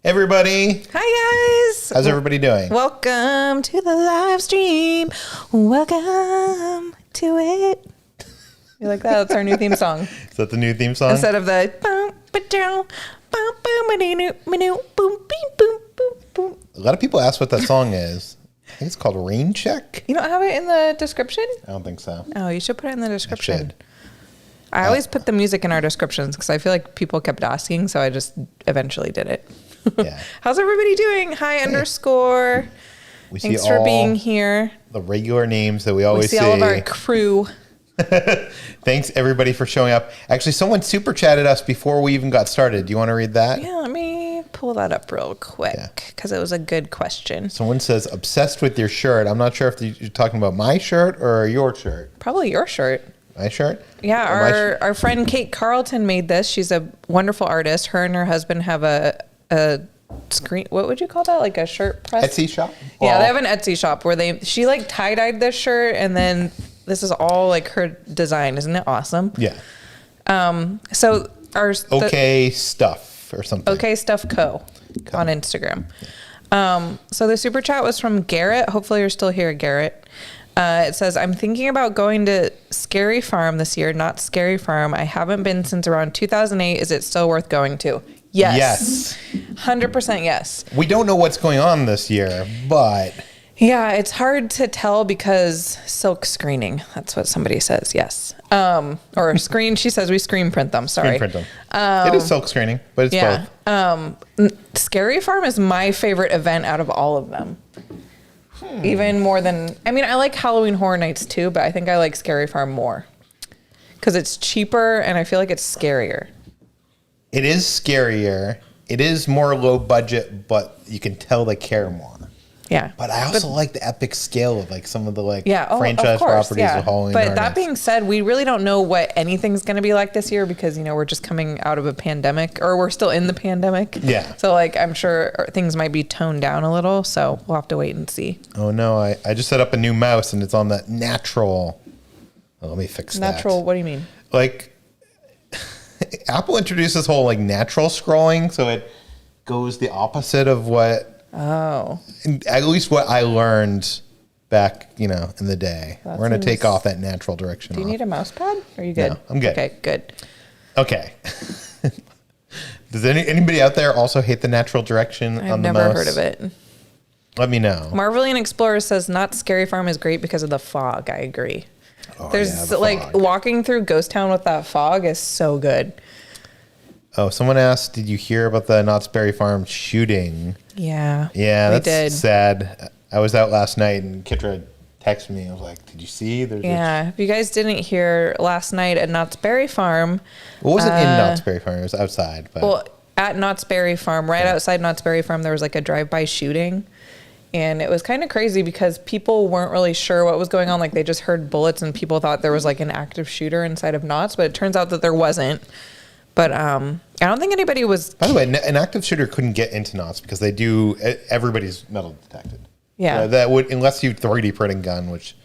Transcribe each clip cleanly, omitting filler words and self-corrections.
Everybody. Hi, guys. How's everybody doing? Welcome to the live stream. Welcome to it. You like that? That's our new theme song. Is that the new theme song? Instead of the a lot of people ask what that song is. I think it's called Rain Check. You don't have it in the description? I don't think so. Oh, you should put it in the description. I I always put the music in our descriptions because I feel like people kept asking, so I just eventually did it. Yeah. How's everybody doing? Hi _ We see Thanks for being here. The regular names that we always see. We see all of our crew. Thanks everybody for showing up. Actually, someone super chatted us before we even got started. Do you want to read that? Yeah, let me pull that up real quick because it was a good question. Someone says, obsessed with your shirt. I'm not sure if you're talking about my shirt or your shirt. Probably your shirt. My shirt? Yeah, our friend Kate Carlton made this. She's a wonderful artist. Her and her husband have a screen. What would you call that? Like a shirt press? Etsy shop? Yeah, they have an Etsy shop where she like tie-dyed this shirt, and then this is all like her design. Isn't it awesome? Yeah. So our Okay Stuff or something. Okay Stuff Co. on Instagram. So the super chat was from Garrett. Hopefully you're still here, Garrett. It says, I'm thinking about going to Scary Farm this year, not Scary Farm. I haven't been since around 2008. Is it still worth going to? Yes. 100% yes. We don't know what's going on this year, but... Yeah, it's hard to tell because silk screening. That's what somebody says, yes. Or screen, she says we screen print them, sorry. Screen print them. It is silk screening, but it's both. Scary Farm is my favorite event out of all of them. Even more than, I mean, I like Halloween Horror Nights too, but I think I like Scary Farm more because it's cheaper and I feel like it's scarier. It is scarier. It is more low budget, but you can tell they care more. Yeah. But I also like the epic scale of like some of the of franchise course, properties of Halloween Horror But that Nights. being said, we really don't know what anything's going to be like this year because, you know, we're just coming out of a pandemic or we're still in the pandemic. Yeah. So like, I'm sure things might be toned down a little. So we'll have to wait and see. Oh no, I just set up a new mouse and it's on that natural. Oh, let me fix that. Natural, what do you mean? Like Apple introduced this whole like natural scrolling, so it goes the opposite of what at least what I learned back, you know, in the day. We're going to take off that natural direction. Do you need a mouse pad? Are you good? No, I'm good. Okay, good. Okay. Does anybody out there also hate the natural direction on the mouse? I've never heard of it. Let me know. Marvelian Explorer says not Scary Farm is great because of the fog. I agree. There's like walking through Ghost Town with that fog is so good. Oh, someone asked, did you hear about the Knott's Berry Farm shooting? Yeah. Yeah, that's sad. I was out last night and Kitra texted me. I was like, did you see? If you guys didn't hear last night at Knott's Berry Farm. Well, it wasn't in Knott's Berry Farm. It was outside. But. Well, at Knott's Berry Farm, outside Knott's Berry Farm, there was like a drive-by shooting. And it was kind of crazy because people weren't really sure what was going on. Like they just heard bullets and people thought there was like an active shooter inside of Knott's, but it turns out that there wasn't. But I don't think anybody was. By the way, an active shooter couldn't get into Knott's because they do. Everybody's metal detected. Yeah. That would, unless you 3D print a gun, which.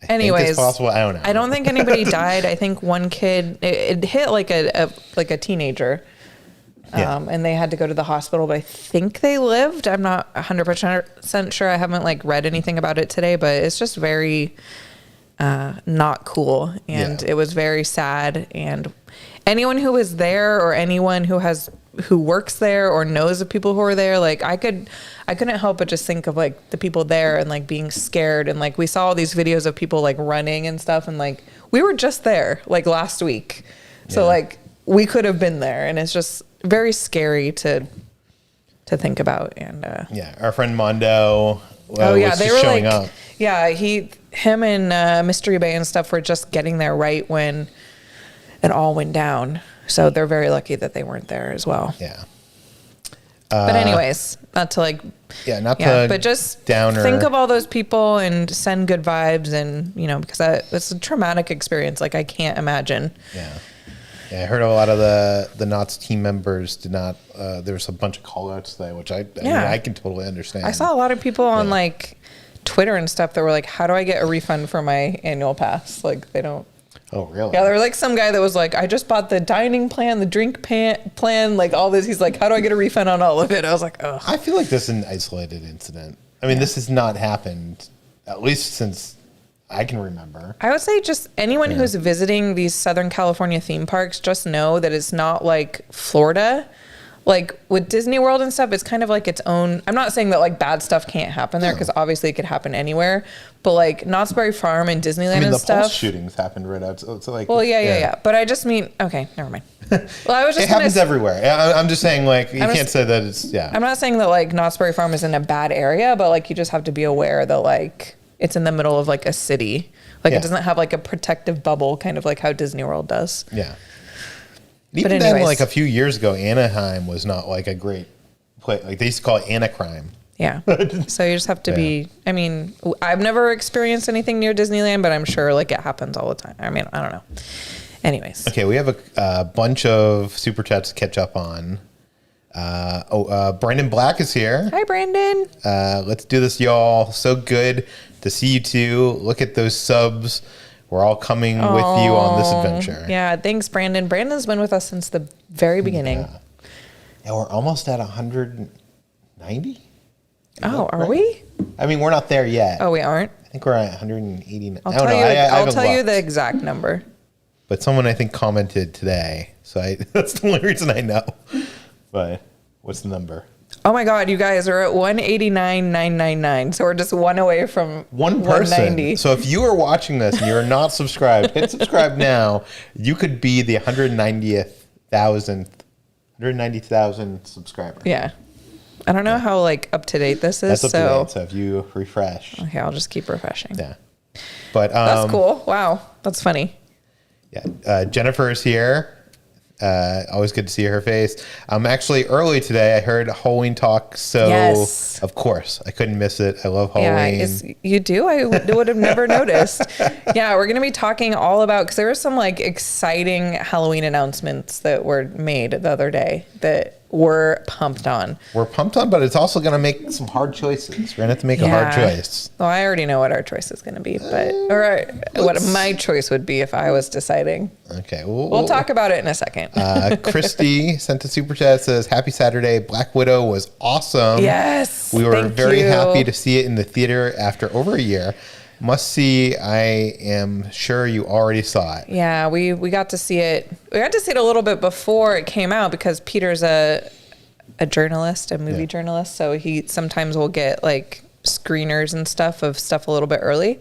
Anyways, think is possible. I don't know. I don't think anybody died. I think one kid it hit like a teenager, and they had to go to the hospital. But I think they lived. I'm not 100% sure. I haven't like read anything about it today, but it's just very not cool, and it was very sad. And anyone who was there or anyone who works there or knows of people who are there, like I couldn't help but just think of like the people there and like being scared. And like we saw all these videos of people like running and stuff. And like, we were just there like last week. So like we could have been there, and it's just very scary to think about. And, our friend Mondo. They were showing like, up. Yeah, him and Mystery Bay and stuff were just getting there right when it all went down. So they're very lucky that they weren't there as well. Yeah. But anyways, not to but just downer. think of all those people and send good vibes, and you know, because it's a traumatic experience. Like I can't imagine. Yeah. Yeah, I heard a lot of the Knott's team members did not. There was a bunch of call outs today, which I mean, I can totally understand. I saw a lot of people on like Twitter and stuff that were like, how do I get a refund for my annual pass? Like they don't. Oh, really? Yeah, there was like some guy that was like, I just bought the dining plan, the drink plan, like all this. He's like, how do I get a refund on all of it? I was like, oh. I feel like this is an isolated incident. I mean, this has not happened, at least since I can remember. I would say just anyone who's visiting these Southern California theme parks, just know that it's not like Florida. Like with Disney World and stuff, it's kind of like its own. I'm not saying that like bad stuff can't happen there, because obviously it could happen anywhere. But like Knott's Berry Farm and Disneyland and stuff. Pulse shootings happened right out. So like, well, yeah. But I just mean, okay, never mind. Well, I was just. It happens everywhere. I'm just saying, like, you can't say that it's I'm not saying that like Knott's Berry Farm is in a bad area, but like you just have to be aware that like it's in the middle of like a city. Like it doesn't have like a protective bubble, kind of like how Disney World does. Yeah. Even then, like a few years ago, Anaheim was not like a great place. Like they used to call it Anacrime. Yeah. So you just have to be, I mean, I've never experienced anything near Disneyland, but I'm sure like it happens all the time. I mean, I don't know. Anyways. Okay. We have a bunch of super chats to catch up on. Brandon Black is here. Hi, Brandon. Let's do this, y'all. So good to see you two. Look at those subs. We're all coming with you on this adventure. Yeah, thanks, Brandon. Brandon's been with us since the very beginning. Yeah, we're almost at 190. Oh, are we? I mean, we're not there yet. Oh, we aren't? I think we're at 189. I'll tell you the exact number. But someone, I think, commented today. So that's the only reason I know. But what's the number? Oh my God, you guys are at 189,999. So we're just one away from one person. 190. So if you are watching this and you're not subscribed, hit subscribe now. You could be the 190,000 subscriber. Yeah. I don't know how like up to date this is. That's up to date. So if you refresh. Okay, I'll just keep refreshing. Yeah. But that's cool. Wow. That's funny. Yeah. Jennifer is here. Always good to see her face. Actually, early today, I heard Halloween talk. So, yes. Of course, I couldn't miss it. I love Halloween. Yeah, you do? I would have never noticed. Yeah, we're going to be talking all about, because there were some like exciting Halloween announcements that were made the other day that we're pumped on. We're pumped on, but it's also going to make some hard choices. We're going to have to make a hard choice. Well, I already know what our choice is going to be, or what my choice would be if I was deciding. Okay. We'll talk about it in a second. Christy sent a super chat, says, happy Saturday. Black Widow was awesome. Yes. We were very happy to see it in the theater after over a year. Must see. I am sure you already saw it. Yeah, we got to see it. We got to see it a little bit before it came out, because Peter's a journalist, a movie journalist, so he sometimes will get like screeners and stuff of stuff a little bit early.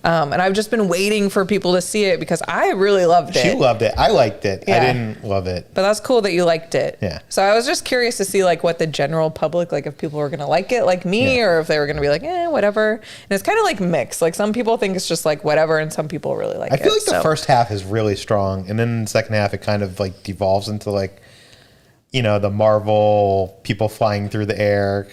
And I've just been waiting for people to see it because I really loved it. She loved it. I liked it. Yeah. I didn't love it. But that's cool that you liked it. Yeah. So I was just curious to see like what the general public, like if people were going to like it like me, or if they were going to be like, whatever. And it's kind of like mixed. Like some people think it's just like whatever, and some people really like it. I feel like the first half is really strong, and then in the second half it kind of like devolves into like, the Marvel people flying through the air.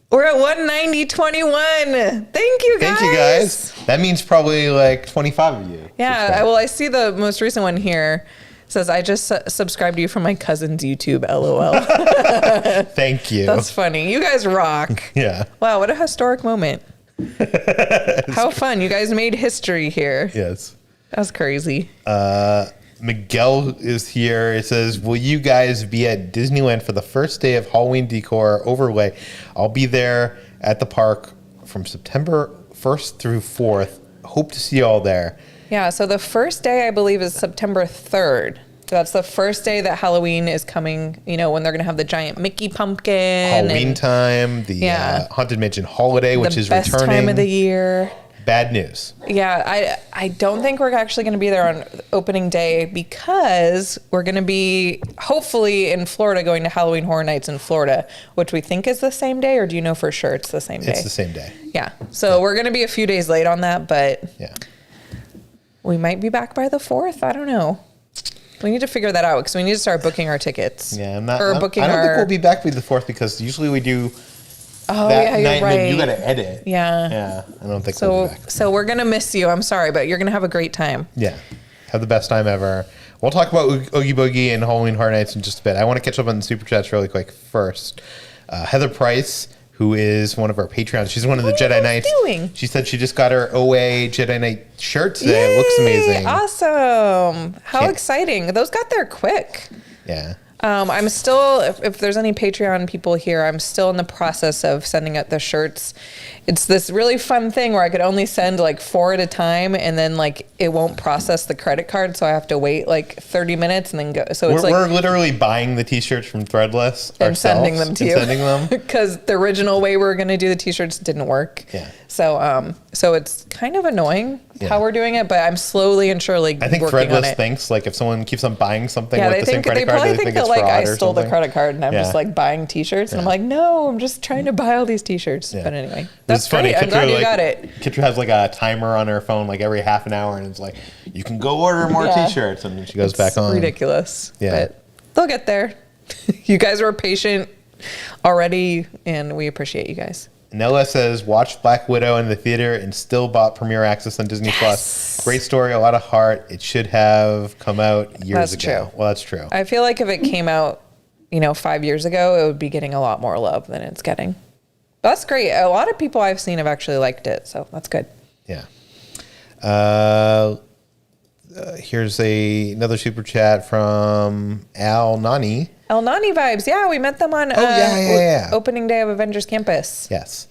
We're at 190.21. Thank you guys. That means probably like 25 of you. Yeah. Well, I see the most recent one here. It says, I just subscribed to you from my cousin's YouTube, LOL. Thank you. That's funny. You guys rock. Yeah. Wow. What a historic moment. How fun. You guys made history here. Yes. That was crazy. Miguel is here. It says, will you guys be at Disneyland for the first day of Halloween decor overlay? I'll be there at the park from September 1st through 4th. Hope to see you all there. Yeah, so the first day, I believe, is September 3rd. That's the first day that Halloween is coming, when they're going to have the giant Mickey pumpkin. Halloween time, the Haunted Mansion holiday, which is returning. The best time of the year. Bad news. Yeah, I don't think we're actually going to be there on opening day, because we're going to be hopefully in Florida, going to Halloween Horror Nights in Florida, which we think is the same day, or do you know for sure it's the same day? It's the same day. Yeah. So we're going to be a few days late on that, but we might be back by the 4th. I don't know. We need to figure that out, because we need to start booking our tickets. Yeah, I don't think we'll be back by the 4th, because usually we do. Oh, that yeah, you're right. You got to edit. Yeah. Yeah, I don't think so. We'll be back. So we're going to miss you. I'm sorry, but you're going to have a great time. Yeah. Have the best time ever. We'll talk about Oogie Boogie and Halloween Horror Nights in just a bit. I want to catch up on the Super Chats really quick first. Heather Price, who is one of our Patreons. She's one of the Jedi Knights. Doing? She said she just got her OA Jedi Knight shirt today. It looks amazing. Awesome. How exciting. Those got there quick. Yeah. I'm still, if there's any Patreon people here, I'm still in the process of sending out the shirts. It's this really fun thing where I could only send like 4 at a time, and then like it won't process the credit card, so I have to wait like 30 minutes and then go. So it's we're literally buying the t-shirts from Threadless and sending them to you. Sending them because the original way we were going to do the t-shirts didn't work. Yeah. So it's kind of annoying how we're doing it, but I'm slowly and surely I think working on Threadless it. thinks like if someone keeps on buying something with they the same credit card, probably think that it's like fraud I or stole the something. credit card and I'm just like buying t-shirts and I'm like, no, I'm just trying to buy all these t-shirts. But anyway, that's funny. I'm glad you got it. Kitra has like a timer on her phone like every half an hour, and it's like, you can go order more t-shirts, and then she goes back on. Ridiculous. Yeah. But they'll get there. You guys were patient already, and we appreciate you guys. Nella says, watched Black Widow in the theater and still bought Premiere Access on Disney Plus. Great story, a lot of heart. It should have come out years ago. True. Well, that's true. I feel like if it came out, 5 years ago, it would be getting a lot more love than it's getting. But that's great. A lot of people I've seen have actually liked it, so that's good. Yeah. Here's another super chat from Al Nani. El Nani vibes. Yeah, we met them on opening day of Avengers Campus. Yes.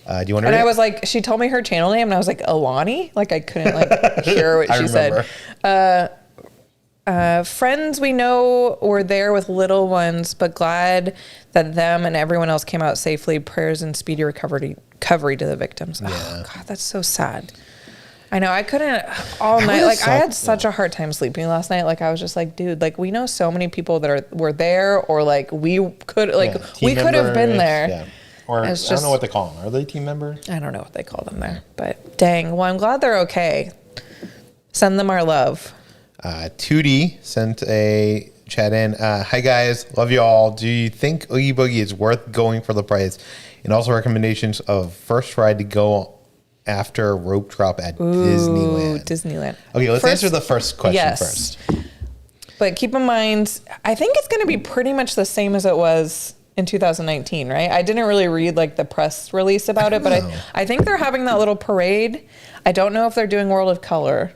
Do you want to And read I it? was like, she told me her channel name, and I was like, Alani? Like, I couldn't hear what she said. Friends we know were there with little ones, but glad that them and everyone else came out safely. Prayers and speedy recovery to the victims. Yeah. Oh, God, that's so sad. I know. I couldn't all night. Like, I had such a hard time sleeping last night. Like, I was just like, dude, like, we know so many people that were there, or like we could have been there. Yeah. Or I don't know what they call them. Are they team members? I don't know what they call them there. But dang. Well, I'm glad they're okay. Send them our love. Tootie sent a chat in. Hi guys, love you all. Do you think Oogie Boogie is worth going for the price? And also recommendations of first ride to go after rope drop at Disneyland. Okay, let's answer the first question first. But keep in mind, I think it's going to be pretty much the same as it was in 2019, right? I didn't really read like the press release about it, but I think they're having that little parade. I don't know if they're doing World of Color.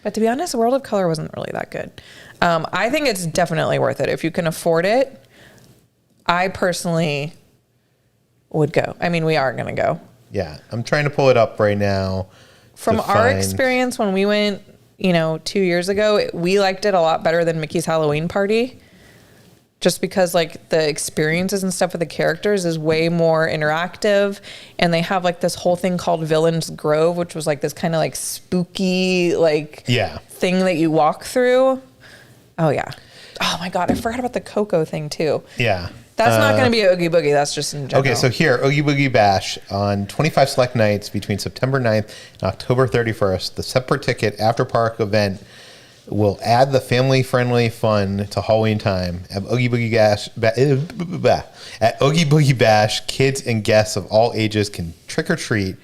But to be honest, World of Color wasn't really that good. I think it's definitely worth it. If you can afford it, I personally would go. I mean, we are going to go. Yeah, I'm trying to pull it up right now. From our experience when we went, 2 years ago, we liked it a lot better than Mickey's Halloween Party. Just because like the experiences and stuff with the characters is way more interactive, and they have like this whole thing called Villain's Grove, which was like this kind of like spooky thing that you walk through. Oh yeah. Oh my God, I forgot about the Coco thing too. Yeah. That's not going to be Oogie Boogie. That's just in general. Okay, so here, Oogie Boogie Bash on 25 select nights between September 9th and October 31st. The separate ticket after park event will add the family-friendly fun to Halloween time. At Oogie Boogie Bash, kids and guests of all ages can trick or treat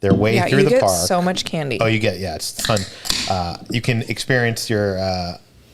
their way through the park. You get so much candy. Oh, you get it's a ton. You can experience your.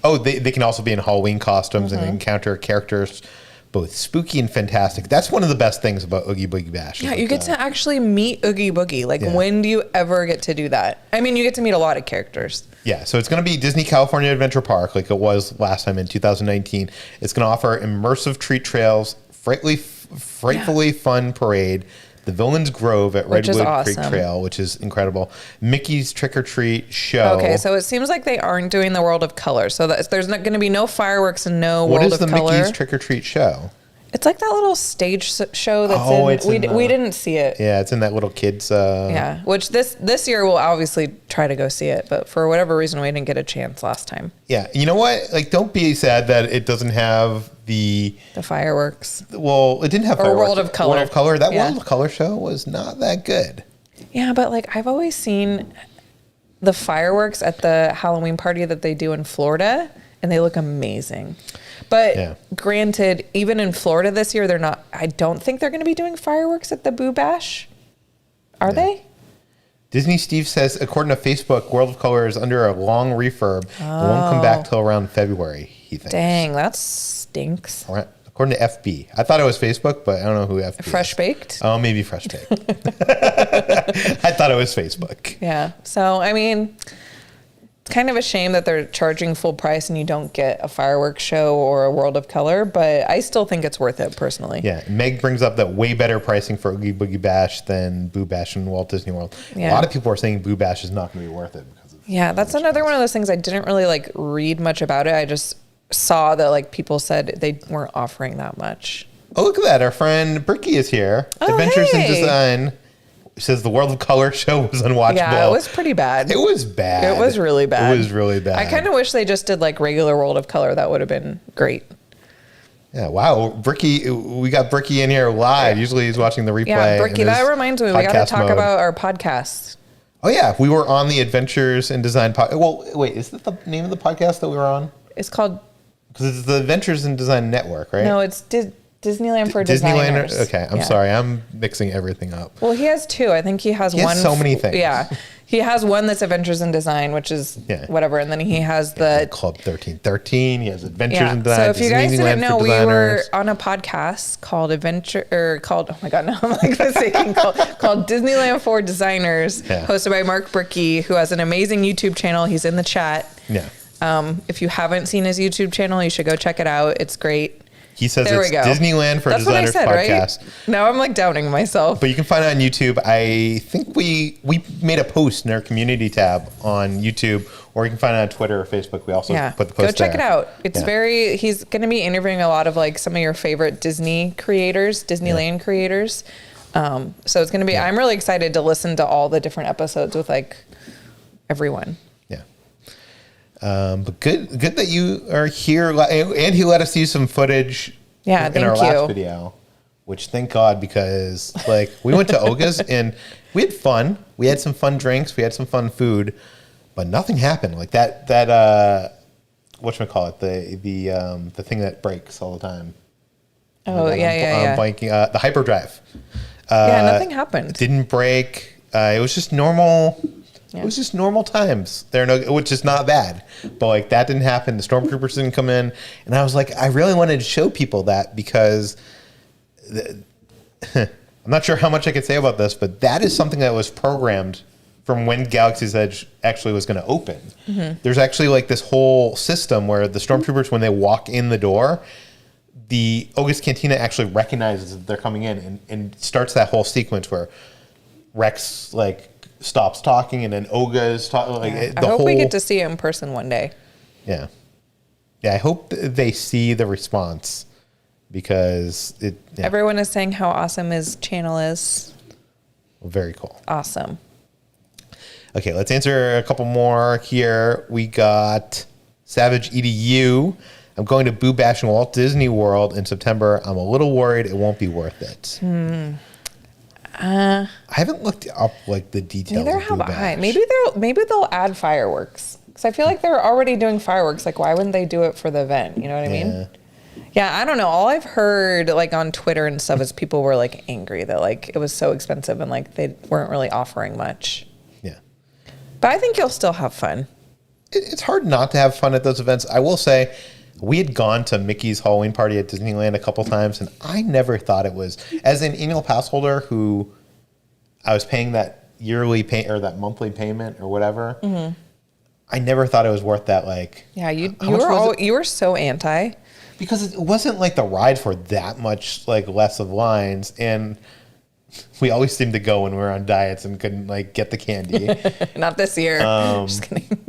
They can also be in Halloween costumes and encounter characters both spooky and fantastic. That's one of the best things about Oogie Boogie Bash. Yeah, you get to actually meet Oogie Boogie. Like, when do you ever get to do that? I mean, you get to meet a lot of characters. Yeah, so it's going to be Disney California Adventure Park like it was last time in 2019. It's going to offer immersive treat trails, frightfully fun parade, the Villain's Grove at Redwood Creek Trail, which is incredible, Mickey's Trick or Treat show. Okay, so it seems like they aren't doing the World of Color. So there's not going to be no fireworks and no World of Color. What is the Mickey's Trick or Treat show? It's like that little stage show that's we didn't see it. Yeah, it's in that little kids. Which this year we'll obviously try to go see it, but for whatever reason we didn't get a chance last time. Yeah, you know what? Like, don't be sad that it doesn't have the fireworks. Well, it didn't have or fireworks. World of Color. World of Color. That World of Color show was not that good. Yeah, but like I've always seen the fireworks at the Halloween party that they do in Florida, and they look amazing. But granted, even in Florida this year, they're not. I don't think they're going to be doing fireworks at the Boo Bash. Are they? Disney Steve says, according to Facebook, World of Color is under a long refurb. It won't come back till around February, he thinks. Dang, that stinks. according to FB. I thought it was Facebook, but I don't know who FB Fresh is. Baked? Oh, maybe Fresh Baked. I thought it was Facebook. Yeah. So, I mean, it's kind of a shame that they're charging full price and you don't get a fireworks show or a World of Color, but I still think it's worth it personally. Yeah. Meg brings up that way better pricing for Oogie Boogie Bash than Boo Bash in Walt Disney World. Yeah. A lot of people are saying Boo Bash is not going to be worth it. Yeah, that's another one of those things I didn't really like read much about it. I just saw that like people said they weren't offering that much. Oh, look at that. Our friend Bricky is here. Oh, Adventures in hey. Design. Says the World of Color show was unwatchable. Yeah, it was pretty bad. It was bad. It was really bad. It was really bad. I kind of wish they just did like regular World of Color. That would have been great. Yeah, wow. Bricky, we got Bricky in here live. Usually he's watching the replay. Yeah, Bricky, that reminds me. We got to talk about our podcast. Oh, yeah. We were on the Adventures in Design podcast. Well, wait, is that the name of the podcast that we were on? It's called... Because it's the Adventures in Design Network, right? No, it's Disneyland for Designers. Disneyland? Okay, I'm sorry. I'm mixing everything up. Well, he has two. I think he has one. So many things. Yeah. He has one that's Adventures in Design, which is whatever. And then he has the... Club 1313. He has Adventures in Design. So if you guys didn't know, we were Designers. on a podcast called oh my God, now I'm like mistaken, called Disneyland for Designers, hosted by Mark Bricky, who has an amazing YouTube channel. He's in the chat. Yeah. If you haven't seen his YouTube channel, you should go check it out. It's great. He says it's Disneyland for Designers podcast. Right? Now I'm like doubting myself. But you can find it on YouTube. I think we made a post in our community tab on YouTube, or you can find it on Twitter or Facebook. We also put the post Go check there. it out. It's he's going to be interviewing a lot of like some of your favorite Disney creators, Disneyland creators. So it's going to be, I'm really excited to listen to all the different episodes with like everyone. But good that you are here, and he let us use some footage. In our last video, which thank God, because like we went to Oga's and we had fun. We had some fun drinks. We had some fun food, but nothing happened. Like that whatchamacallit, the thing that breaks all the time. Oh yeah. Blanking, the hyperdrive. Nothing happened. Didn't break. It was just normal. Yeah. It was just normal times there, which is not bad, but like that didn't happen. The stormtroopers didn't come in, and I was like, I really wanted to show people that because I'm not sure how much I could say about this, but that is something that was programmed from when Galaxy's Edge actually was going to open. Mm-hmm. There's actually like this whole system where the stormtroopers, when they walk in the door, the Oga's Cantina actually recognizes that they're coming in and starts that whole sequence where Rex like stops talking and then Oga is talking. Like I hope we get to see it in person one day. Yeah. I hope they see the response because everyone is saying how awesome his channel is. Very cool. Awesome. Okay, let's answer a couple more here. We got Savage EDU. I'm going to Boo Bash in Walt Disney World in September. I'm a little worried it won't be worth it. I haven't looked up like the details. Neither have I. Maybe they'll add fireworks because I feel like they're already doing fireworks. Like, why wouldn't they do it for the event? You know what I mean? Yeah, I don't know. All I've heard like on Twitter and stuff is people were like angry that like it was so expensive and like they weren't really offering much. Yeah, but I think you'll still have fun. It's hard not to have fun at those events. I will say, we had gone to Mickey's Halloween party at Disneyland a couple times, and I never thought it was, as an annual pass holder who I was paying that yearly pay or that monthly payment or whatever. Mm-hmm. I never thought it was worth that. Like, yeah, you were so anti because it wasn't like the ride for that much like less of lines, and we always seemed to go when we were on diets and couldn't like get the candy. Not this year. Just kidding.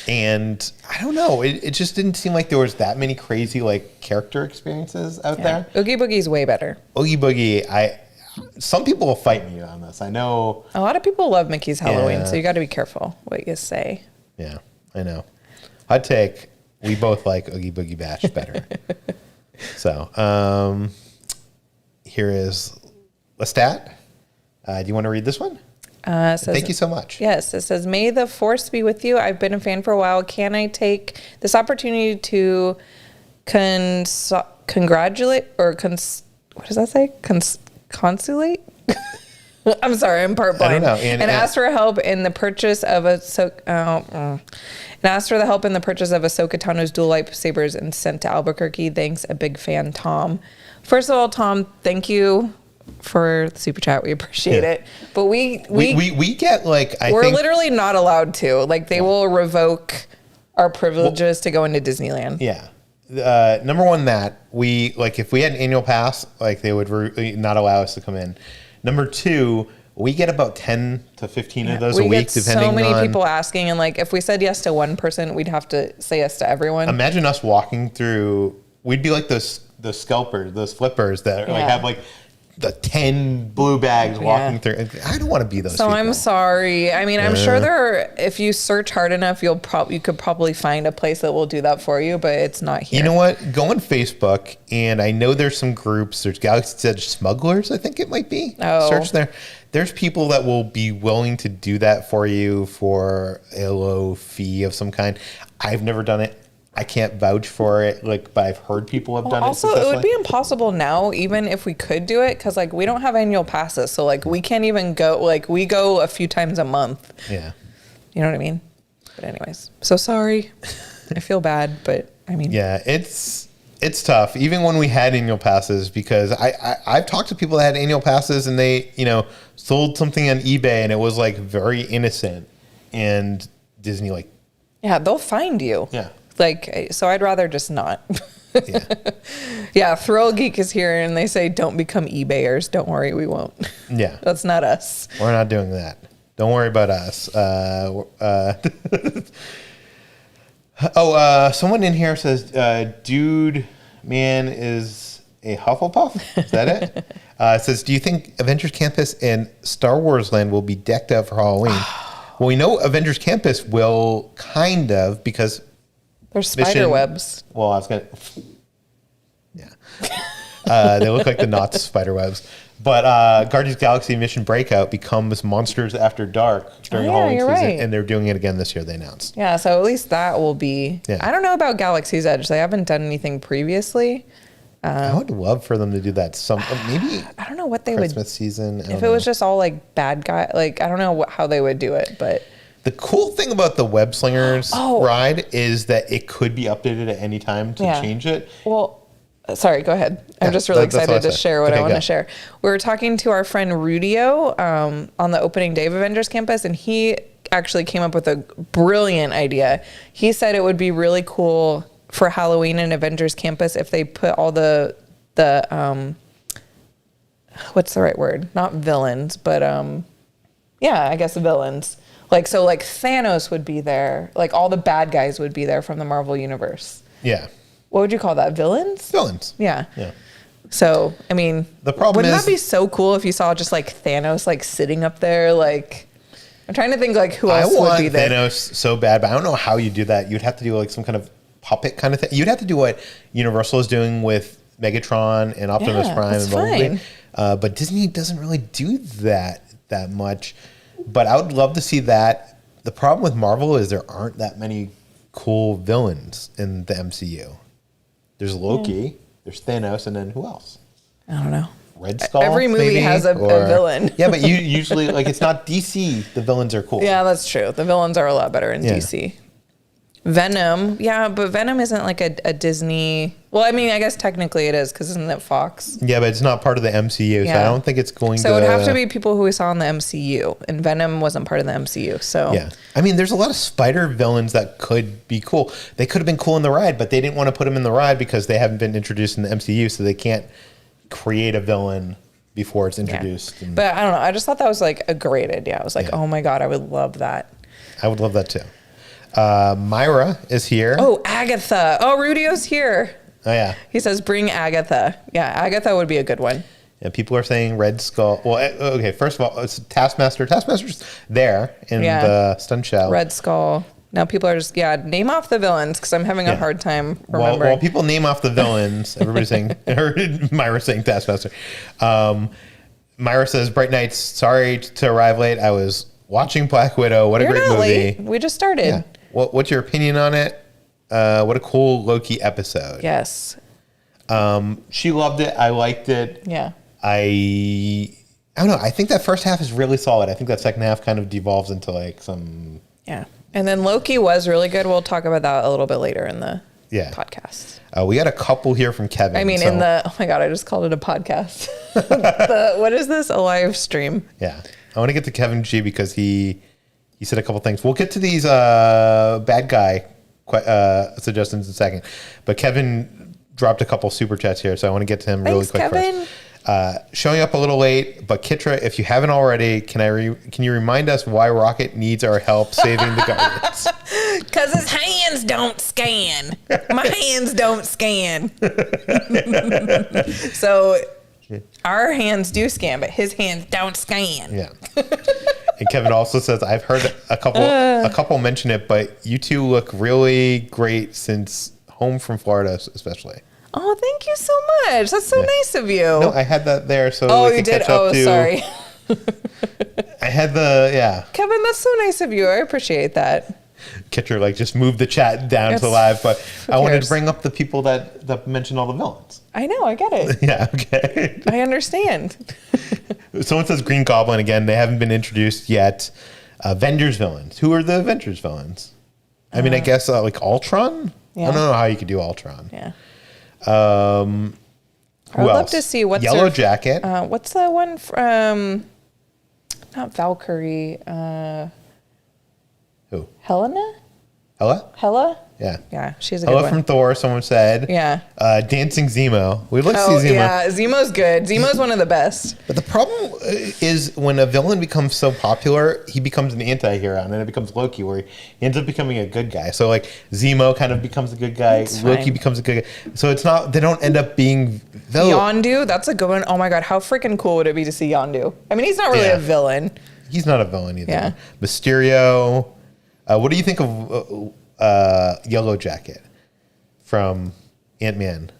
And I don't know. It just didn't seem like there was that many crazy like character experiences out there. Oogie Boogie's way better. Oogie Boogie, some people will fight me on this. I know a lot of people love Mickey's Halloween, so you got to be careful what you say. Yeah, I know. Hot take. We both like Oogie Boogie Bash better. So, here is Lestat. Do you want to read this one? Thank you so much. Yes, it says, "May the force be with you. I've been a fan for a while. Can I take this opportunity to congratulate or what does that say? Consulate? I'm sorry, I'm part blind. I don't know. And asked for help in the purchase of and asked for the help in the purchase of Ahsoka Tano's dual lightsabers and sent to Albuquerque. Thanks, a big fan, Tom. First of all, Tom, thank you for the super chat. We appreciate it. But we get like, we're literally not allowed to. Like, they will revoke our privileges to go into Disneyland. Yeah. Number one, that we, like, if we had an annual pass, like, they would not allow us to come in. Number two, we get about 10 to 15 of those a week, depending on... so many people asking, and like, if we said yes to one person, we'd have to say yes to everyone. Imagine us walking through... We'd be like those scalpers, those flippers that like have like the 10 blue bags walking through. I don't want to be those people. I'm sorry. I mean, I'm sure if you search hard enough, you could probably find a place that will do that for you, but it's not here. You know what? Go on Facebook, and I know there's some groups. There's Galaxy's Edge Smugglers, I think it might be. Oh. Search there. There's people that will be willing to do that for you for a low fee of some kind. I've never done it. I can't vouch for it, like, but I've heard people have done it. Also, it would be impossible now, even if we could do it, because like we don't have annual passes, so like we can't even go. Like, we go a few times a month. Yeah, you know what I mean. But anyways, so sorry. I feel bad, but I mean, yeah, it's tough. Even when we had annual passes, because I've talked to people that had annual passes and they sold something on eBay and it was like very innocent, and Disney like, yeah, they'll find you. Yeah. Like, so I'd rather just not. Yeah. Yeah, Thrill Geek is here and they say, don't become eBayers. Don't worry, we won't. Yeah. That's not us. We're not doing that. Don't worry about us. Someone in here says, dude, man is a Hufflepuff. Is that it? It says, do you think Avengers Campus and Star Wars Land will be decked out for Halloween? Well, we know Avengers Campus will kind of, because... There's spider webs. Well, I was going to... Yeah. They look like the Knott's spider webs. But Guardians of the Galaxy Mission Breakout becomes Monsters After Dark during Halloween season. Right. And they're doing it again this year, they announced. Yeah, so at least that will be... Yeah. I don't know about Galaxy's Edge. They haven't done anything previously. I would love for them to do that. Maybe I don't know what they Christmas season. If it was just all like bad guy, like I don't know how they would do it, but... The cool thing about the Web Slingers ride is that it could be updated at any time to change it. Well, sorry, go ahead. I'm just really excited to share what I want to share. We were talking to our friend Rudio on the opening day of Avengers Campus, and he actually came up with a brilliant idea. He said it would be really cool for Halloween in Avengers Campus if they put all the what's the right word? Not villains, but yeah, I guess villains. Like, so like Thanos would be there. Like all the bad guys would be there from the Marvel universe. Yeah. What would you call that? Villains? Villains. Yeah. Yeah. So, I mean, the problem wouldn't that be so cool if you saw just like Thanos like sitting up there? Like, I'm trying to think like who else would be there. I want Thanos so bad, but I don't know how you do that. You'd have to do like some kind of puppet kind of thing. You'd have to do what Universal is doing with Megatron and Optimus Prime and Bumblebee. But Disney doesn't really do that much. But I would love to see that. The problem with Marvel is there aren't that many cool villains in the MCU. There's Loki, there's Thanos, and then who else? I don't know. Red Skull. Every movie maybe, has a villain. Yeah, but you usually, like, it's not DC. The villains are cool. Yeah, that's true. The villains are a lot better in DC. Venom, yeah, but Venom isn't like a Disney. Well, I mean, I guess technically it is because isn't it Fox? Yeah, but it's not part of the MCU, so I don't think it's going to. So it would have to be people who we saw in the MCU, and Venom wasn't part of the MCU. So yeah, I mean, there's a lot of spider villains that could be cool. They could have been cool in the ride, but they didn't want to put them in the ride because they haven't been introduced in the MCU, so they can't create a villain before it's introduced. Yeah. But I don't know. I just thought that was like a great idea. I was like, oh my god, I would love that. I would love that too. Myra is here. Oh, Agatha. Oh, Rudio's here. Oh, yeah. He says, bring Agatha. Yeah, Agatha would be a good one. Yeah, people are saying Red Skull. Well, okay, first of all, it's Taskmaster. Taskmaster's there in the stunt show. Red Skull. Now people are just, name off the villains because I'm having a hard time remembering. While people name off the villains, everybody's saying, Myra saying Taskmaster. Myra says, Bright Nights, sorry to arrive late. I was watching Black Widow. What a great movie. Late. We just started. Yeah. What's your opinion on it? What a cool Loki episode. Yes. She loved it. I liked it. Yeah. I I don't know. I think that first half is really solid. I think that second half kind of devolves into like some. Yeah. And then Loki was really good. We'll talk about that a little bit later in the podcast. We got a couple here from Kevin. I mean, oh my God, I just called it a podcast. What is this? A live stream. Yeah. I want to get to Kevin G because he said a couple things. We'll get to these bad guy suggestions in a second. But Kevin dropped a couple super chats here, so I want to get to him really quick Kevin. first. Showing up a little late, but Kitra, if you haven't already, can you remind us why Rocket needs our help saving the Guardians? Because his hands don't scan. My hands don't scan. So our hands do scan, but his hands don't scan. Yeah. And Kevin also says, I've heard a couple mention it, but you two look really great since home from Florida, especially. Oh, thank you so much. That's so nice of you. No, I had that there, so you did. Sorry. I had Kevin, that's so nice of you. I appreciate that. Kitra just moved the chat down to live, but I wanted to bring up the people that mentioned all the villains. I know, I get it. Yeah, okay. I understand. Someone says Green Goblin again. They haven't been introduced yet. Avengers villains. Who are the Avengers villains? I mean, I guess like Ultron. Yeah. I don't know how you could do Ultron. Yeah. I would love to see what's Yellow Jacket. What's the one from? Not Valkyrie. Who? Helena? Hela? Yeah. Yeah, she's a good one. Hela from Thor, someone said. Yeah. Dancing Zemo. We'd like to see Zemo. Yeah, Zemo's good. Zemo's one of the best. But the problem is when a villain becomes so popular, he becomes an anti-hero, and then it becomes Loki, where he ends up becoming a good guy. So like Zemo kind of becomes a good guy. Loki becomes a good guy. So it's not, they don't end up being villains. Yondu, that's a good one. Oh my God, how freaking cool would it be to see Yondu? I mean, he's not really a villain. He's not a villain either. Yeah. Mysterio. What do you think of Yellow Jacket from Ant-Man?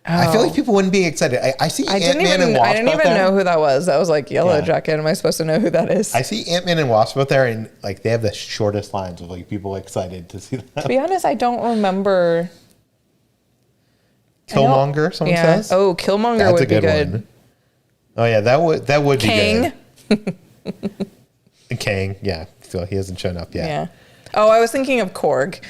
I feel like people wouldn't be excited. I see Ant-Man and Wasp. I didn't even know who that was. That was like Yellow Jacket. Am I supposed to know who that is? I see Ant-Man and Wasp out there, and like they have the shortest lines of like people excited to see them. To be honest, I don't remember. Killmonger, someone says. Oh, Killmonger would be good. One. Oh yeah, that would Kang. be good. Kang, yeah. So he hasn't shown up yet. Yeah. Oh, I was thinking of Korg.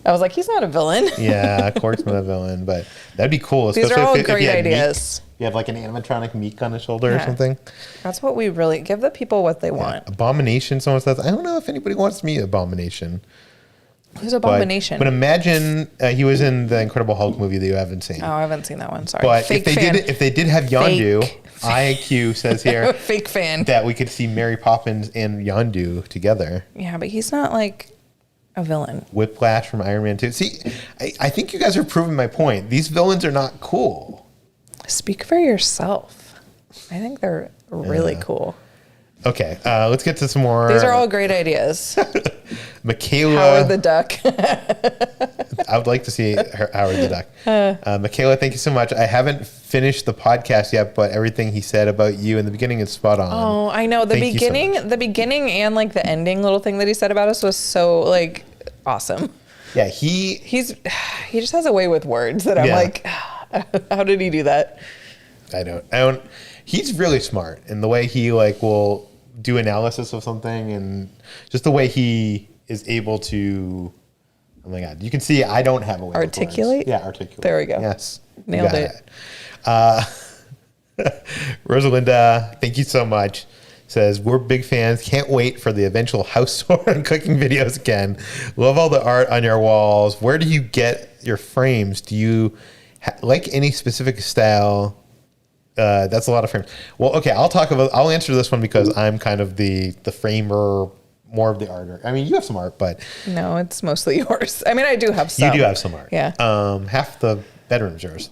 I was like, he's not a villain. Yeah, Korg's not a villain, but that'd be cool. These are all great ideas. You have like an animatronic Meek on his shoulder or something. That's what we really give the people what they want. Abomination, someone says. I don't know if anybody wants to meet Abomination. Who's Abomination? But imagine he was in the Incredible Hulk movie that you haven't seen. Oh, I haven't seen that one. Sorry. But if they did have Yondu, IQ says here, fake fan, that we could see Mary Poppins and Yondu together. Yeah, but he's not like a villain. Whiplash from Iron Man 2. See, I think you guys are proving my point. These villains are not cool. Speak for yourself. I think they're really cool. Okay, let's get to some more. These are all great ideas. Michaela. Howard the Duck. I would like to see Howard the Duck. Michaela, thank you so much. I haven't finished the podcast yet, but everything he said about you in the beginning is spot on. Oh, I know. The beginning and like the ending little thing that he said about us was so like awesome. Yeah, he just has a way with words that I'm like, how did he do that? I don't. He's really smart in the way he like will do analysis of something, and just the way he is able to. Oh my God! You can see I don't have a way. Articulate. Yeah, articulate. There we go. Yes, nailed it. Rosalinda, thank you so much. Says we're big fans. Can't wait for the eventual house tour and cooking videos again. Love all the art on your walls. Where do you get your frames? Do you like any specific style? That's a lot of frames. Well, okay, I'll answer this one because I'm kind of the framer, more of the arter. I mean, you have some art, but no, it's mostly yours. I mean, I do have some. You do have some art. Yeah. Half the bedroom's yours.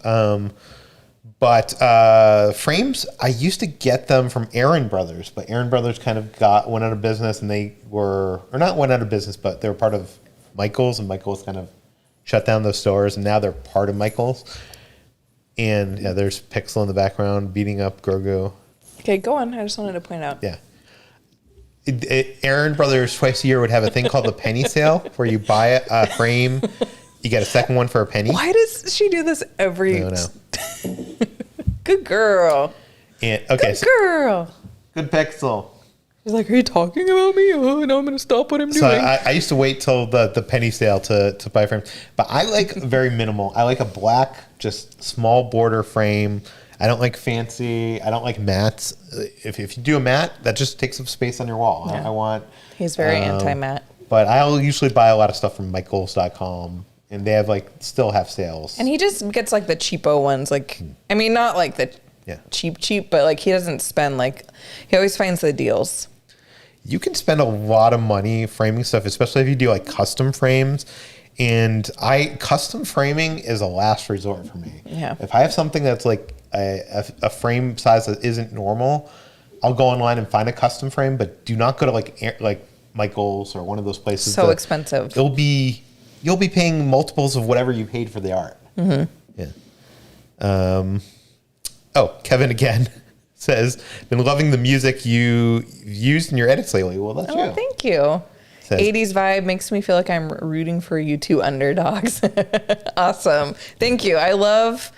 But frames, I used to get them from Aaron Brothers, but Aaron Brothers kind of went out of business, and they were, or not went out of business, but they were part of Michael's, and Michael's kind of shut down those stores, and now they're part of Michael's. And yeah, there's Pixel in the background beating up Grogu. Okay, go on. I just wanted to point out. Yeah. Aaron Brothers twice a year would have a thing called the penny sale, where you buy a frame, you get a second one for a penny. Why does she do this every? I don't know. Good girl. And okay, Good girl. Good pixel. He's like, are you talking about me? Oh, no, I'm going to stop what I'm doing. So I used to wait till the penny sale to buy frames. But I like very minimal. I like a black, just small border frame. I don't like fancy. I don't like mattes. If you do a matte, that just takes up space on your wall. Yeah. I want... He's very anti-matte. But I'll usually buy a lot of stuff from michaels.com. And they have still have sales. And he just gets the cheapo ones. I mean, not the cheap, but he doesn't spend he always finds the deals. You can spend a lot of money framing stuff, especially if you do custom frames. And custom framing is a last resort for me. Yeah. If I have something that's a frame size that isn't normal, I'll go online and find a custom frame, but do not go to Michael's or one of those places. So expensive. You'll be paying multiples of whatever you paid for the art. Mm-hmm. Yeah. Kevin again says, been loving the music you used in your edits lately. Well, that's you. Thank you. Says, 80s vibe makes me feel like I'm rooting for you two underdogs. Awesome. Thank you. I love...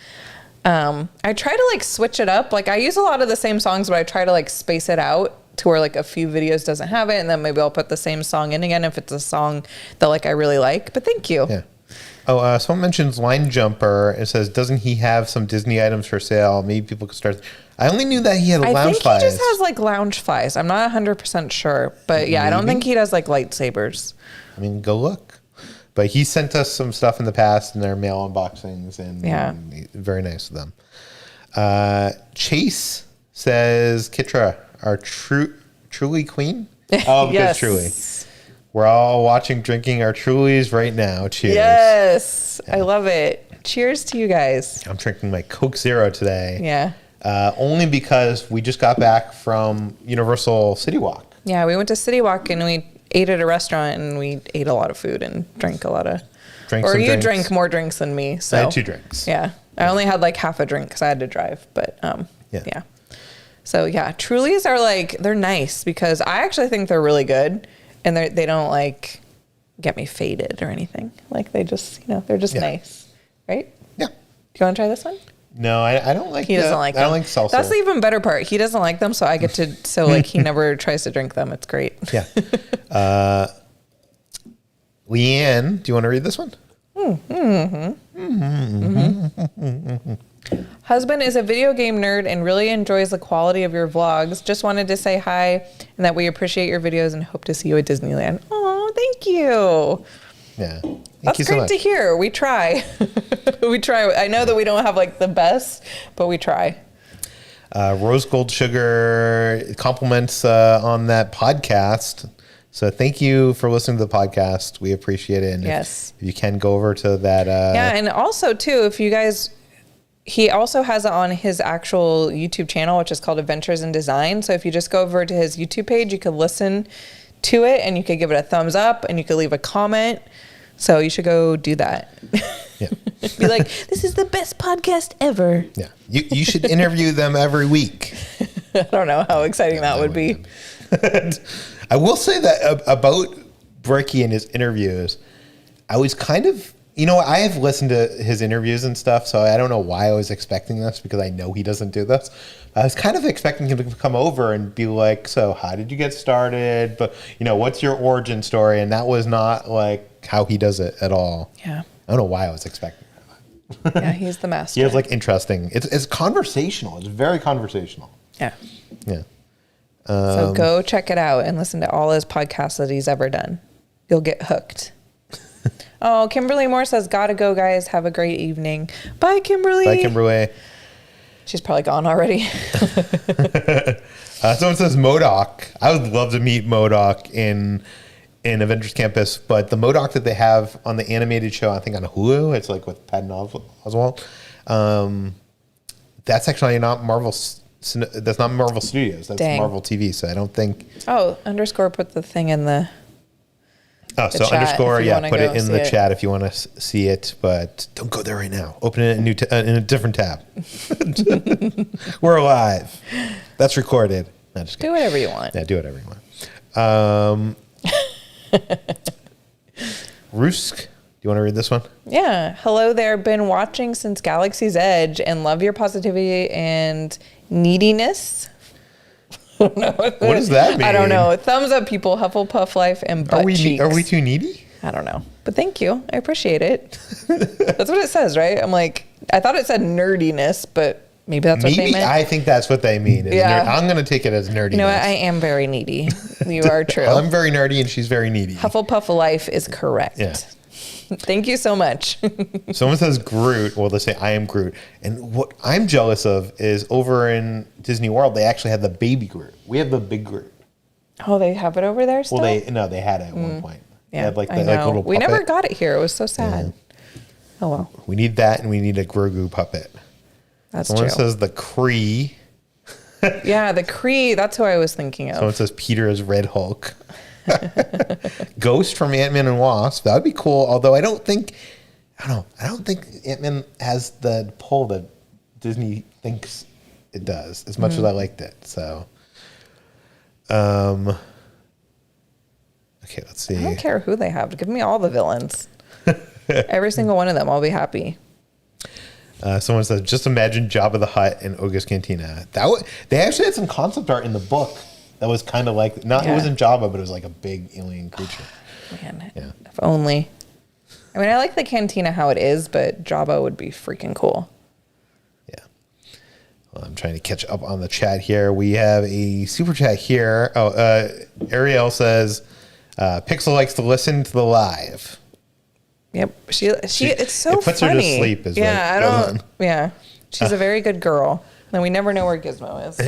I try to switch it up. I use a lot of the same songs, but I try to space it out to where a few videos doesn't have it, and then maybe I'll put the same song in again if it's a song that I really like. But thank you. Yeah. Someone mentions Line Jumper. It says, doesn't he have some Disney items for sale? Maybe people could start. I only knew that he had lounge flies. I think he just has lounge flies. I'm not 100% sure, but yeah, maybe. I don't think he does lightsabers. I mean, go look. But he sent us some stuff in the past in their mail unboxings, and very nice of them. Chase says, Kitra, our truly queen? Oh, yes. Truly. We're all watching, drinking our Trulies right now. Cheers. Yes. Yeah. I love it. Cheers to you guys. I'm drinking my Coke Zero today. Yeah. Only because we just got back from Universal City Walk. Yeah, we went to City Walk and we ate at a restaurant and we ate a lot of food and drank a lot of... You drank more drinks than me. So. I had 2 drinks. Yeah. I only had half a drink because I had to drive. But yeah. So yeah, Trulies are they're nice because I actually think they're really good. And they don't get me faded or anything. They just, they're just nice. Right? Yeah. Do you want to try this one? No, I don't like. He doesn't like them. I don't like salsa. That's the even better part. He doesn't like them, so I get to. So he never tries to drink them. It's great. Yeah. Leanne, do you want to read this one? Husband is a video game nerd and really enjoys the quality of your vlogs. Just wanted to say hi and that we appreciate your videos and hope to see you at Disneyland. Oh, thank you. Yeah. That's great to hear. We try. We try. I know that we don't have the best, but we try. Rose Gold Sugar compliments on that podcast. So thank you for listening to the podcast. We appreciate it. And yes. If you can go over to that. Yeah. And also too, if you guys, he also has it on his actual YouTube channel, which is called Adventures in Design. So if you just go over to his YouTube page, you could listen to it and you could give it a thumbs up and you could leave a comment. So you should go do that. Yeah. Be like, this is the best podcast ever. Yeah. You should interview them every week. I don't know how exciting that would be. I will say that about Bricky and his interviews, I was kind of, I have listened to his interviews and stuff, so I don't know why I was expecting this because I know he doesn't do this. I was kind of expecting him to come over and be like, so how did you get started? But, what's your origin story? And that was not how he does it at all. Yeah. I don't know why I was expecting that. Yeah, he's the master. He has interesting. It's conversational. It's very conversational. Yeah. Yeah. So go check it out and listen to all his podcasts that he's ever done. You'll get hooked. Oh, Kimberly Moore says, gotta go, guys. Have a great evening. Bye, Kimberly. Bye, Kimberly. She's probably gone already. Someone says MODOK. I would love to meet MODOK in Avengers Campus, but the MODOK that they have on the animated show, I think on Hulu, it's with Patton Oswalt. That's actually not Marvel. That's not Marvel Studios. That's Marvel TV. So I don't think. Oh, underscore put the thing in the. Oh, so underscore, yeah, put it in the chat if you want to see it, but don't go there right now. Open it in a different tab. We're live. That's recorded. No, just do whatever you want. Yeah, do whatever you want. Rusk, do you want to read this one? Yeah. Hello there. Been watching since Galaxy's Edge and love your positivity and neediness. What does that mean? I don't know. Thumbs up, people. Hufflepuff life and butt cheeks. Are we too needy? I don't know. But thank you. I appreciate it. That's what it says, right? I'm like, I thought it said nerdiness, but maybe that's what they meant. I think that's what they mean. Yeah. I'm going to take it as nerdiness. You know what? I am very needy. You are true. I'm very nerdy and she's very needy. Hufflepuff life is correct. Yeah. Thank you so much. Someone says Groot. Well, they say I am Groot. And what I'm jealous of is over in Disney World, they actually have the baby Groot. We have the big Groot. Oh, they have it over there still? Well, they had it at one point. Yeah, they had like I know. Like little we puppet. never got it here. It was so sad. Yeah. Oh, well. We need that and we need a Grogu puppet. That's Someone true. says the Kree. Yeah, the Kree. That's who I was thinking of. Someone says Peter is Red Hulk. Ghost from Ant-Man and Wasp. That would be cool. Although I don't think Ant-Man has the pull that Disney thinks it does as much as I liked it. So, okay, let's see. I don't care who they have. Give me all the villains. Every single one of them. I'll be happy. Someone says, just imagine Jabba the Hutt in Oga's Cantina. They actually had some concept art in the book that was kind of like, it wasn't Jabba, but it was like a big alien creature. Man, Yeah. if only. I mean, I like the cantina how it is, but Jabba would be freaking cool. Yeah. Well, I'm trying to catch up on the chat here. We have a super chat here. Ariel says, Pixel likes to listen to the live. Yep. She it's so it puts funny. her to sleep. Yeah. She's a very good girl. And we never know where Gizmo is.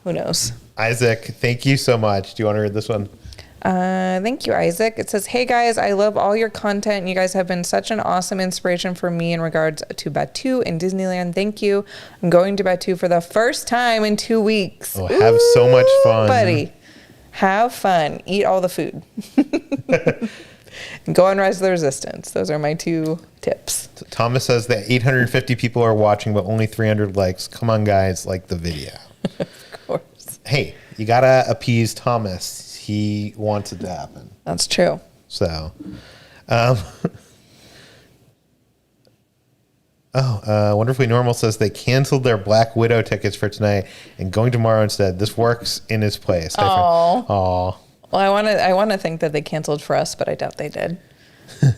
Who knows? Isaac, thank you so much. Do you want to read this one? Thank you, Isaac. It says, hey guys, I love all your content. You guys have been such an awesome inspiration for me in regards to Batuu and Disneyland. Thank you. I'm going to Batuu for the first time in 2 weeks. Oh, have so much fun. Buddy. Have fun. Eat all the food. And go on Rise of the Resistance. Those are my 2 tips. Thomas says that 850 people are watching, but only 300 likes. Come on, guys, like the video. Of course. Hey, you got to appease Thomas. He wants it to happen. That's true. So, Wonderfully Normal says they canceled their Black Widow tickets for tonight and going tomorrow instead. This works in his place. Oh. Well, I want to think that they canceled for us, but I doubt they did.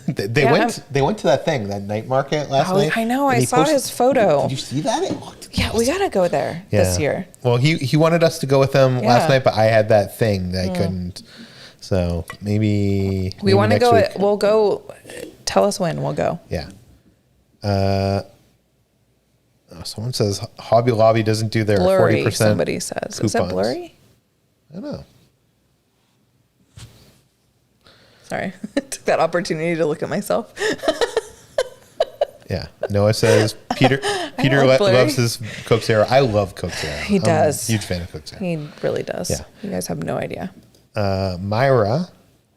They went to that thing, that night market last night. I know. I saw his photo. Did you see that? It looked Yeah, we got to go there this year. Well, he wanted us to go with him last night, but I had that thing that I couldn't. So maybe We want to next go. week. We'll go. Tell us when we'll go. Yeah. Someone says Hobby Lobby doesn't do their Blurry, 40%. somebody says. Is that coupons. blurry? I don't know. Sorry. Took that opportunity to look at myself. Yeah. Noah says Peter like blurry. loves his Coke Zero. I love Coke Zero. He does. I'm a huge fan of Coke Zero. He really does. Yeah. You guys have no idea. Myra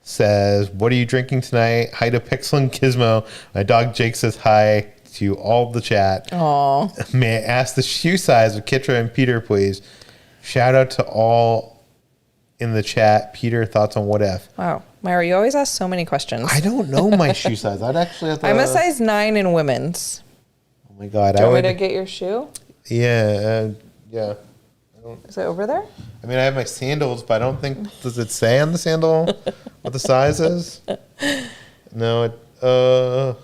says, what are you drinking tonight? Hi to Pixel and Gizmo. My dog Jake says hi to all the chat. Aw. May I ask the shoe size of Kitra and Peter, please? Shout out to all in the chat. Peter, thoughts on what if? Wow. Myra, you always ask so many questions. I don't know my shoe size. I'd actually have to... I'm a size 9 in women's. Oh my God. Do you want me to get your shoe? Yeah. Yeah. Is it over there? I mean, I have my sandals, but I don't think... Does it say on the sandal what the size is? No. No.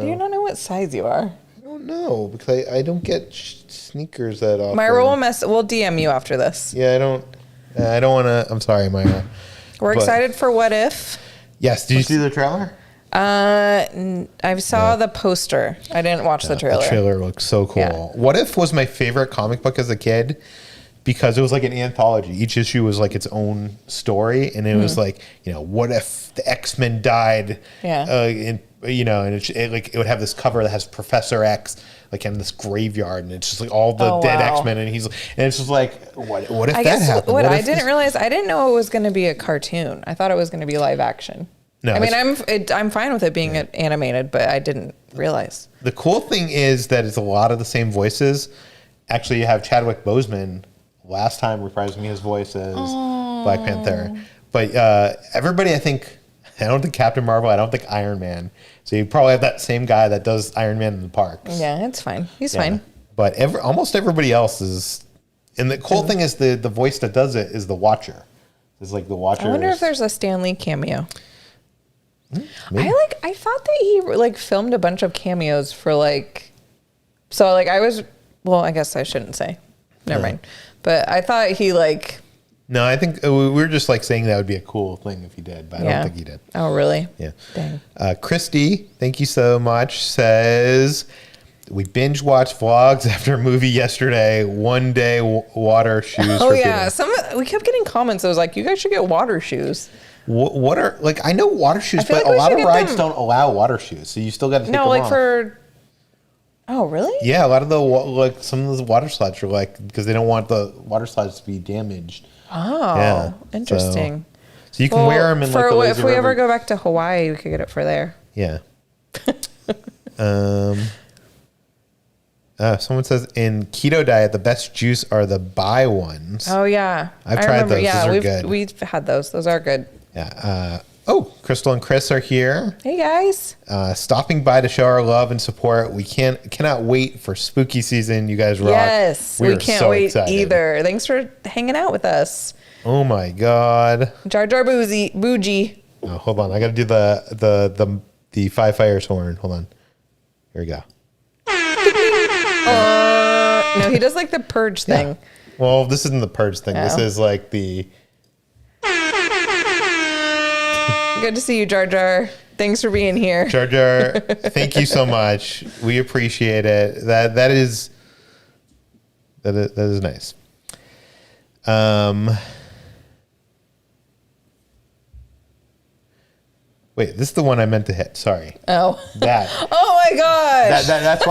Do you not know what size you are? I don't know because I don't get sneakers that often. Myra we'll DM you after this. Yeah, I don't want to. I'm sorry, Myra. We're excited for What If. Yes. Did you see the trailer? I saw the poster. I didn't watch the trailer. The trailer looks so cool. Yeah. What If was my favorite comic book as a kid because it was like an anthology. Each issue was like its own story, and it was like, what if the X-Men died? Yeah. And it would have this cover that has Professor X like in this graveyard, and it's just like all the dead X-Men, and it's just like, what if that happened? I didn't realize, I didn't know it was going to be a cartoon. I thought it was going to be live action. No, I mean, I'm fine with it being animated, but I didn't realize. The cool thing is that it's a lot of the same voices. Actually, you have Chadwick Boseman last time reprising his voice as Black Panther. But everybody, I don't think Captain Marvel, I don't think Iron Man. So you probably have that same guy that does Iron Man in the parks. Yeah, it's fine. He's fine. But almost everybody else is And the cool thing is the voice that does it is the Watcher. It's like the Watcher. I wonder if there's a Stan Lee cameo. Maybe. I thought that he like filmed a bunch of cameos for like, so like I guess I shouldn't say. Never mind. But I thought he like. No, I think we were just like saying that would be a cool thing if he did, but I don't think he did. Oh, really? Yeah. Dang. Christy, thank you so much, says, we binge watched vlogs after a movie yesterday. One day water shoes. Oh, yeah. We kept getting comments that was like, you guys should get water shoes. What are, like, I know water shoes, but like a we lot should of get rides them. don't allow water shoes, so you still got to take them like off. Oh, really? Yeah, a lot of like some of those water slides are like, because they don't want the water slides to be damaged. Oh, Yeah, interesting. So you can wear them in like the lazy if we ever river. go back to Hawaii, we could get it for there. Yeah. Someone says in keto diet, the best juice are the buy ones. Oh yeah, I've tried those. Yeah, those are good. We've had those. Those are good. Yeah. Crystal and Chris are here. Hey guys. Stopping by to show our love and support. We cannot wait for spooky season. You guys rock. Yes, we can't wait excited. either. Thanks for hanging out with us. Oh my god. Jar Jar Boogie. Oh, hold on. I got to do the Five Fires horn. Hold on. Here we go. No, he does like the purge thing. Yeah. Well, this isn't the purge thing. This is like the. Good to see you, Jar Jar. Thanks for being here. Jar Jar, thank you so much. We appreciate it. That is nice. Wait, this is the one I meant to hit. Sorry. Oh. That. Oh my gosh. That's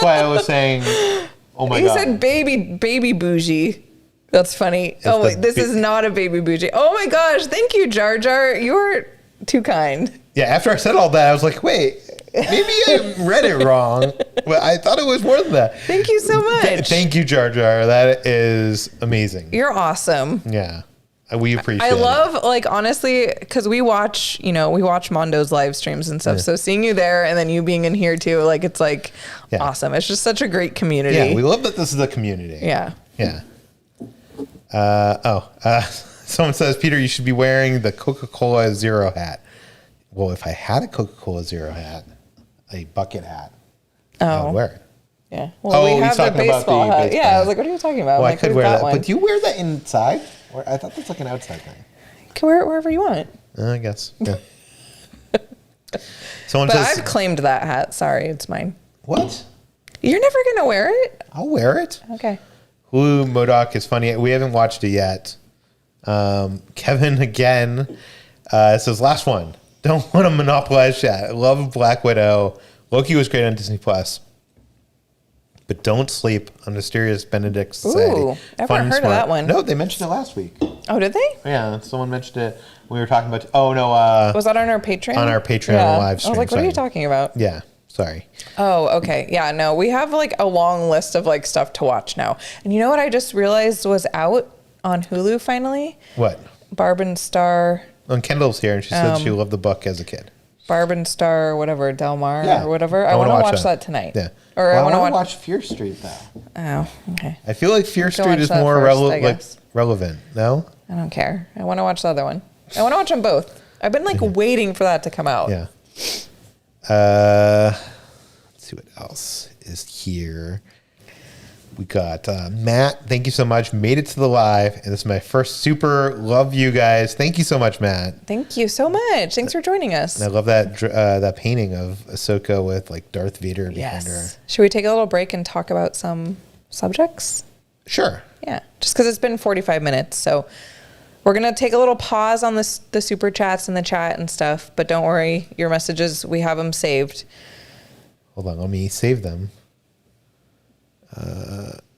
why I was saying. Oh my god. He said baby bougie. That's funny. This is not a baby bougie. Oh my gosh. Thank you, Jar Jar. You're too kind. Yeah, after I said all that, I was like, wait, maybe I read it wrong. But I thought it was more than that. Thank you so much. Thank you, Jar Jar. That is amazing. You're awesome. Yeah. We appreciate it. I love, like, honestly, because we watch Mondo's live streams and stuff. Yeah. So seeing you there and then you being in here too, like, it's like awesome. It's just such a great community. Yeah, we love that this is a community. Yeah. Yeah. Someone says, Peter, you should be wearing the Coca-Cola Zero hat. Well, if I had a Coca-Cola Zero hat, a bucket hat, I would wear it. Yeah. Well, we have the baseball hat. Yeah, I was like, what are you talking about? Well, like, I could wear that. one. But do you wear that inside? Or I thought that's like an outside thing. You can wear it wherever you want. I guess. Yeah. Someone But says, I've claimed that hat. Sorry, it's mine. what? You're never going to wear it? I'll wear it. Okay. Hulu Modoc is funny. We haven't watched it yet. Kevin again says, last one. Don't want to monopolize chat. I love Black Widow. Loki was great on Disney Plus. But don't sleep on Mysterious Benedict Society. Ooh, I've never heard of that one. No, they mentioned it last week. Oh, did they? Yeah, someone mentioned it. We were talking about. Oh no. Was that on our Patreon? On our Patreon live stream. I was like, what are you talking about? Yeah, sorry. Oh, okay. Yeah, no, we have like a long list of like stuff to watch now. And you know what I just realized was out on Hulu finally? What? Barb and Star. And Kendall's here, and she said she loved the book as a kid. Barb and Star, whatever, Del Mar or whatever. I I want to wanna watch that tonight. Yeah. Or Well, I want to watch Fear Street though. Oh, okay. I feel like Fear can Street watch is that more first, relevant. No. I don't care. I want to watch the other one. I want to watch them both. I've been like waiting for that to come out. Yeah. Let's see what else is here. We got Matt. Thank you so much. Made it to the live, and this is my first super. Love you guys. Thank you so much, Matt. Thank you so much. Thanks for joining us. And I love that painting of Ahsoka with like Darth Vader behind her. Should we take a little break and talk about some subjects? Sure. Yeah, just because it's been 45 minutes, so we're gonna take a little pause on the super chats and the chat and stuff. But don't worry, your messages, we have them saved. Hold on, let me save them.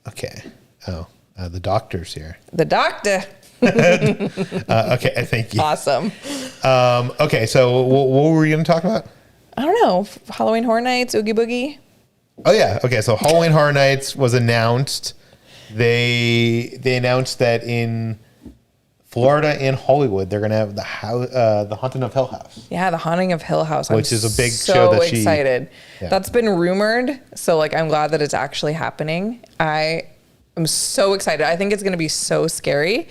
Okay. Oh, the doctor's here. The doctor. Okay, thank you. Awesome. Okay, so what were we going to talk about? I don't know. Halloween Horror Nights, Oogie Boogie. Oh yeah. Okay, so Halloween Horror Nights was announced. They announced that in Florida and Hollywood, they're gonna have the Haunting of Hill House. Yeah, the Haunting of Hill House. Which is a big so show that excited. Yeah. That's been rumored, so like I'm glad that it's actually happening. I I'm so excited. I think it's going to be so scary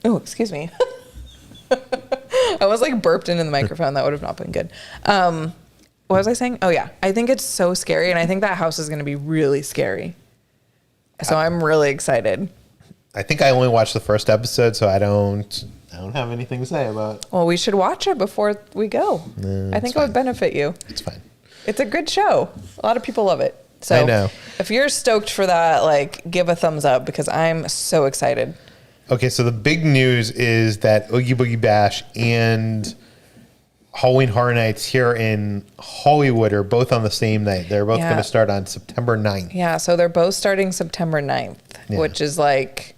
oh, excuse me. I was like burped into the microphone. That would have not been good. What was I saying? Oh yeah. I think it's so scary. And I think that house is going to be really scary. So I'm really excited. I think I only watched the first episode, so I don't have anything to say about it. Well, we should watch it before we go. I think it would benefit you. It's fine. It's a good show. A lot of people love it. So I know. If you're stoked for that, like, give a thumbs up because I'm so excited. Okay, so the big news is that Oogie Boogie Bash and Halloween Horror Nights here in Hollywood are both on the same night. They're both going to start on September 9th. Yeah, so they're both starting September 9th, which is like...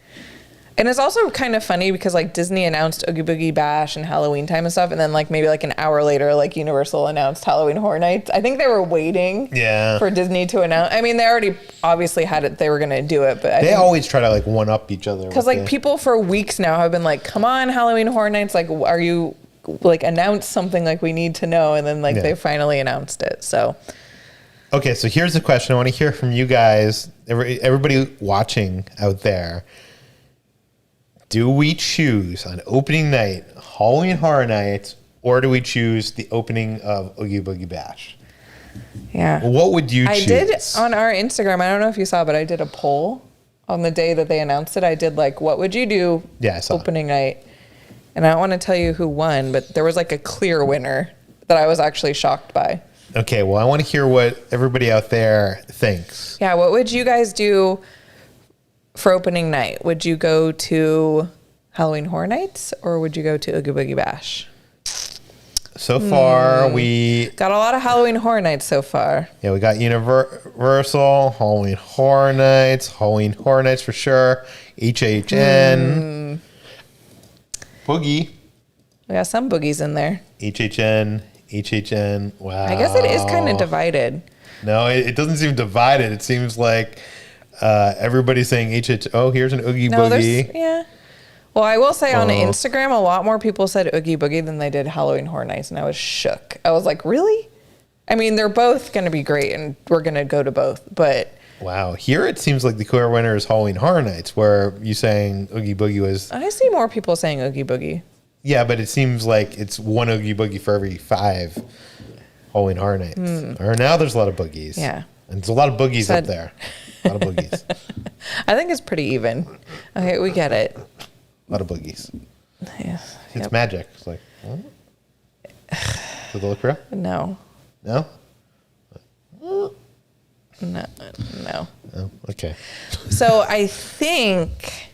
And it's also kind of funny because like Disney announced Oogie Boogie Bash and Halloween time and stuff, and then like maybe like an hour later, like Universal announced Halloween Horror Nights. I think they were waiting for Disney to announce. I mean, they already obviously had it; they were going to do it, but they always try to like one up each other. Because like people for weeks now have been like, "Come on, Halloween Horror Nights! Like, are you like announce something like we need to know?" And then like they finally announced it. So. Okay, so here's the question. I want to hear from you guys, everybody watching out there. Do we choose on opening night Halloween Horror Nights, or do we choose the opening of Oogie Boogie Bash? Yeah. What would you choose? I did on our Instagram. I don't know if you saw, but I did a poll on the day that they announced it. I did like, what would you do opening night? And I don't want to tell you who won, but there was like a clear winner that I was actually shocked by. Okay, well, I want to hear what everybody out there thinks. Yeah, what would you guys do for opening night? Would you go to Halloween Horror Nights or would you go to Oogie Boogie Bash? So far, we got a lot of Halloween Horror Nights so far. Yeah, we got Universal, Halloween Horror Nights for sure, HHN, Boogie. We got some boogies in there. HHN, wow. I guess it is kind of divided. No, it doesn't seem divided. It seems like everybody's saying HH. Oh, here's an Oogie Boogie. Yeah. Well, I will say on Instagram, a lot more people said Oogie Boogie than they did Halloween Horror Nights, and I was shook. I was like, really? I mean, they're both going to be great, and we're going to go to both, but... Wow. Here it seems like the clear winner is Halloween Horror Nights, where you saying Oogie Boogie was... I see more people saying Oogie Boogie. Yeah, but it seems like it's one Oogie Boogie for every 5 Halloween Horror Nights. Or now there's a lot of boogies. Yeah. And there's a lot of boogies up there. A lot of boogies. I think it's pretty even. Okay, we get it. A lot of boogies. Yeah. It's magic. It's like, what? Does it look real? No. No? No. Oh, okay. So I think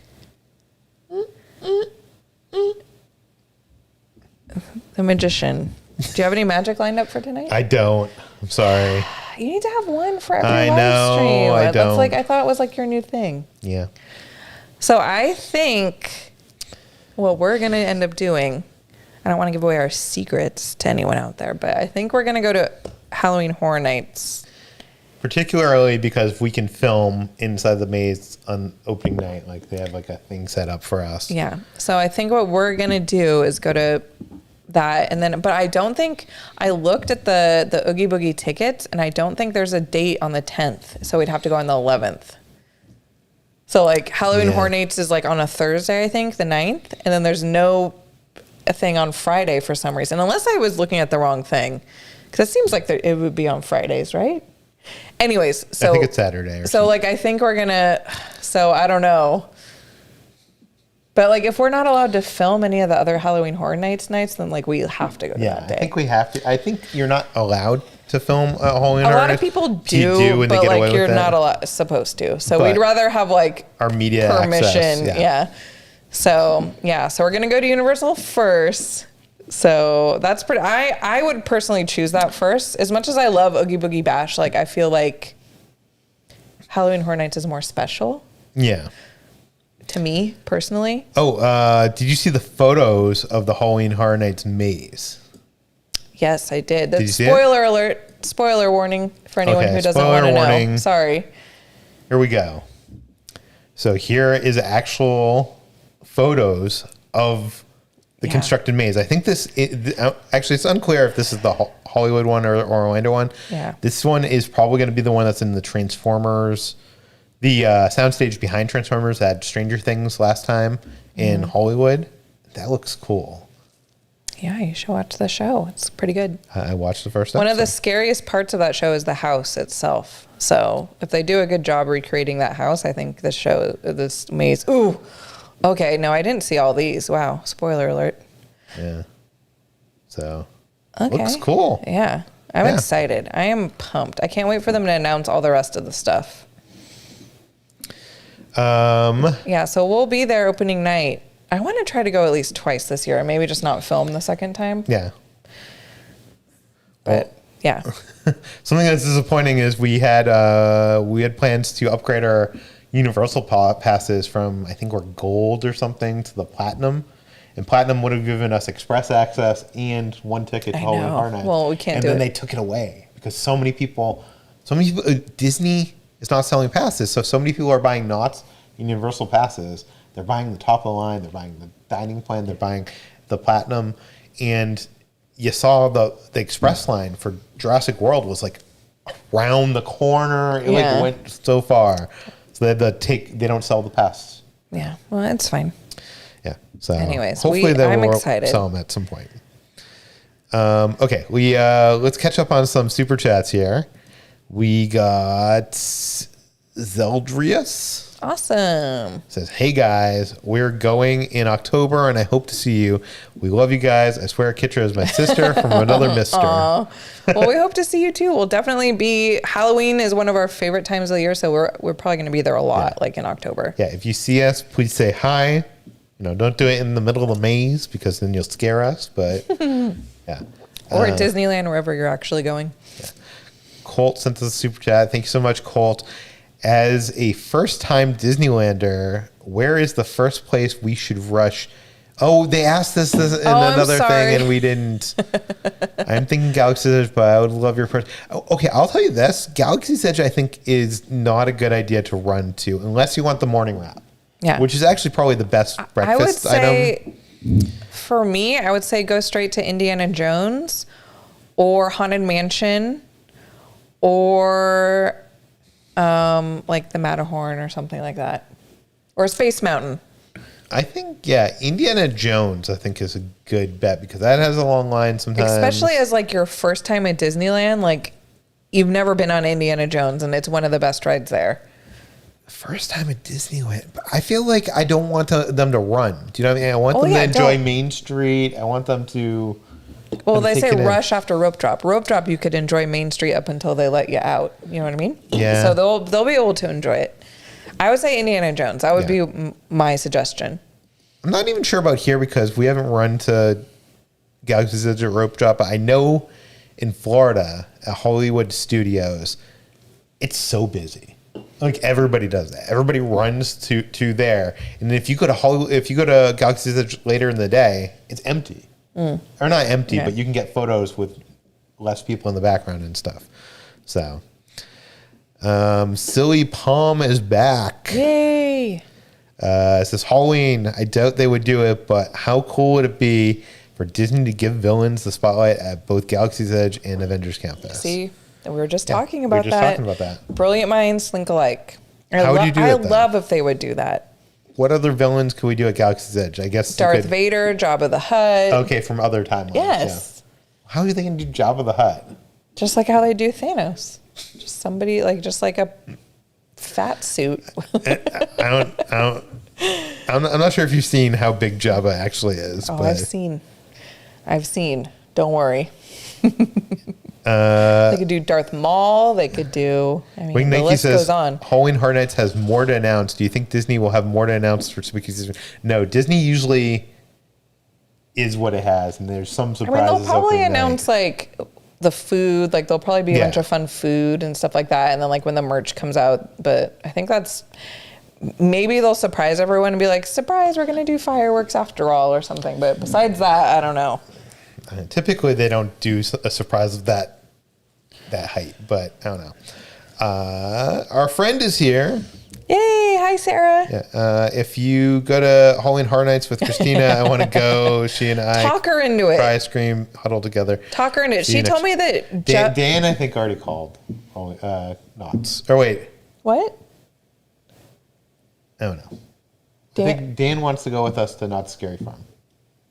the magician. Do you have any magic lined up for tonight? I don't. I'm sorry. You need to have one for every live stream. I don't. That's like, I thought it was like your new thing. Yeah. So I think what we're going to end up doing, I don't want to give away our secrets to anyone out there, but I think we're going to go to Halloween Horror Nights. Particularly because we can film inside the maze on opening night. Like they have like a thing set up for us. Yeah. So I think what we're going to do is go to that. And then, but I don't think, I looked at the Oogie Boogie tickets and I don't think there's a date on the 10th. So we'd have to go on the 11th. So like Halloween Horror Nights is like on a Thursday, I think, the 9th. And then there's no a thing on Friday for some reason, unless I was looking at the wrong thing. Because it seems like it would be on Fridays, right? Anyways, so I think it's Saturday. So like, I think we're gonna. So I don't know. But like, if we're not allowed to film any of the other Halloween Horror Nights, then like we have to go to that day. I think we have to. I think you're not allowed to film a Halloween Horror Nights. A lot of people do, but like you're not supposed to. So we'd rather have like our media permission. Access, yeah. So so we're gonna go to Universal first. So that's pretty. I would personally choose that first. As much as I love Oogie Boogie Bash, like I feel like Halloween Horror Nights is more special. Yeah. To me personally. Oh, did you see the photos of the Halloween Horror Nights maze? Yes, I did. Did you see spoiler alert! Spoiler warning for anyone who doesn't want to know. Sorry. Here we go. So here is actual photos of the constructed maze. I think actually it's unclear if this is the Hollywood one or Orlando one. Yeah. This one is probably going to be the one that's in the Transformers The soundstage behind Transformers had Stranger Things last time in Hollywood. That looks cool. Yeah, you should watch the show. It's pretty good. I watched the first episode. One of the scariest parts of that show is the house itself. So if they do a good job recreating that house, I think this maze. Ooh, okay. No, I didn't see all these. Wow. Spoiler alert. Yeah. So looks cool. Yeah. I'm excited. I am pumped. I can't wait for them to announce all the rest of the stuff. Yeah, so we'll be there opening night. I want to try to go at least twice this year, maybe just not film the second time. Yeah. But yeah. Something that's disappointing is we had plans to upgrade our Universal passes from, I think we're gold or something, to the platinum. And platinum would have given us express access and one ticket to Halloween Horror Nights. Well, we can't do it. And then they took it away because so many people, Disney is not selling passes. So many people are buying Knott's Universal passes. They're buying the top of the line. They're buying the dining plan. They're buying the platinum. And you saw the express line for Jurassic World was like around the corner. It like went so far. So they don't sell the pass. Yeah. Well, it's fine. Yeah. So anyways, hopefully I'm will excited. Sell them at some point. Okay. Let's catch up on some super chats here. We got Zeldrius. Awesome. Says, hey guys, we're going in October and I hope to see you. We love you guys. I swear Kitra is my sister from another mister. Well, we hope to see you too. We'll definitely be, Halloween is one of our favorite times of the year, so we're probably going to be there a lot, like in October. Yeah, if you see us, please say hi. Don't do it in the middle of the maze because then you'll scare us, but yeah. Or at Disneyland, wherever you're actually going. Yeah. Colt sent us a super chat. Thank you so much, Colt. As a first-time Disneylander, where is the first place we should rush? Oh, they asked us this in another thing, and we didn't. I'm thinking Galaxy's Edge, but I would love your first. Okay, I'll tell you this. Galaxy's Edge, I think, is not a good idea to run to unless you want the morning wrap. Yeah. Which is actually probably the best breakfast item. For me, I would say go straight to Indiana Jones or Haunted Mansion or like the Matterhorn or something like that. Or Space Mountain. I think, Indiana Jones, I think, is a good bet because that has a long line sometimes. Especially as like your first time at Disneyland, like you've never been on Indiana Jones and it's one of the best rides there. First time at Disneyland. I feel like I don't want them to run. Do you know what I mean? I want them to enjoy Main Street. I want them to... Well, they say rush after rope drop. Rope drop, you could enjoy Main Street up until they let you out. You know what I mean? Yeah. So they'll be able to enjoy it. I would say Indiana Jones. That would be my suggestion. I'm not even sure about here because we haven't run to Galaxy's Edge or rope drop. But I know in Florida at Hollywood Studios, it's so busy. Like everybody does that. Everybody runs to there. And if you go to Galaxy's Edge later in the day, it's empty. Or not empty, but you can get photos with less people in the background and stuff. So, Silly Palm is back. Yay! It says Halloween. I doubt they would do it, but how cool would it be for Disney to give villains the spotlight at both Galaxy's Edge and Avengers Campus? See, we were just talking about that. Brilliant minds think alike. How would you do that? I love if they would do that. What other villains could we do at Galaxy's Edge? I guess Darth Vader, Jabba the Hutt. Okay, from other timelines. Yes. Yeah. How are they going to do Jabba the Hutt? Just like how they do Thanos. Just somebody just like a fat suit. I'm not sure if you've seen how big Jabba actually is. Oh, but I've seen. Don't worry. They could do Darth Maul. They could do. The list goes on. Halloween Horror Nights has more to announce. Do you think Disney will have more to announce for spooky season? No, Disney usually is what it has, and there's some surprises. They'll probably announce like the food. Like there'll probably be a bunch of fun food and stuff like that, and then like when the merch comes out. But I think maybe they'll surprise everyone and be like, "Surprise! We're gonna do fireworks after all," or something. But besides that, I don't know. Typically, they don't do a surprise of that height, but I don't know. Our friend is here. Yay! Hi, Sarah. Yeah. If you go to Halloween Horror Nights with Christina, I want to go. She and I talk her into it. Fry ice cream, huddle together. Talk her into it. She told me that Dan, I think, already called Knott's. Or wait, what? I don't know. I think Dan wants to go with us to Knott's Scary Farm.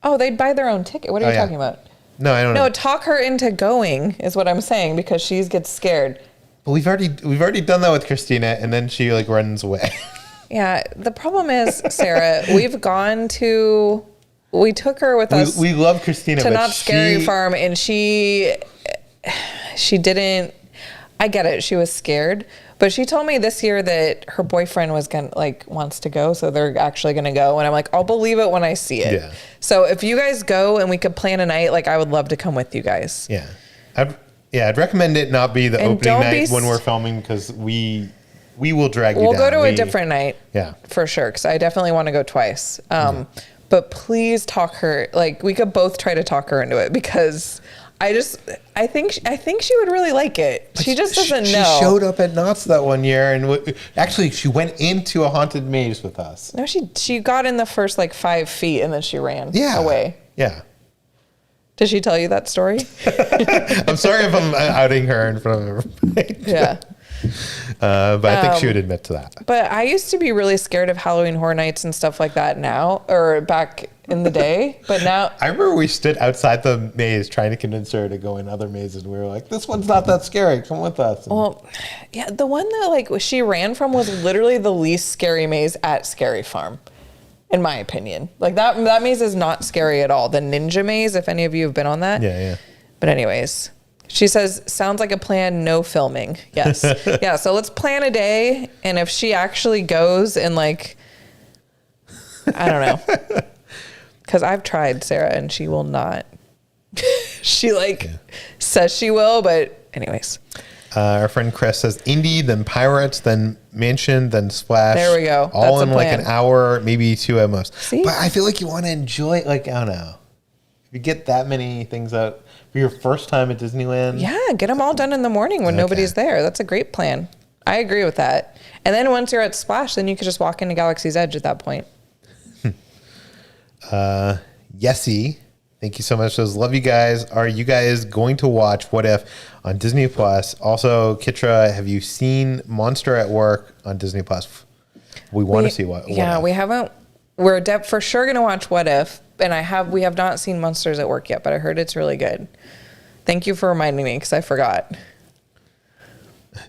Oh, they'd buy their own ticket. What are you talking about? No, I don't know. No, talk her into going is what I'm saying because she gets scared. But we've already done that with Christina, and then she like runs away. Yeah, the problem is, Sarah, we took her with us. We love Christina, to Knott's Scary Farm, and she didn't. I get it. She was scared, but she told me this year that her boyfriend wants to go, so they're actually gonna go. And I'm like, I'll believe it when I see it. Yeah. So if you guys go and we could plan a night, like I would love to come with you guys. Yeah. I'd recommend it not be the opening night when we're filming because we will drag you down. We'll go to a different night. Yeah. For sure, because I definitely want to go twice. But please talk her. Like we could both try to talk her into it because I think she would really like it. She just doesn't know. She showed up at Knott's that one year, and actually she went into a haunted maze with us. No, she got in the first 5 feet and then she ran away. Yeah. Did she tell you that story? I'm sorry if I'm outing her in front of everybody. Yeah. But I think she would admit to that. But I used to be really scared of Halloween Horror Nights and stuff like that now, or back in the day. But now... I remember we stood outside the maze trying to convince her to go in other mazes. We were like, this one's not that scary. Come with us. Well, yeah, the one that she ran from was literally the least scary maze at Scary Farm, in my opinion. That maze is not scary at all. The Ninja Maze, if any of you have been on that. Yeah. But anyways... She says, sounds like a plan, no filming. Yes. Yeah, so let's plan a day. And if she actually goes and I don't know. Because I've tried, Sarah, and she will not. She says she will, but anyways. Our friend Chris says Indy, then Pirates, then Mansion, then Splash. There we go. All That's in an hour, maybe 2 at most. See? But I feel like you want to enjoy it. I don't know. If you get that many things out. For your first time at Disneyland? Yeah, get them all done in the morning when nobody's there. That's a great plan. I agree with that. And then once you're at Splash, then you could just walk into Galaxy's Edge at that point. Yessie, thank you so much. Says, love you guys. Are you guys going to watch What If on Disney Plus? Also, Kitra, have you seen Monster at Work on Disney Plus? We want to see what if. We haven't. We're for sure going to watch What If. And we have not seen Monsters at Work yet, but I heard it's really good. Thank you for reminding me because I forgot.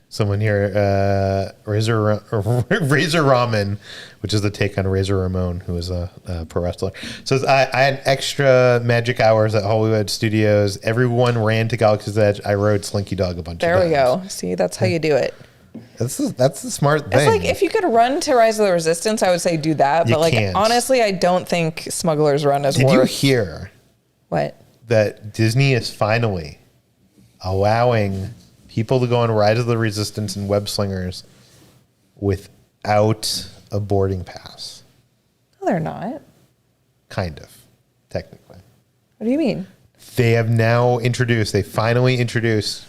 Someone here, Razor Ramen, which is the take on Razor Ramon, who is a pro wrestler, says, I had extra magic hours at Hollywood Studios. Everyone ran to Galaxy's Edge. I rode Slinky Dog a bunch of times. There we go. See, that's how you do it. That's the smart thing. It's like if you could run to Rise of the Resistance, I would say do that. But can't. Honestly, I don't think Smuggler's Run is worth. Did you hear what? That Disney is finally allowing people to go on Rise of the Resistance and Web Slingers without a boarding pass? No, they're not. Kind of, technically. What do you mean? They have now they finally introduced,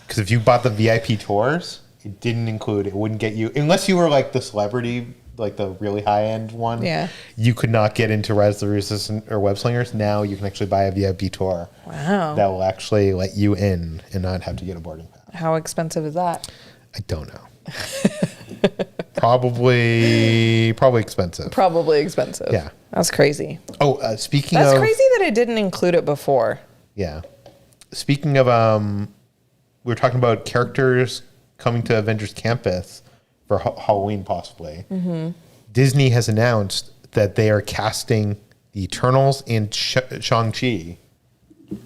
because if you bought the VIP tours, it didn't include, it wouldn't get you, unless you were the celebrity, the really high-end one. Yeah. You could not get into Rise of the Resistance or Web Slingers. Now you can actually buy a VIP tour. Wow. That will actually let you in and not have to get a boarding pass. How expensive is that? I don't know. Probably expensive. Probably expensive. Yeah. That's crazy. Oh, speaking That's crazy that it didn't include it before. Yeah. Speaking of, we were talking about characters coming to Avengers Campus for Halloween, possibly. Mm-hmm. Disney has announced that they are casting the Eternals and Shang-Chi.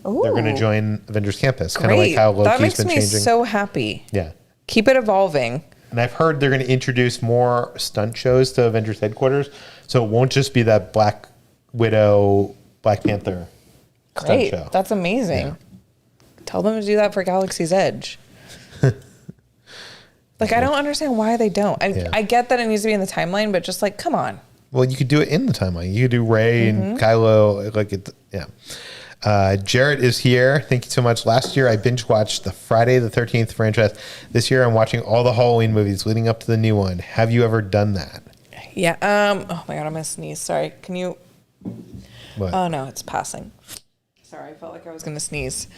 Ooh. They're going to join Avengers Campus, kind of like how Loki's been changing. That makes me so happy. Yeah. Keep it evolving. And I've heard they're going to introduce more stunt shows to Avengers headquarters, so it won't just be that Black Widow, Black Panther stunt show. That's amazing. Yeah. Tell them to do that for Galaxy's Edge. I don't understand why they don't. I get that it needs to be in the timeline, but just come on. Well, you could do it in the timeline. You could do Rey and Kylo. Jarrett is here. Thank you so much. Last year, I binge watched the Friday the 13th franchise. This year, I'm watching all the Halloween movies leading up to the new one. Have you ever done that? Yeah. Oh my God, I'm gonna sneeze. Sorry. Can you? What? Oh no, it's passing. Sorry, I felt like I was gonna sneeze.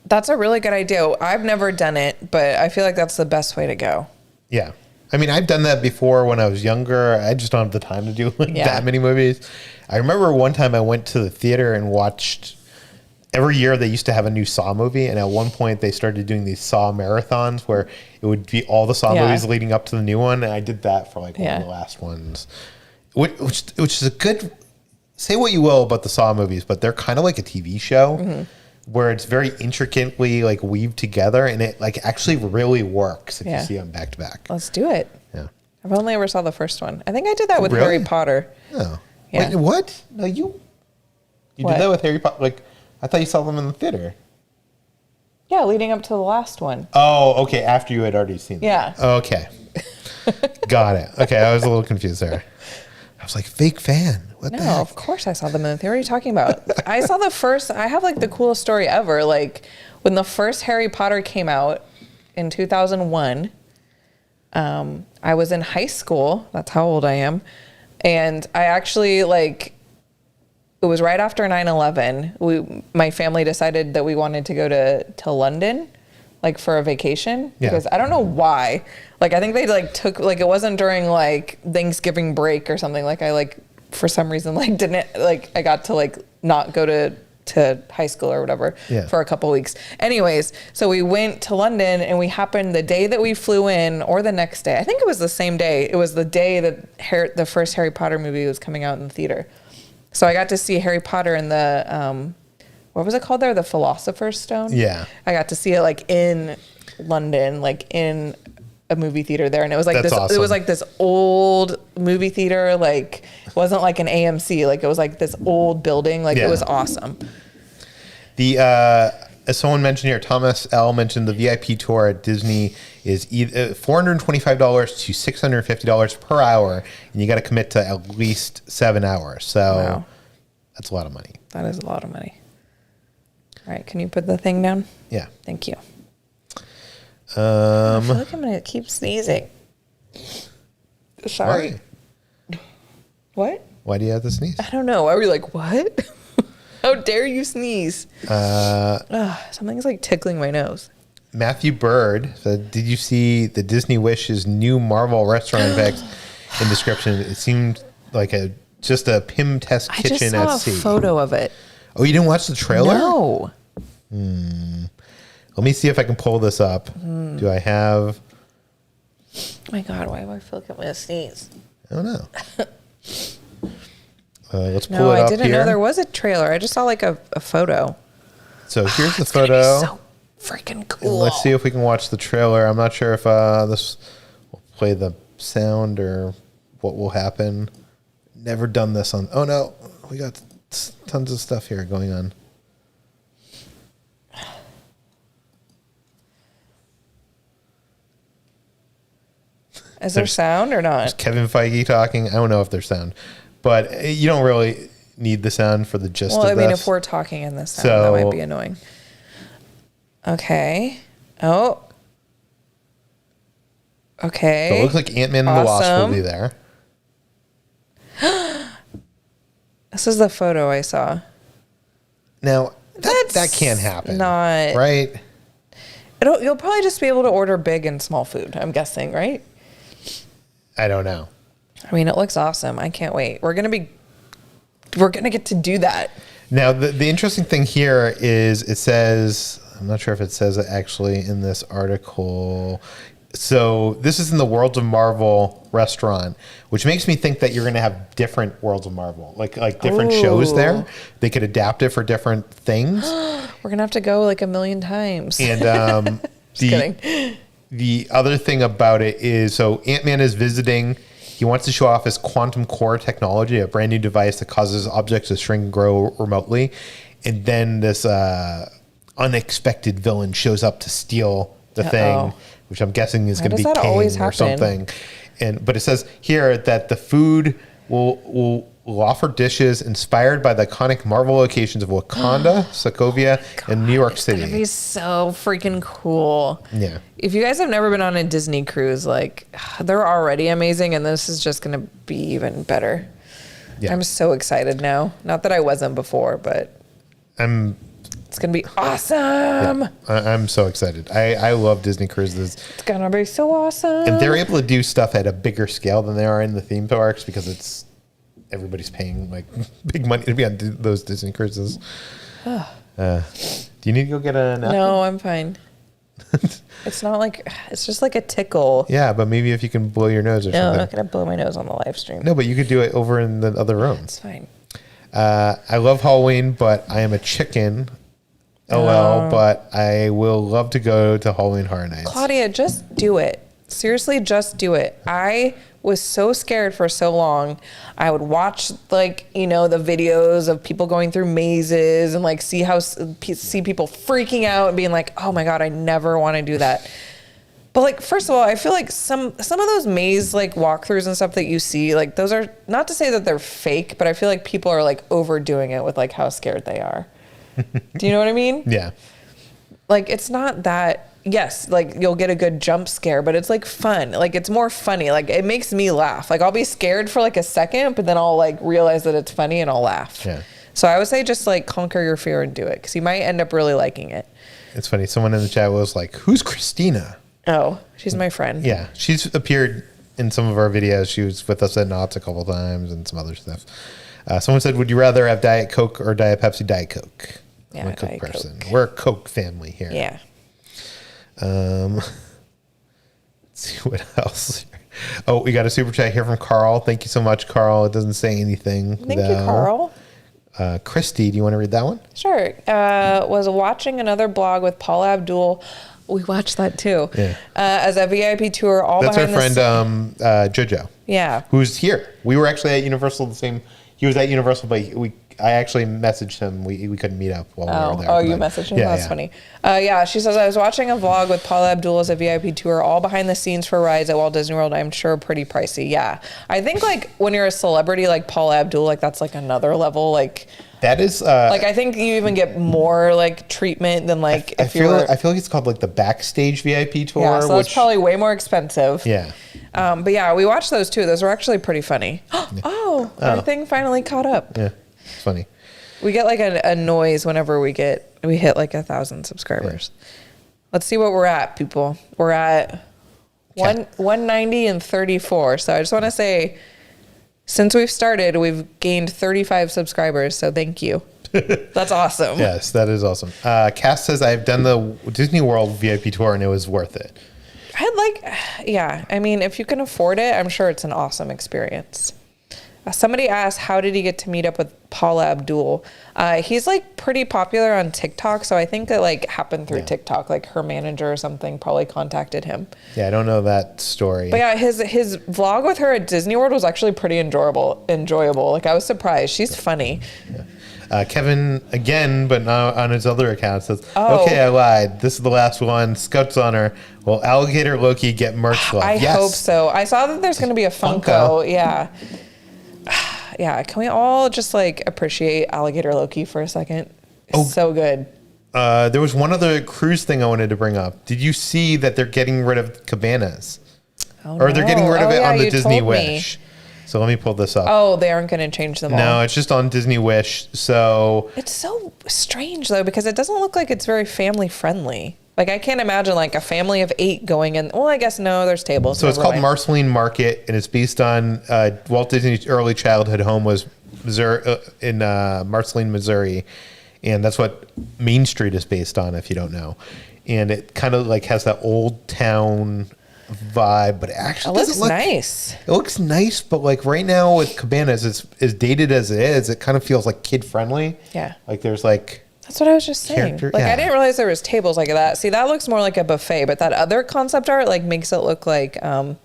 That's a really good idea. I've never done it, but I feel like that's the best way to go. Yeah. I mean, I've done that before when I was younger. I just don't have the time to do that many movies. I remember one time I went to the theater and watched. Every year they used to have a new Saw movie, and at one point they started doing these Saw marathons where it would be all the Saw movies leading up to the new one, and I did that for like one of the last ones, which is a good. Say what you will about the Saw movies, but they're kind of like a TV show where it's very intricately like weaved together, and it like actually really works if you see them back to back. Let's do it. Yeah, I've only ever saw the first one. I think I did that with Harry Potter. Oh, yeah. Wait, what? No, you did that with Harry Potter, like. I thought you saw them in the theater. Yeah, leading up to the last one. Oh, okay. After you had already seen them. Yeah. Okay. Got it. Okay, I was a little confused there. I was like, fake fan. What the heck? No, of course I saw them in the theater. What are you talking about? I saw the first. I have like the coolest story ever. Like when the first Harry Potter came out in 2001, I was in high school. That's how old I am. And I actually like... It was right after 9/11. My family decided that we wanted to go to London, like for a vacation, because I don't know why. Like I think they like took like it wasn't during like Thanksgiving break or something. Like I like for some reason like didn't like I got to like not go to high school or whatever for a couple weeks. Anyways, so we went to London and we happened the day that we flew in or the next day. I think it was the same day. It was the day that the first Harry Potter movie was coming out in the theater. So I got to see Harry Potter in the, what was it called there? The Philosopher's Stone? Yeah. I got to see it like in London, like in a movie theater there. And it was like It was like this old movie theater. Like it wasn't like an AMC. Like it was like this old building. Like it was awesome. As someone mentioned here, Thomas L. mentioned the VIP tour at Disney is either $425 to $650 per hour, and you got to commit to at least 7 hours. So that's a lot of money. That is a lot of money. All right, can you put the thing down? Yeah. Thank you. I feel like I'm going to keep sneezing. Sorry. Why? What? Why do you have to sneeze? I don't know. Why were you like, what? How dare you sneeze? Something's like tickling my nose. Matthew Bird said, did you see the Disney Wish's new Marvel restaurant effects in description? It seemed like just a PIM test kitchen at sea. I just saw a photo of it. Oh, you didn't watch the trailer? No. Let me see if I can pull this up. Do I have... Oh my God, why do I feel like I'm going to sneeze? I don't know. Let's pull it No, up I didn't here. know there was a trailer. I just saw like a photo. So here's the It's photo. gonna be so freaking cool. And let's see if we can watch the trailer. I'm not sure if this will play the sound or what will happen. Never done this on... Oh, no. We got tons of stuff here going on. Is there sound or not? There's Kevin Feige talking. I don't know if there's sound. But you don't really need the sound for the gist of this. Well, I mean, if we're talking in this sound, that might be annoying. Okay. Oh. Okay. So it looks like Ant-Man and the Wasp will be there. This is the photo I saw. Now, that can't happen. Not... Right? You'll probably just be able to order big and small food, I'm guessing, right? I don't know. I mean, it looks awesome. I can't wait. We're going to get to do that. Now, the interesting thing here is it says, I'm not sure if it says it actually in this article. So this is in the Worlds of Marvel restaurant, which makes me think that you're going to have different Worlds of Marvel, like different shows there. They could adapt it for different things. We're going to have to go like a million times. And the other thing about it is, so Ant-Man is visiting. He wants to show off his quantum core technology, a brand new device that causes objects to shrink and grow remotely. And then this unexpected villain shows up to steal the thing, which I'm guessing is going to be King or something. But it says here that the food will offer dishes inspired by the iconic Marvel locations of Wakanda, Sokovia, and New York City. It's going to be so freaking cool. Yeah. If you guys have never been on a Disney cruise, like, they're already amazing, and this is just going to be even better. Yeah. I'm so excited now. Not that I wasn't before, but... I'm It's going to be awesome. Yeah, I'm so excited. I love Disney cruises. It's going to be so awesome. And they're able to do stuff at a bigger scale than they are in the theme parks because everybody's paying like big money to be on those Disney cruises. Do you need to go get a napkin? No, I'm fine. It's not like, it's just like a tickle. Yeah, but maybe if you can blow your nose or something. No, I'm not going to blow my nose on the live stream. No, but you could do it over in the other rooms. It's fine. I love Halloween, but I am a chicken. LL, but I will love to go to Halloween Horror Nights. Claudia, just do it. Seriously, just do it. I was so scared for so long. I would watch the videos of people going through mazes and like see people freaking out and being like, oh my God, I never want to do that. But like, first of all, I feel like some of those maze like walkthroughs and stuff that you see, like those are, not to say that they're fake, but I feel like people are like overdoing it with like how scared they are. Do you know what I mean? Yeah. Like, it's not that, yes, like you'll get a good jump scare, but it's like fun. Like, it's more funny. Like, it makes me laugh. Like, I'll be scared for like a second, but then I'll like realize that it's funny and I'll laugh. Yeah. So I would say just like conquer your fear and do it, because you might end up really liking it. It's funny. Someone in the chat was like, who's Christina? Oh, she's my friend. Yeah. She's appeared in some of our videos. She was with us at Knott's a couple times and some other stuff. Someone said, would you rather have Diet Coke or Diet Pepsi? Diet Coke. Yeah, I'm a Coke Diet person. Coke. We're a Coke family here. Yeah. Let's see what else. Oh, we got a super chat here from Carl. Thank you so much, Carl. It doesn't say anything. Thank you, Carl. Christy, do you want to read that one? Sure. Was watching another blog with Paula Abdul. We watched that too. Yeah. As a VIP tour, all That's our behind friend Jojo. Yeah. Who's here. We were actually at Universal he was at Universal, but I actually messaged him. We couldn't meet up while we were there. Oh, you messaged him? Yeah, that's funny. Yeah, she says, I was watching a vlog with Paula Abdul as a VIP tour, all behind the scenes for rides at Walt Disney World. I'm sure pretty pricey. Yeah. I think like when you're a celebrity like Paula Abdul, like that's like another level. Like that is like I think you even get more like treatment than like I feel like it's called like the backstage VIP tour. Yeah, so that's probably way more expensive. Yeah. But yeah, we watched those too. Those were actually pretty funny. Our thing finally caught up. Yeah. It's funny. We get like a noise whenever we hit like 1,000 subscribers. Yeah. Let's see what we're at, people. We're at 190 and 34. So I just want to say, since we've started, we've gained 35 subscribers. So thank you. That's awesome. Yes, that is awesome. Cass says, I've done the Disney World VIP tour and it was worth it. I mean, if you can afford it, I'm sure it's an awesome experience. Somebody asked, how did he get to meet up with Paula Abdul? He's like pretty popular on TikTok, so I think it like happened through TikTok. Like her manager or something probably contacted him. Yeah, I don't know that story. But yeah, his vlog with her at Disney World was actually pretty enjoyable. Like I was surprised. She's funny. Yeah. Kevin again, but now on his other account says, "Okay, I lied. This is the last one. Scouts on her. Will Alligator Loki get merch love?" I hope so. I saw that there's going to be a Funko. Yeah. Yeah, can we all just like appreciate Alligator Loki for a second? It's so good. There was one other cruise thing I wanted to bring up. Did you see that they're getting rid of cabanas? Or they're getting rid of it on the Disney Wish. So let me pull this up. Oh, they aren't going to change them all. No, it's just on Disney Wish. So it's so strange though, because it doesn't look like it's very family friendly. Like I can't imagine like a family of 8 going in. Well, I guess no, there's tables. So it's called Marceline Market, and it's based on Walt Disney's early childhood home was Missouri, in Marceline, Missouri, and that's what Main Street is based on. If you don't know, and it kind of like has that old town vibe, but it actually looks nice. It looks nice, but like right now with cabanas, it's as dated as it is. It kind of feels like kid friendly. Yeah, like there's like. That's what I was just saying. Like I didn't realize there was tables like that. See, that looks more like a buffet, but that other concept art like makes it look like that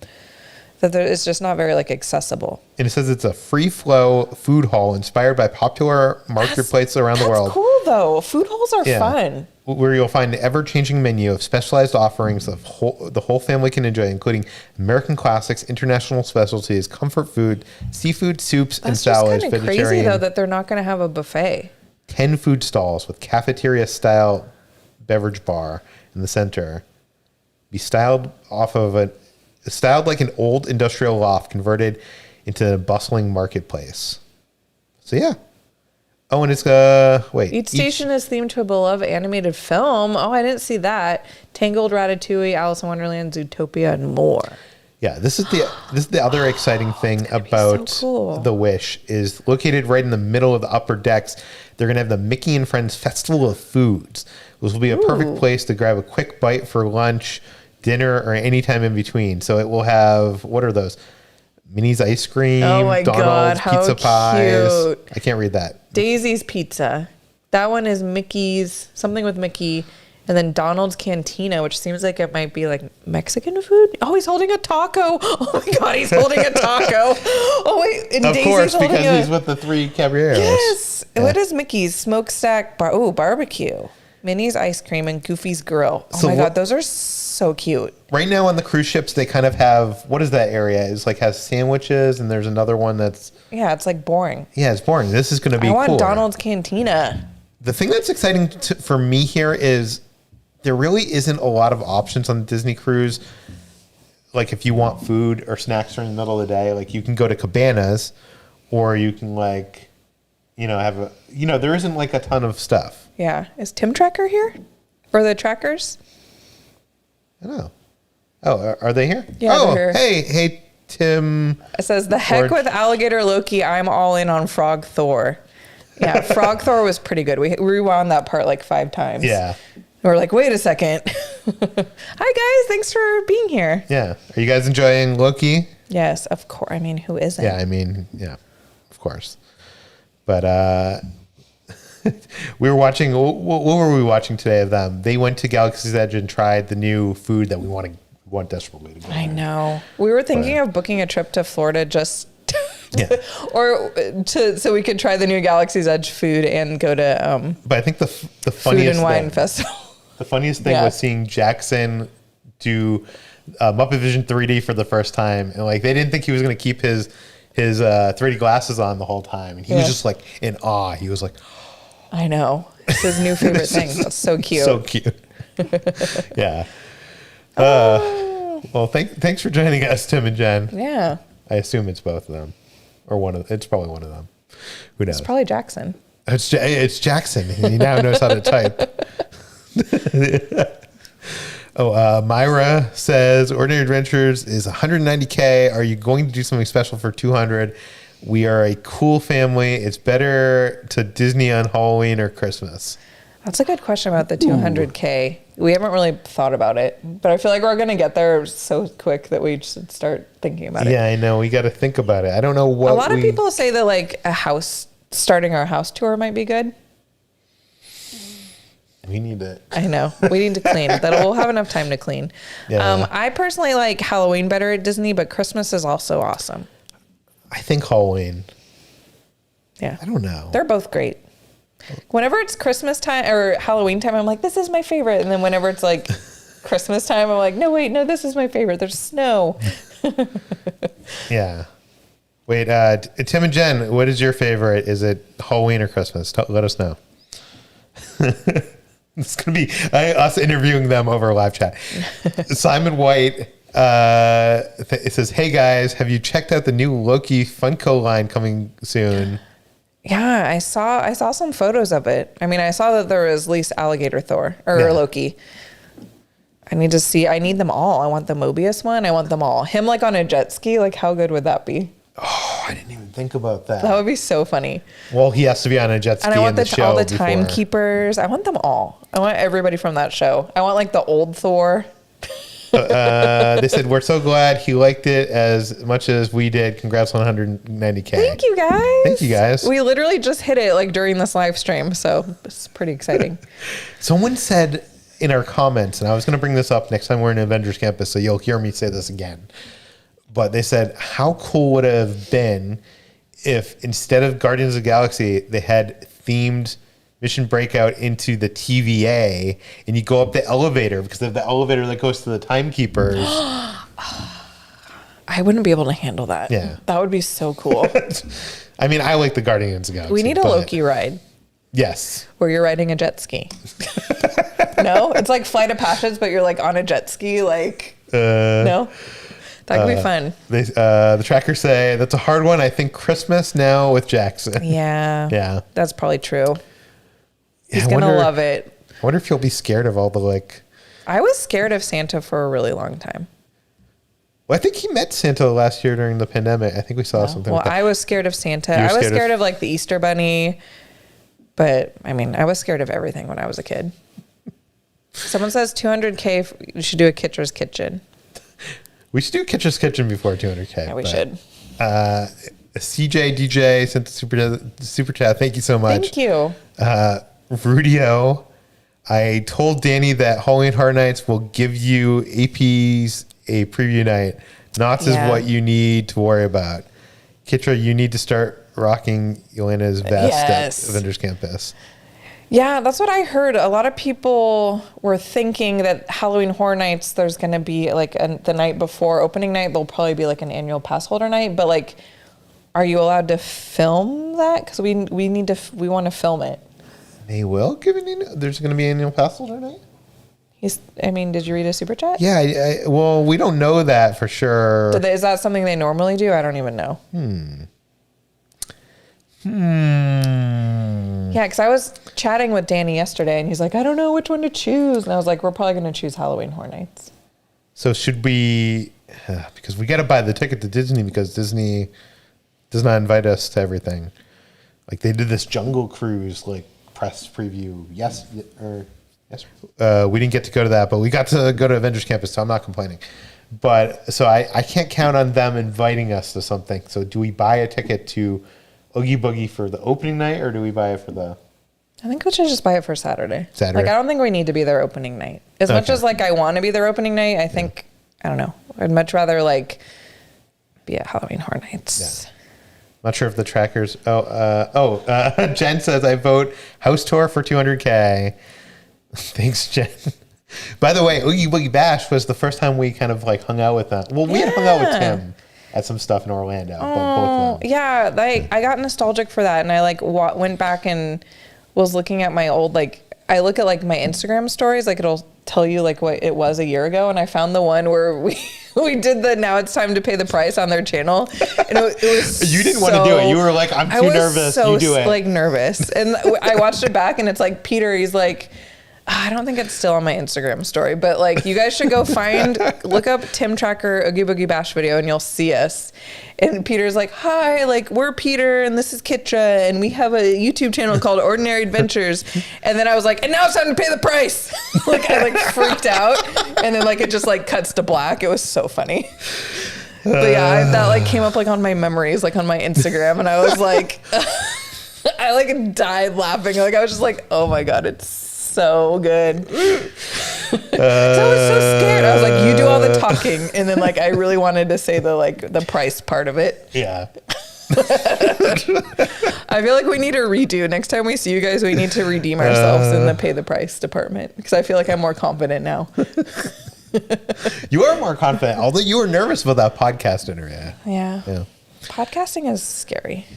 it's just not very like accessible. And it says it's a free flow food hall inspired by popular marketplaces around the world. That's cool though. Food halls are fun. Where you'll find an ever-changing menu of specialized offerings the whole family can enjoy, including American classics, international specialties, comfort food, seafood, soups, and salads. That's just kind of crazy though that they're not going to have a buffet. 10 food stalls with cafeteria-style beverage bar in the center. Be styled like an old industrial loft converted into a bustling marketplace. So yeah, Oh, and it's wait. Each station is themed to a beloved animated film. Oh, I didn't see that. Tangled, Ratatouille, Alice in Wonderland, Zootopia, and more. Yeah, this is the other exciting thing about so cool. the Wish is located right in the middle of the upper decks. They're gonna have the Mickey and Friends Festival of Foods. This will be a perfect place to grab a quick bite for lunch, dinner, or any time in between. So it will have, what are those? Minnie's ice cream, Oh my Donald's God, how pizza pies. cute. I can't read that. Daisy's Pizza. That one is Mickey's, something with Mickey. And then Donald's Cantina, which seems like it might be like Mexican food. Oh, he's holding a taco. Oh my God, he's holding a taco. Oh wait, and Of Daisy's course, holding because a... he's with the 3 caballeros. Yes. Yeah. What is Mickey's? Smokestack barbecue. Minnie's ice cream and Goofy's grill. Oh my God, those are so cute. Right now on the cruise ships, they kind of have, what is that area? It's like has sandwiches, and there's another one that's... Yeah, it's like boring. Yeah, it's boring. This is going to be I want cooler. Donald's Cantina. The thing that's exciting for me here is there really isn't a lot of options on the Disney cruise. Like if you want food or snacks during the middle of the day, like you can go to Cabanas, or you can like, have a, there isn't like a ton of stuff. Yeah. Is Tim Tracker here? Or the trackers? I don't know. Oh, are they here? Yeah, Oh, they're here. hey, Tim. It says, the heck with alligator Loki, I'm all in on Frog Thor. Yeah, Frog Thor was pretty good. We rewound that part like 5 times. Yeah. We're like, wait a second. Hi, guys. Thanks for being here. Yeah. Are you guys enjoying Loki? Yes, of course. I mean, who isn't? Yeah, yeah, of course. But we were watching, what were we watching today of them? They went to Galaxy's Edge and tried the new food that we want desperately to go. I know. We were thinking of booking a trip to Florida just or so we could try the new Galaxy's Edge food and go to but I think the funniest food and wine thing, festival. The funniest thing was seeing Jackson do Muppet Vision 3D for the first time, and like they didn't think he was going to keep his 3D glasses on the whole time, and he was just like in awe. He was like, I know. It's his new favorite thing. That's so cute. So cute. Yeah. Well, thanks for joining us, Tim and Jen. Yeah. I assume it's both of them, or it's probably one of them. Who knows? It's probably Jackson. It's Jackson. He now knows how to type. Myra says Ordinary Adventures is 190K. Are you going to do something special for 200? We are a cool family. It's better to Disney on Halloween or Christmas. That's a good question about the 200K. We haven't really thought about it, but I feel like we're going to get there so quick that we should start thinking about it. Yeah, I know. We got to think about it. I don't know what. A lot of people say that like starting our house tour might be good. We need to. I know. We need to clean. We'll have enough time to clean. Yeah. I personally like Halloween better at Disney, but Christmas is also awesome. I think Halloween. Yeah. I don't know. They're both great. Whenever it's Christmas time or Halloween time, I'm like, this is my favorite. And then whenever it's like Christmas time, I'm like, no, this is my favorite. There's snow. Yeah. Wait, Tim and Jen, what is your favorite? Is it Halloween or Christmas? Let us know. It's going to be us interviewing them over live chat. Simon White it says, hey guys, have you checked out the new Loki Funko line coming soon? Yeah, I saw some photos of it. I mean, I saw that there was at least Alligator Thor or Loki. I need them all. I want the Mobius one. I want them all. Him like on a jet ski. Like how good would that be? Oh, I didn't even think about that. That would be so funny. Well, he has to be on a jet ski and I want in the show all the before. timekeepers. I want them all. I want everybody from that show. I want like the old Thor. They said, we're so glad he liked it as much as we did. Congrats on 190K. Thank you guys. Thank you guys. We literally just hit it like during this live stream. So it's pretty exciting. Someone said in our comments, and I was going to bring this up next time we're in Avengers Campus, so you'll hear me say this again. But they said, how cool would it have been if instead of Guardians of the Galaxy, they had themed Mission Breakout into the TVA, and you go up the elevator because they have the elevator that goes to the timekeepers. I wouldn't be able to handle that. Yeah. That would be so cool. I mean, I like the Guardians of the Galaxy. We need a Loki ride. Yes. Where you're riding a jet ski. No? It's like Flight of Passions, but you're like on a jet ski. Like, no? That could be fun. The trackers say that's a hard one. I think Christmas now with Jackson. Yeah. Yeah. That's probably true. He's going to love it. I wonder if he'll be scared of all the like. I was scared of Santa for a really long time. Well, I think he met Santa last year during the pandemic. I think we saw something. Well, I was scared of Santa. I was scared of like the Easter Bunny. But I mean, I was scared of everything when I was a kid. Someone says 200K, you should do a Kitra's Kitchen. We should do Kitra's Kitchen before 200K. Yeah, we should. CJ DJ sent the super chat. Thank you so much. Thank you. Rudio, I told Danny that Halloween Horror Nights will give you APs a preview night. Knots is what you need to worry about. Kitra, you need to start rocking Yelena's vest at Avengers Campus. Yeah, that's what I heard. A lot of people were thinking that Halloween Horror Nights, there's going to be like the night before opening night, there'll probably be like an annual pass holder night. But like, are you allowed to film that? Because we want to film it. They will give it. There's going to be an annual pass holder night. Did you read a super chat? Yeah. Well, we don't know that for sure. Is that something they normally do? I don't even know. Yeah, because I was chatting with Danny yesterday, and he's like, I don't know which one to choose. And I was like, we're probably going to choose Halloween Horror Nights. So should we, because we got to buy the ticket to Disney because Disney does not invite us to everything. Like they did this Jungle Cruise, like press preview. Yes. We didn't get to go to that, but we got to go to Avengers Campus, so I'm not complaining. But so I can't count on them inviting us to something. So do we buy a ticket to Oogie Boogie for the opening night, or do we buy it for the... I think we should just buy it for Saturday. Like, I don't think we need to be their opening night. As much as, like, I want to be their opening night, I think, I don't know. I'd much rather, like, be at Halloween Horror Nights. Yeah. Not sure if the trackers... Jen says, I vote house tour for 200K. Thanks, Jen. By the way, Oogie Boogie Bash was the first time we kind of, like, hung out with them. Well, we had hung out with Tim at some stuff in Orlando. Both of them. Yeah, like I got nostalgic for that, and I like went back and was looking at my old I look at like my Instagram stories, like it'll tell you like what it was a year ago, and I found the one where we did the Now It's Time to Pay the Price on their channel, and it was you didn't want to do it. You were like, I'm too nervous. You do it. Like nervous, and I watched it back, and it's like Peter. He's like, I don't think it's still on my Instagram story, but like you guys should go look up Tim Tracker Oogie Boogie Bash video and you'll see us. And Peter's like, hi, like we're Peter and this is Kitra and we have a YouTube channel called Ordinary Adventures. And then I was like, and now it's time to pay the price. Like I like freaked out and then like it just like cuts to black. It was so funny. But yeah, that like came up like on my memories, like on my Instagram, and I was like, I like died laughing. Like I was just like, oh my God, it's so good. I was so scared. I was like, you do all the talking, and then like I really wanted to say the price part of it. Yeah. I feel like we need a redo. Next time we see you guys, we need to redeem ourselves in the pay the price department, because I feel like I'm more confident now. You are more confident, although you were nervous about that podcast interview. Yeah. Podcasting is scary.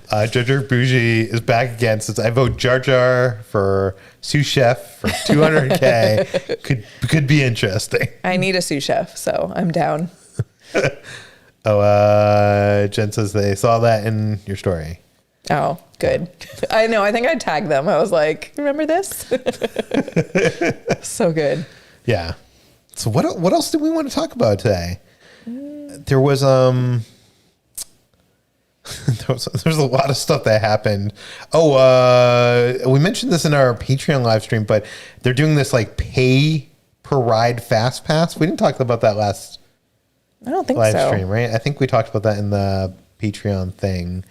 Jar Jar Bougie is back again. Says I vote Jar Jar for sous chef for 200K. could be interesting. I need a sous chef, so I'm down. Jen says they saw that in your story. Oh, good. I know. I think I tagged them. I was like, remember this? So good. Yeah. So what else do we want to talk about today? There was there's a lot of stuff that happened. We mentioned this in our Patreon live stream, but they're doing this like pay per ride fast pass. We didn't talk about that last I don't think live so. stream, right? I think we talked about that in the Patreon thing.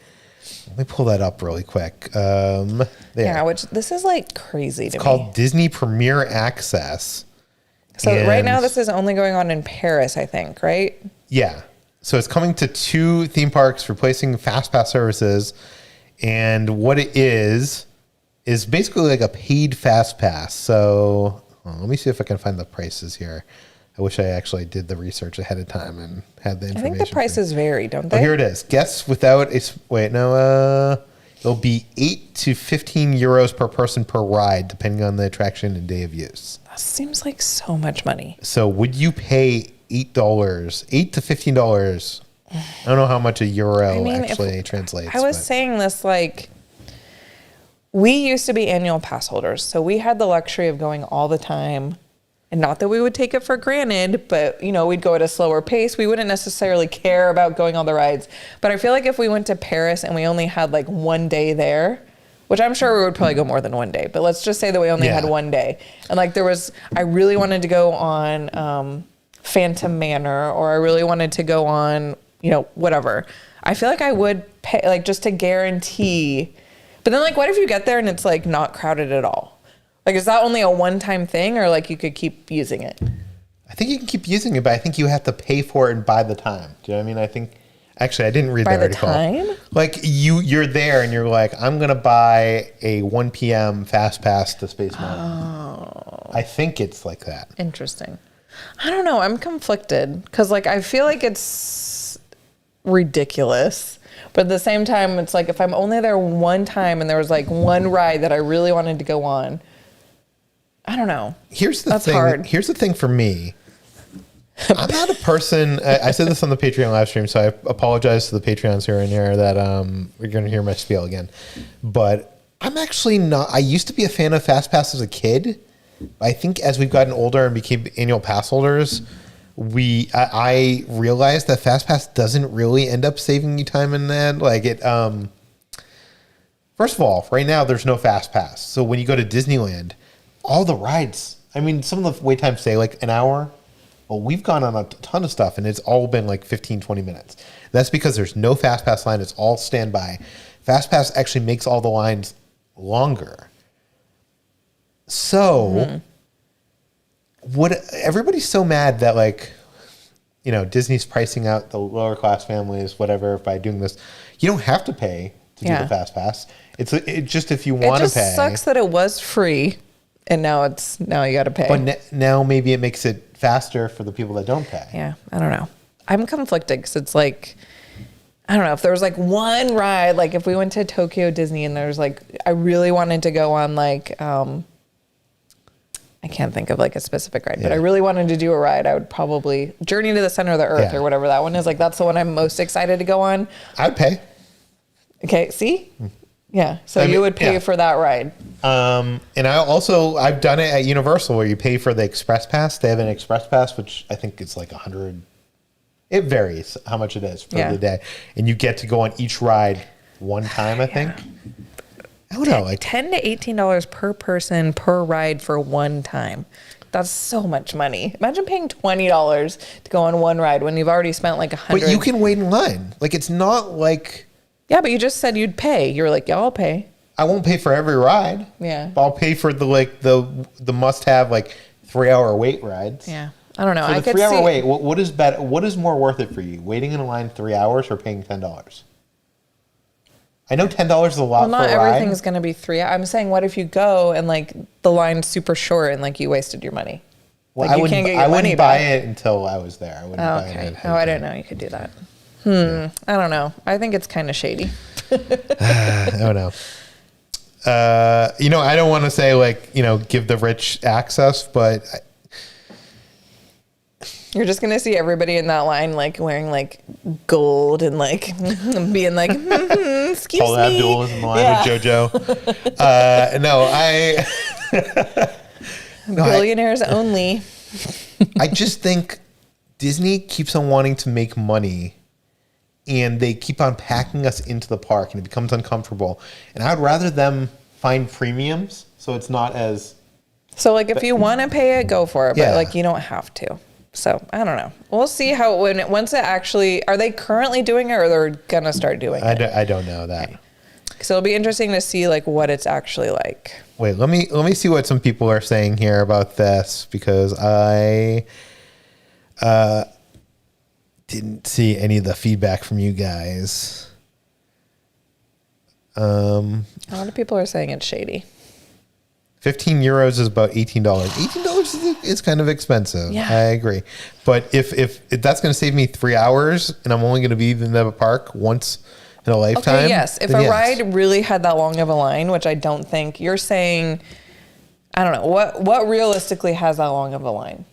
Let me pull that up really quick. There. Yeah, which this is like crazy to me. It's called Disney Premier Access. So right now this is only going on in Paris, I think, right? Yeah. So it's coming to 2 theme parks, replacing FastPass services. And what it is basically like a paid FastPass. So let me see if I can find the prices here. I wish I actually did the research ahead of time and had the information. I think the prices vary, don't they? Oh, here it is. Guests without it'll be 8 to 15 euros per person per ride, depending on the attraction and day of use. That seems like so much money. So would you pay $8 to $15. I don't know how much a euro actually translates. I was saying this, like, we used to be annual pass holders, so we had the luxury of going all the time. And not that we would take it for granted, but, you know, we'd go at a slower pace. We wouldn't necessarily care about going on the rides. But I feel like if we went to Paris and we only had like one day there, which I'm sure we would probably go more than one day, but let's just say that we only had one day. And like I really wanted to go on Phantom Manor, or I really wanted to go on, you know, whatever. I feel like I would pay, like, just to guarantee. But then, like, what if you get there and it's like not crowded at all? Like, is that only a one-time thing, or like you could keep using it? I think you can keep using it, but I think you have to pay for it and buy the time. Do you know what I mean? I think, actually, I didn't read the article. By the time? Like, you're there and you're like, I'm going to buy a 1 p.m. fast pass to Space Mountain. Oh. I think it's like that. Interesting. I don't know. I'm conflicted because, like, I feel like it's ridiculous. But at the same time, it's like if I'm only there one time and there was like one ride that I really wanted to go on, I don't know. That's hard. Here's the thing for me. I'm not a person. I said this on the Patreon live stream, so I apologize to the Patreons who are in here that we're going to hear my spiel again. But I'm actually not. I used to be a fan of Fast Pass as a kid. I think as we've gotten older and became annual pass holders, I realized that Fast Pass doesn't really end up saving you time in that. Like it. First of all, right now there's no Fast Pass, so when you go to Disneyland, all the rides, I mean, some of the wait times say like an hour. Well, we've gone on a ton of stuff, and it's all been like 15, 20 minutes. That's because there's no Fast Pass line. It's all standby. Fast Pass actually makes all the lines longer. So, everybody's so mad that, like, you know, Disney's pricing out the lower class families, whatever, by doing this. You don't have to pay to do the Fast Pass. It's just if you want to pay. It just sucks that it was free. And now you got to pay. But now maybe it makes it faster for the people that don't pay. Yeah, I don't know. I'm conflicted because it's like, I don't know, if there was like one ride, like if we went to Tokyo Disney and there's like, I really wanted to go on like, I can't think of like a specific ride, but I really wanted to do a ride. I would probably Journey to the Center of the Earth or whatever that one is. Like that's the one I'm most excited to go on. I'd pay. Okay, see? Yeah, so you would pay for that ride. And I've done it at Universal where you pay for the Express Pass. They have an Express Pass, which I think is like $100. It varies how much it is for the day. And you get to go on each ride one time, I think. I don't know. Like $10 to $18 per person per ride for one time. That's so much money. Imagine paying $20 to go on one ride when you've already spent like $100. But you can wait in line. Like it's not like... Yeah, but you just said you'd pay. You were like, yeah, I'll pay. I won't pay for every ride. Yeah. But I'll pay for the must-have like 3-hour wait rides. Yeah. I don't know. For the 3-hour wait, what is better? What is more worth it for you? Waiting in a line 3 hours or paying $10? I know $10 is a lot for a ride. Well, not everything is going to be 3 hours. I'm saying, what if you go and like the line's super short and like you wasted your money? Well, like, I wouldn't buy it until I was there. I wouldn't buy it. I didn't know you could do that. I don't know. I think it's kind of shady. I don't know. I don't want to say like, give the rich access, but you're just going to see everybody in that line, like wearing like gold and like being like, excuse Paul me. Abdul is in the line with JoJo. Billionaires only. I just think Disney keeps on wanting to make money. And they keep on packing us into the park, and it becomes uncomfortable. And I would rather them find premiums, so it's not as... So, like, if you want to pay it, go for it. But, like, you don't have to. So, I don't know. We'll see how... Once it actually... Are they currently doing it, or they're going to start doing it? I don't know that. Okay. So, it'll be interesting to see, like, what it's actually like. Wait, let me see what some people are saying here about this, because I... didn't see any of the feedback from you guys. A lot of people are saying it's shady. 15 euros is about $18. $18 is kind of expensive. Yeah. I agree. But if that's going to save me 3 hours and I'm only going to be in the park once in a lifetime. Okay, yes. If a ride really had that long of a line, which I don't think, you're saying, I don't know, what realistically has that long of a line?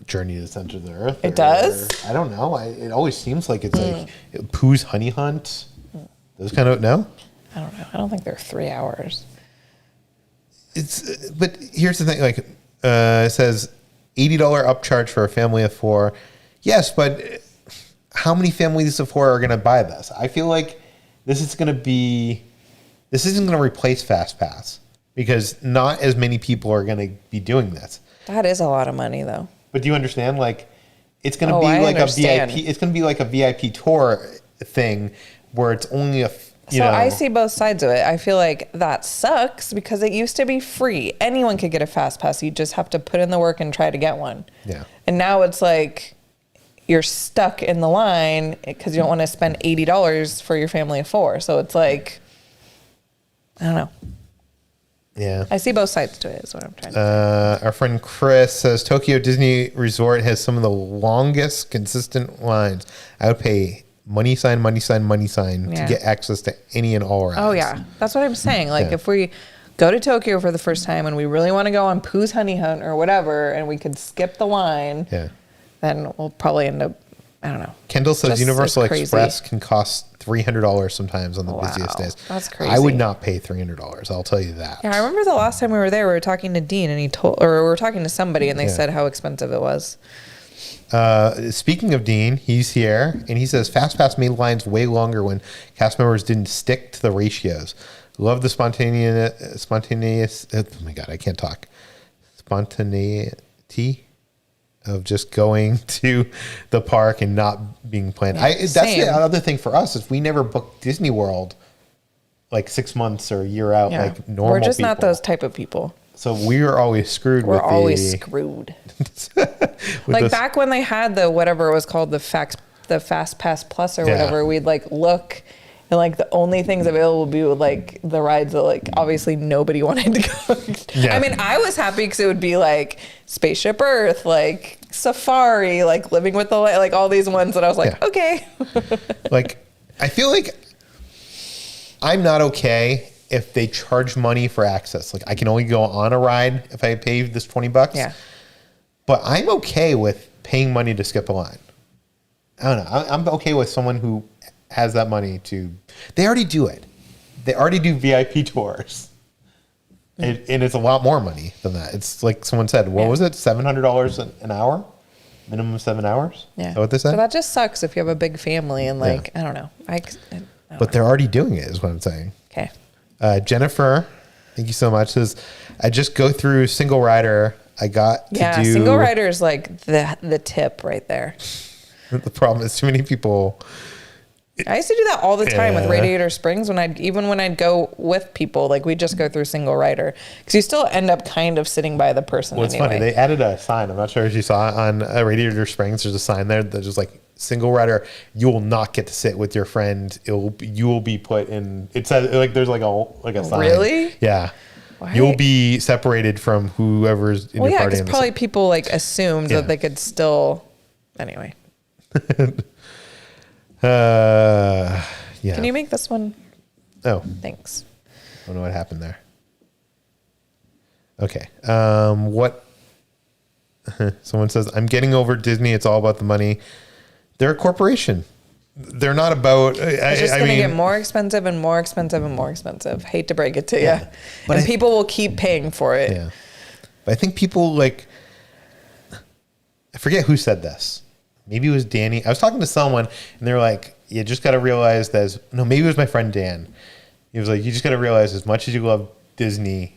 Journey to the Center of the Earth. It does? I don't know. It always seems like it's like Pooh's Honey Hunt. Those kind of, no? I don't know. I don't think they're 3 hours. But here's the thing, like, it says $80 upcharge for a family of 4. Yes, but how many families of 4 are going to buy this? I feel like this isn't going to replace Fast Pass because not as many people are going to be doing this. That is a lot of money, though. But do you understand? Like, it's going to be like a VIP. It's going to be like a VIP tour thing where it's only I see both sides of it. I feel like that sucks because it used to be free. Anyone could get a Fast Pass. You just have to put in the work and try to get one. Yeah. And now it's like you're stuck in the line because you don't want to spend $80 for your family of 4. So it's like, I don't know. Yeah. I see both sides to it is what I'm trying to say. Our friend Chris says Tokyo Disney Resort has some of the longest consistent lines. I would pay money sign to get access to any and all rides. Oh, yeah. That's what I'm saying. Like, if we go to Tokyo for the first time and we really want to go on Pooh's Honey Hunt or whatever, and we could skip the line, then we'll probably end up, I don't know. Kendall says Universal Express can cost $300 sometimes on the busiest days. That's crazy. I would not pay $300. I'll tell you that. Yeah, I remember the last time we were there, we were talking to Dean, and we were talking to somebody, and they said how expensive it was. Speaking of Dean, he's here, and he says FastPass made lines way longer when cast members didn't stick to the ratios. Love the spontaneous. Oh my God, I can't talk. Spontaneity of just going to the park and not being planned. That's the other thing for us is we never booked Disney World like 6 months or a year out like normal. We're just people. not those type of people. So we are always screwed. We're always screwed. Like back when they had the whatever it was called the Fast Pass Plus or whatever, we'd like look and like the only things available would be like the rides that like obviously nobody wanted to go. I mean, I was happy because it would be like Spaceship Earth, like Safari, like Living with the Light, like all these ones that I was like, okay. Like, I feel like I'm not okay if they charge money for access. Like, I can only go on a ride if I pay this $20. Yeah. But I'm okay with paying money to skip a line. I don't know. I'm okay with someone who has that money to. They already do it. They already do VIP tours. And it's a lot more money than that. It's like someone said, what was it? $700 an hour? Minimum 7 hours? Yeah. Is that what they said? So that just sucks if you have a big family and like, I don't know. But they're already doing it is what I'm saying. Okay. Jennifer, thank you so much. Says, I just go through single rider. I got to do. Single rider is like the tip right there. The problem is too many people. I used to do that all the time with Radiator Springs when I'd go with people, like we just go through single rider because you still end up kind of sitting by the person. Well, it's funny. They added a sign. I'm not sure if you saw it on Radiator Springs. There's a sign there that's just like single rider. You will not get to sit with your friend. You will be put in. It says like there's like a sign. Really? Yeah. Why? You'll be separated from whoever's in your party. Because probably people like assumed that they could still. Anyway. Can you make this one? Oh, thanks. I don't know what happened there. Okay. What? Someone says, I'm getting over Disney. It's all about the money. They're a corporation. They're not about. It's just going to get more expensive and more expensive and more expensive. Hate to break it to you. But people will keep paying for it. Yeah. But I think people like. I forget who said this. Maybe it was Danny. I was talking to someone and they were like, you just got to realize maybe it was my friend Dan. He was like, you just got to realize as much as you love Disney's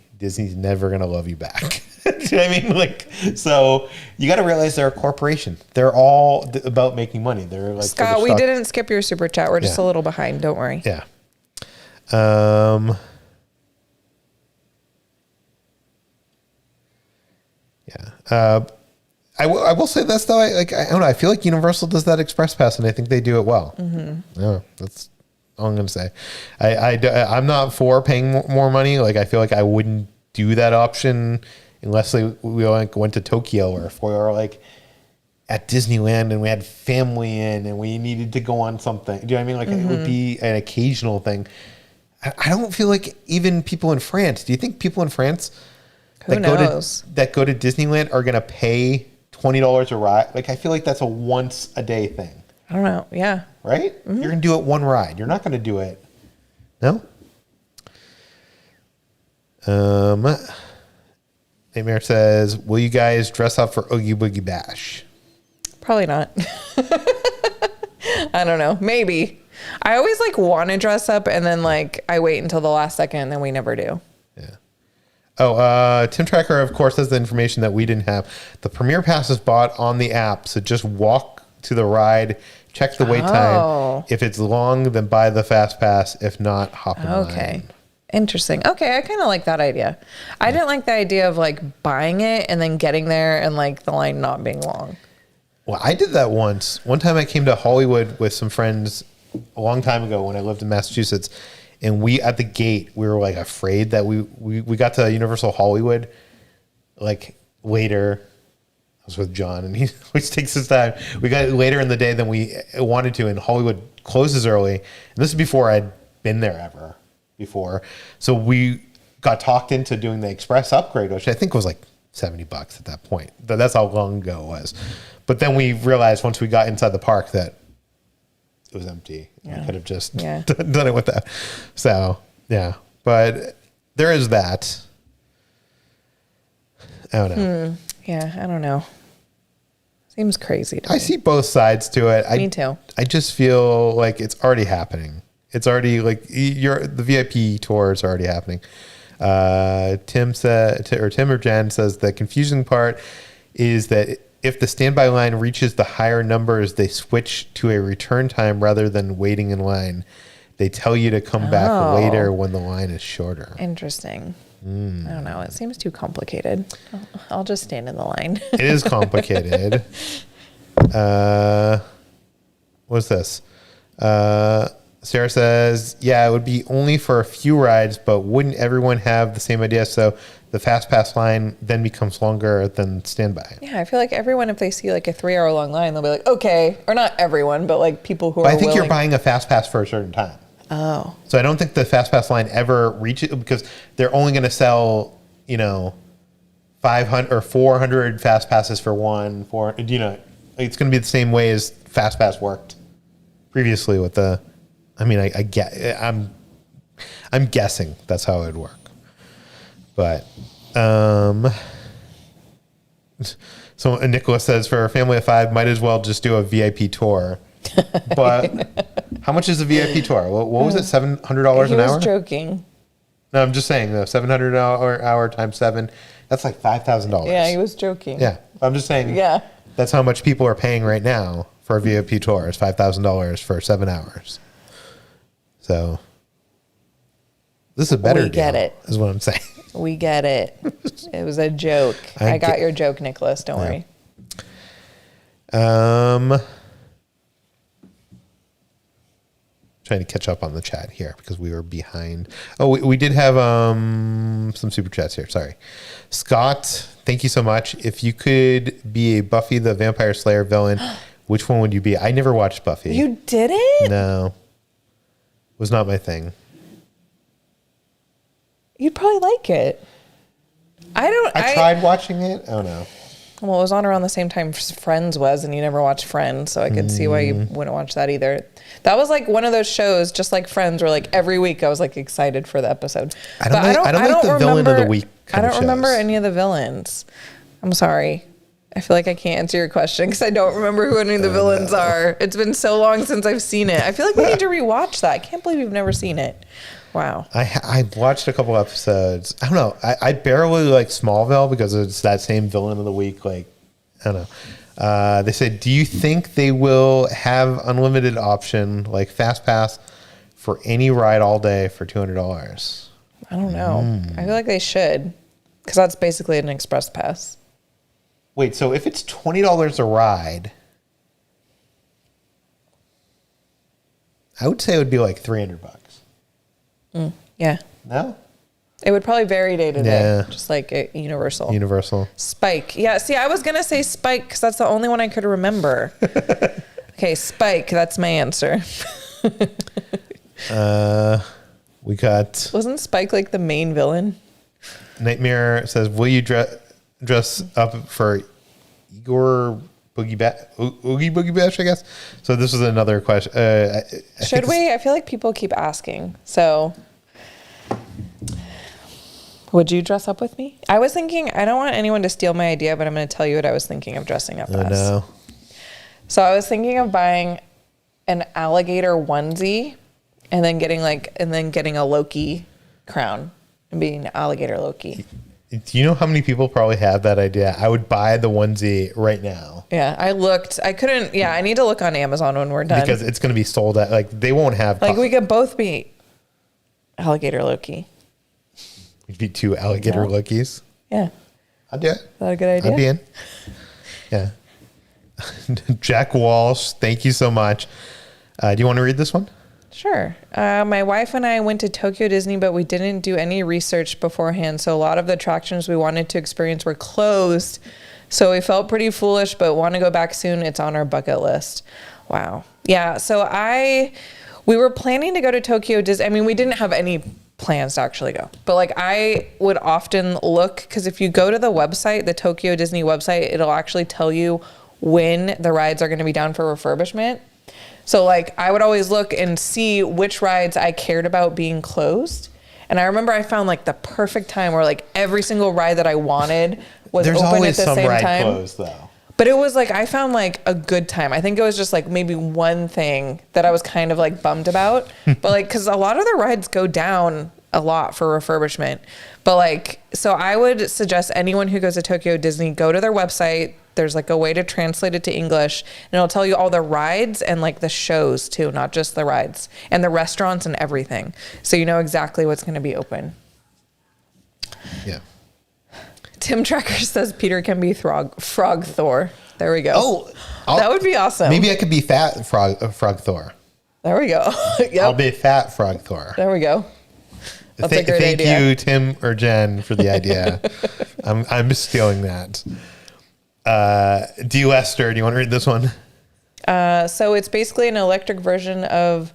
never going to love you back. Do you know what I mean? Like, so you got to realize they're a corporation. They're all about making money. They're like, Scott, we didn't skip your super chat. We're just a little behind. Don't worry. Yeah. I will say this though. I don't know. I feel like Universal does that Express Pass, and I think they do it well. Mm-hmm. Yeah, that's all I'm gonna say. I'm not for paying more money. Like I feel like I wouldn't do that option unless we like went to Tokyo or if we were like at Disneyland and we had family in and we needed to go on something. Do you know what I mean? Like it would be an occasional thing. I don't feel like even people in France. Do you think people in France that go to Disneyland are gonna pay $20 a ride. Like, I feel like that's a once a day thing. I don't know. Yeah. Right? You're going to do it one ride. You're not going to do it. No? Nightmare says, will you guys dress up for Oogie Boogie Bash? Probably not. I don't know. Maybe. I always like want to dress up and then like I wait until the last second and then we never do. Yeah. Oh, Tim Tracker, of course, has the information that we didn't have. The Premier Pass is bought on the app, so just walk to the ride, check the wait time. If it's long, then buy the Fast Pass. If not, hop in line. Okay. Interesting. Okay, I kind of like that idea. I didn't like the idea of like buying it and then getting there and like the line not being long. Well, I did that once. One time I came to Hollywood with some friends a long time ago when I lived in Massachusetts, and we at the gate we were like afraid that we got to Universal Hollywood like later. I was with John, and he always takes his time. We got later in the day than we wanted to, and Hollywood closes early. And this is before I'd been there ever before, so we got talked into doing the express upgrade, which I think was like $70 at that point. That's how long ago it was. But then we realized once we got inside the park that it was empty. Yeah. We could have just done it with that. So, yeah. But there is that. I don't know. Yeah, I don't know. Seems crazy to me. I see both sides to it. Me too. I just feel like it's already happening. It's already like the VIP tours are already happening. Tim or Jen says the confusing part is that if the standby line reaches the higher numbers, they switch to a return time rather than waiting in line. They tell you to come back later when the line is shorter. Interesting. I don't know. It seems too complicated. I'll just stand in the line. It is complicated. What's this? Sarah says, yeah, it would be only for a few rides, but wouldn't everyone have the same idea? So the Fast Pass line then becomes longer than standby. Yeah, I feel like everyone, if they see like a 3-hour long line, they'll be like, okay. Or not everyone, but like people who are I think you're buying a Fast Pass for a certain time. Oh. So I don't think the Fast Pass line ever reaches, because they're only going to sell, 500 or 400 Fast Passes for it's going to be the same way as Fast Pass worked previously with the, I'm guessing that's how it would work. But, so Nicholas says for a family of 5, might as well just do a VIP tour. But how much is a VIP tour? What was it? $700 an hour? He was joking. No, I'm just saying though, $700 hour times 7, that's like $5,000. Yeah, he was joking. Yeah, I'm just saying. Yeah, that's how much people are paying right now for a VIP tour. Is $5,000 for 7 hours. So this is a better deal. We get it. Is what I'm saying. We get it. It was a joke. I got your joke, Nicholas. Don't worry. Trying to catch up on the chat here because we were behind. Oh, we did have some super chats here. Sorry. Scott, thank you so much. If you could be a Buffy the Vampire Slayer villain, which one would you be? I never watched Buffy. You didn't? No. Was not my thing. You'd probably like it. I tried watching it. Oh, no. Well, it was on around the same time Friends was, and you never watched Friends, so I could see why you wouldn't watch that either. That was like one of those shows, just like Friends, where like every week I was like excited for the episode. I don't like the villain of the week. I don't remember any of the villains. I'm sorry. I feel like I can't answer your question because I don't remember who any of the villains are. It's been so long since I've seen it. I feel like we need to rewatch that. I can't believe you've never seen it. Wow. I watched a couple episodes. I don't know. I barely like Smallville because it's that same villain of the week. Like, I don't know. They said, do you think they will have unlimited option like Fast Pass for any ride all day for $200? I don't know. I feel like they should because that's basically an express pass. Wait, so if it's $20 a ride, I would say it would be like $300. Yeah. No? It would probably vary day to day. Just like a Universal. Spike. Yeah, see, I was going to say Spike because that's the only one I could remember. Okay, Spike. That's my answer. We got... Wasn't Spike like the main villain? Nightmare says, will you dress up for Igor Oogie Boogie Bash, I guess. So this was another question. Should we? I feel like people keep asking. So would you dress up with me? I was thinking, I don't want anyone to steal my idea, but I'm going to tell you what I was thinking of dressing up as. No. So I was thinking of buying an alligator onesie and then getting a Loki crown and being alligator Loki. Do you know how many people probably have that idea? I would buy the onesie right now. Yeah, I need to look on Amazon when we're done. Because it's going to be sold at, like, they won't have. Like, we could both be alligator Loki. We'd be two alligator Lokis. Yeah. I'd do it. Is that a good idea? I'd be in. Yeah. Jack Walsh, thank you so much. Do you want to read this one? Sure. My wife and I went to Tokyo Disney, but we didn't do any research beforehand. So a lot of the attractions we wanted to experience were closed. So we felt pretty foolish, but want to go back soon. It's on our bucket list. Wow. Yeah. So we were planning to go to Tokyo Disney. I mean, we didn't have any plans to actually go, but like I would often look, because if you go to the website, the Tokyo Disney website, it'll actually tell you when the rides are going to be down for refurbishment. So like I would always look and see which rides I cared about being closed. And I remember I found like the perfect time where like every single ride that I wanted was There's open always at the some same ride time. closed though. But it was like, I found like a good time. I think it was just like maybe one thing that I was kind of like bummed about. But like, cause a lot of the rides go down a lot for refurbishment. But like, so I would suggest anyone who goes to Tokyo Disney, go to their website. There's like a way to translate it to English, and it'll tell you all the rides and like the shows too, not just the rides, and the restaurants and everything. So you know exactly what's going to be open. Yeah. Tim Tracker says Peter can be Frog Thor. There we go. Oh, that would be awesome. Maybe I could be Fat Frog Thor. There we go. Yep. I'll be Fat Frog Thor. There we go. That's a great idea. idea. You, Tim or Jen, for the idea. I'm stealing that. D. Lester, do you want to read this one? So it's basically an electric version of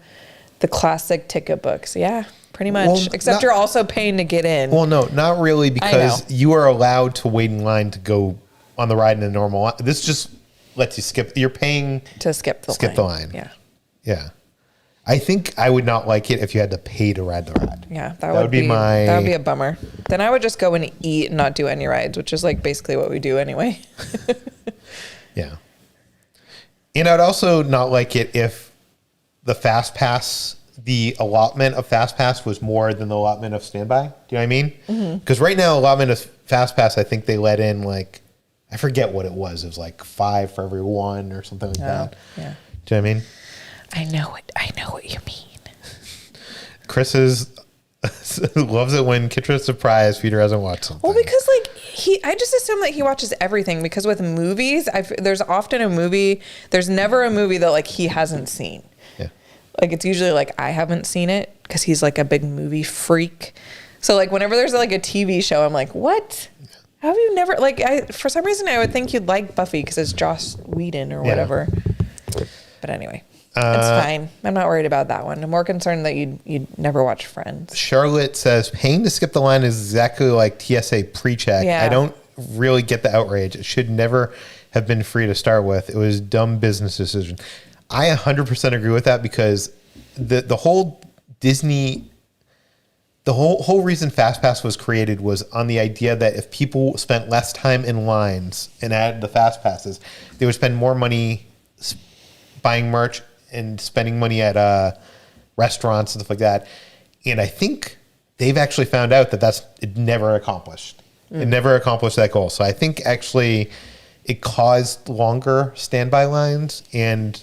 the classic ticket books. Yeah, pretty much. Well, Except you're also paying to get in. Well, no, not really, because you are allowed to wait in line to go on the ride in a normal line. This just lets you skip. You're paying to skip the line. Yeah. Yeah. I think I would not like it if you had to pay to ride the ride. Yeah, that would be a bummer. Then I would just go and eat and not do any rides, which is like basically what we do anyway. Yeah. And I'd also not like it if the Fast Pass, the allotment of Fast Pass was more than the allotment of Standby. Do you know what I mean? Because right now, allotment of Fast Pass, I think they let in like, I forget what it was. It was like 5 for every 1 or something like that. Yeah. Do you know what I mean? I know what you mean. Chris loves it when Kitra's surprised Peter hasn't watched something. Well, because like I just assume that he watches everything, because with movies, there's often a movie. There's never a movie that like he hasn't seen. Yeah. Like it's usually like I haven't seen it because he's like a big movie freak. So like whenever there's like a TV show, I'm like, what? Have you never for some reason I would think you'd like Buffy because it's Joss Whedon or whatever. But anyway. It's fine. I'm not worried about that one. I'm more concerned that you'd never watch Friends. Charlotte says paying to skip the line is exactly like TSA pre-check. Yeah. I don't really get the outrage. It should never have been free to start with. It was a dumb business decision. I 100% agree with that, because the whole Disney, the whole reason FastPass was created was on the idea that if people spent less time in lines and added the FastPasses, they would spend more money buying merch and spending money at restaurants and stuff like that. And I think they've actually found out that it never accomplished. It never accomplished that goal. So I think actually it caused longer standby lines, and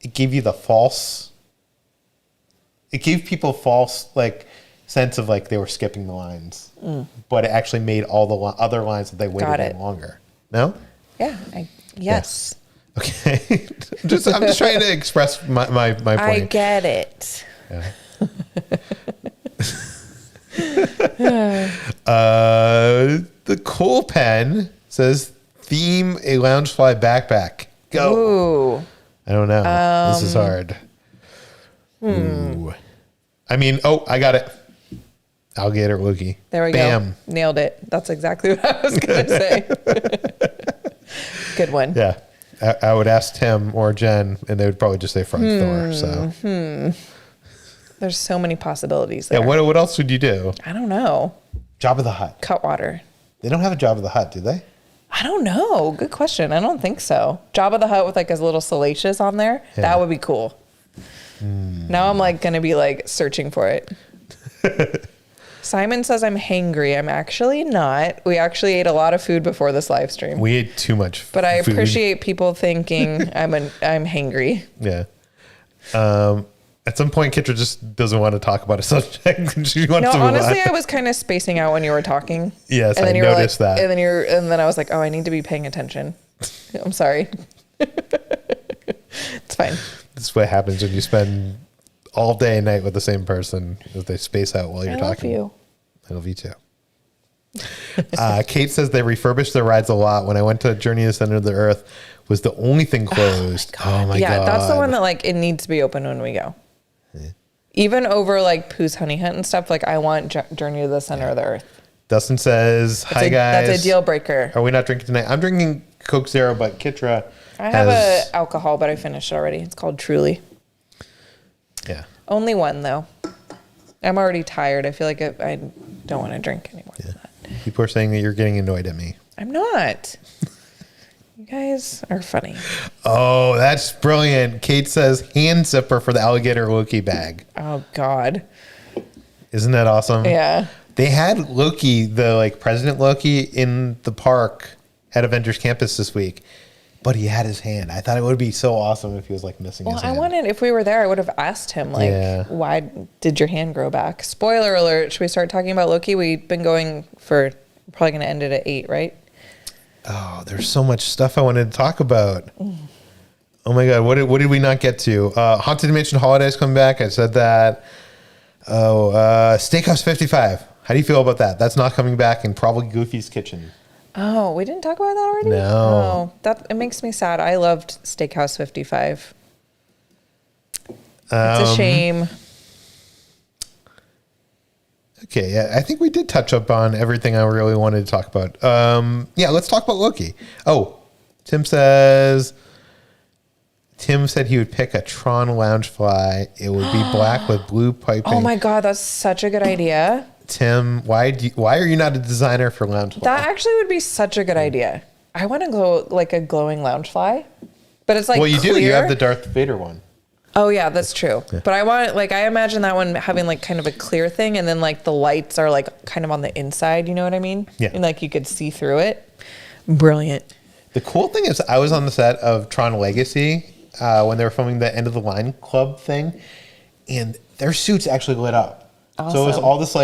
it gave you it gave people false like sense of like they were skipping the lines, but it actually made all the other lines that they waited in longer. No? Yeah. Yes. Okay. I'm just trying to express my point. I get it. Yeah. The Cool Pen says theme a Loungefly backpack. Go. Ooh. I don't know. This is hard. Ooh. I mean, I got it. Alligator Oogie. There we go. Nailed it. That's exactly what I was going to say. Good one. Yeah. I would ask Tim or Jen, and they would probably just say Frank Thor. So There's so many possibilities there. yeah, what else would you do? I don't know. Jabba the Hutt. Cutwater. They don't have a Jabba the Hutt, do they? I don't know. Good question. I don't think so. Jabba the Hutt with like a little salacious on there. Yeah. That would be cool. Now I'm like going to be like searching for it. Simon says I'm hangry. I'm actually not. We actually ate a lot of food before this live stream. We ate too much food. But I appreciate people thinking I'm hangry. Yeah. At some point, Kitra just doesn't want to talk about a subject. She wants to move honestly, on. I was kind of spacing out when you were talking. Yes, and then I noticed like, that. And then I was like, oh, I need to be paying attention. I'm sorry. It's fine. This is what happens when you spend all day and night with the same person. If they space out while you're talking. I love you. I love you too. Kate says they refurbished their rides a lot. When I went to Journey to the Center of the Earth, was the only thing closed. Oh my God. Yeah, that's the one that like it needs to be open when we go. Yeah. Even over like Pooh's Honey Hunt and stuff. Like I want Journey to the Center of the Earth. Dustin says, "Hi guys." That's a deal breaker. Are we not drinking tonight? I'm drinking Coke Zero, but Kitra. I have a alcohol, but I finished it already. It's called Truly. Yeah. Only one though. I'm already tired. I feel like I don't want to drink anymore. Yeah. People are saying that you're getting annoyed at me. I'm not. You guys are funny. Oh, that's brilliant. Kate says hand zipper for the alligator Loki bag. Oh God. Isn't that awesome? Yeah. They had Loki, the like President Loki, in the park at Avengers Campus this week, but he had his hand. I thought it would be so awesome if he was like missing his hand. If we were there, I would have asked him like, why did your hand grow back? Spoiler alert. Should we start talking about Loki? We've been going for, we're probably going to end it at 8, right? Oh, there's so much stuff I wanted to talk about. Oh my God. What did we not get to? Haunted Dimension Holidays coming back. I said that. Oh, Steakhouse 55. How do you feel about that? That's not coming back, and probably Goofy's Kitchen. Oh, we didn't talk about that already? No. Oh, it makes me sad. I loved Steakhouse 55. It's a shame. Okay, yeah, I think we did touch up on everything I really wanted to talk about. Yeah, let's talk about Loki. Oh, Tim said he would pick a Tron Loungefly. It would be black with blue piping. Oh my God, that's such a good idea. Tim, why are you not a designer for Loungefly? That actually would be such a good idea. I want to go like a glowing Loungefly, but it's like, well, you clear. do. You have the Darth Vader one. Oh yeah, that's true. Yeah. But I want I imagine that one having like kind of a clear thing, and then like the lights are like kind of on the inside. You know what I mean? Yeah. And like you could see through it. Brilliant. The cool thing is, I was on the set of Tron Legacy when they were filming the End of the Line Club thing, and their suits actually lit up. Awesome. So it was all this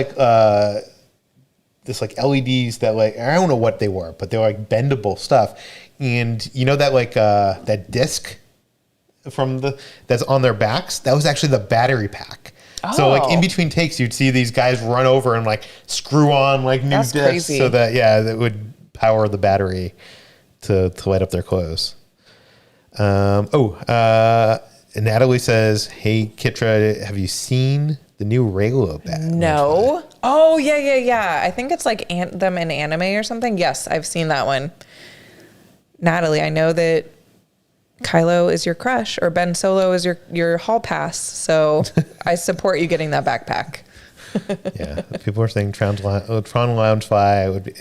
LEDs that like, I don't know what they were, but they were like bendable stuff. And you know that like that disc that's on their backs, that was actually the battery pack. Oh. So like in between takes, you'd see these guys run over and like screw on like new discs crazy. So that that would power the battery to light up their clothes. Natalie says, "Hey Kitra, have you seen the new Raylo bag?" No. Oh yeah. I think it's like them in anime or something. Yes, I've seen that one. Natalie, I know that Kylo is your crush, or Ben Solo is your hall pass. So I support you getting that backpack. Yeah, people are saying Tron Loungefly would be.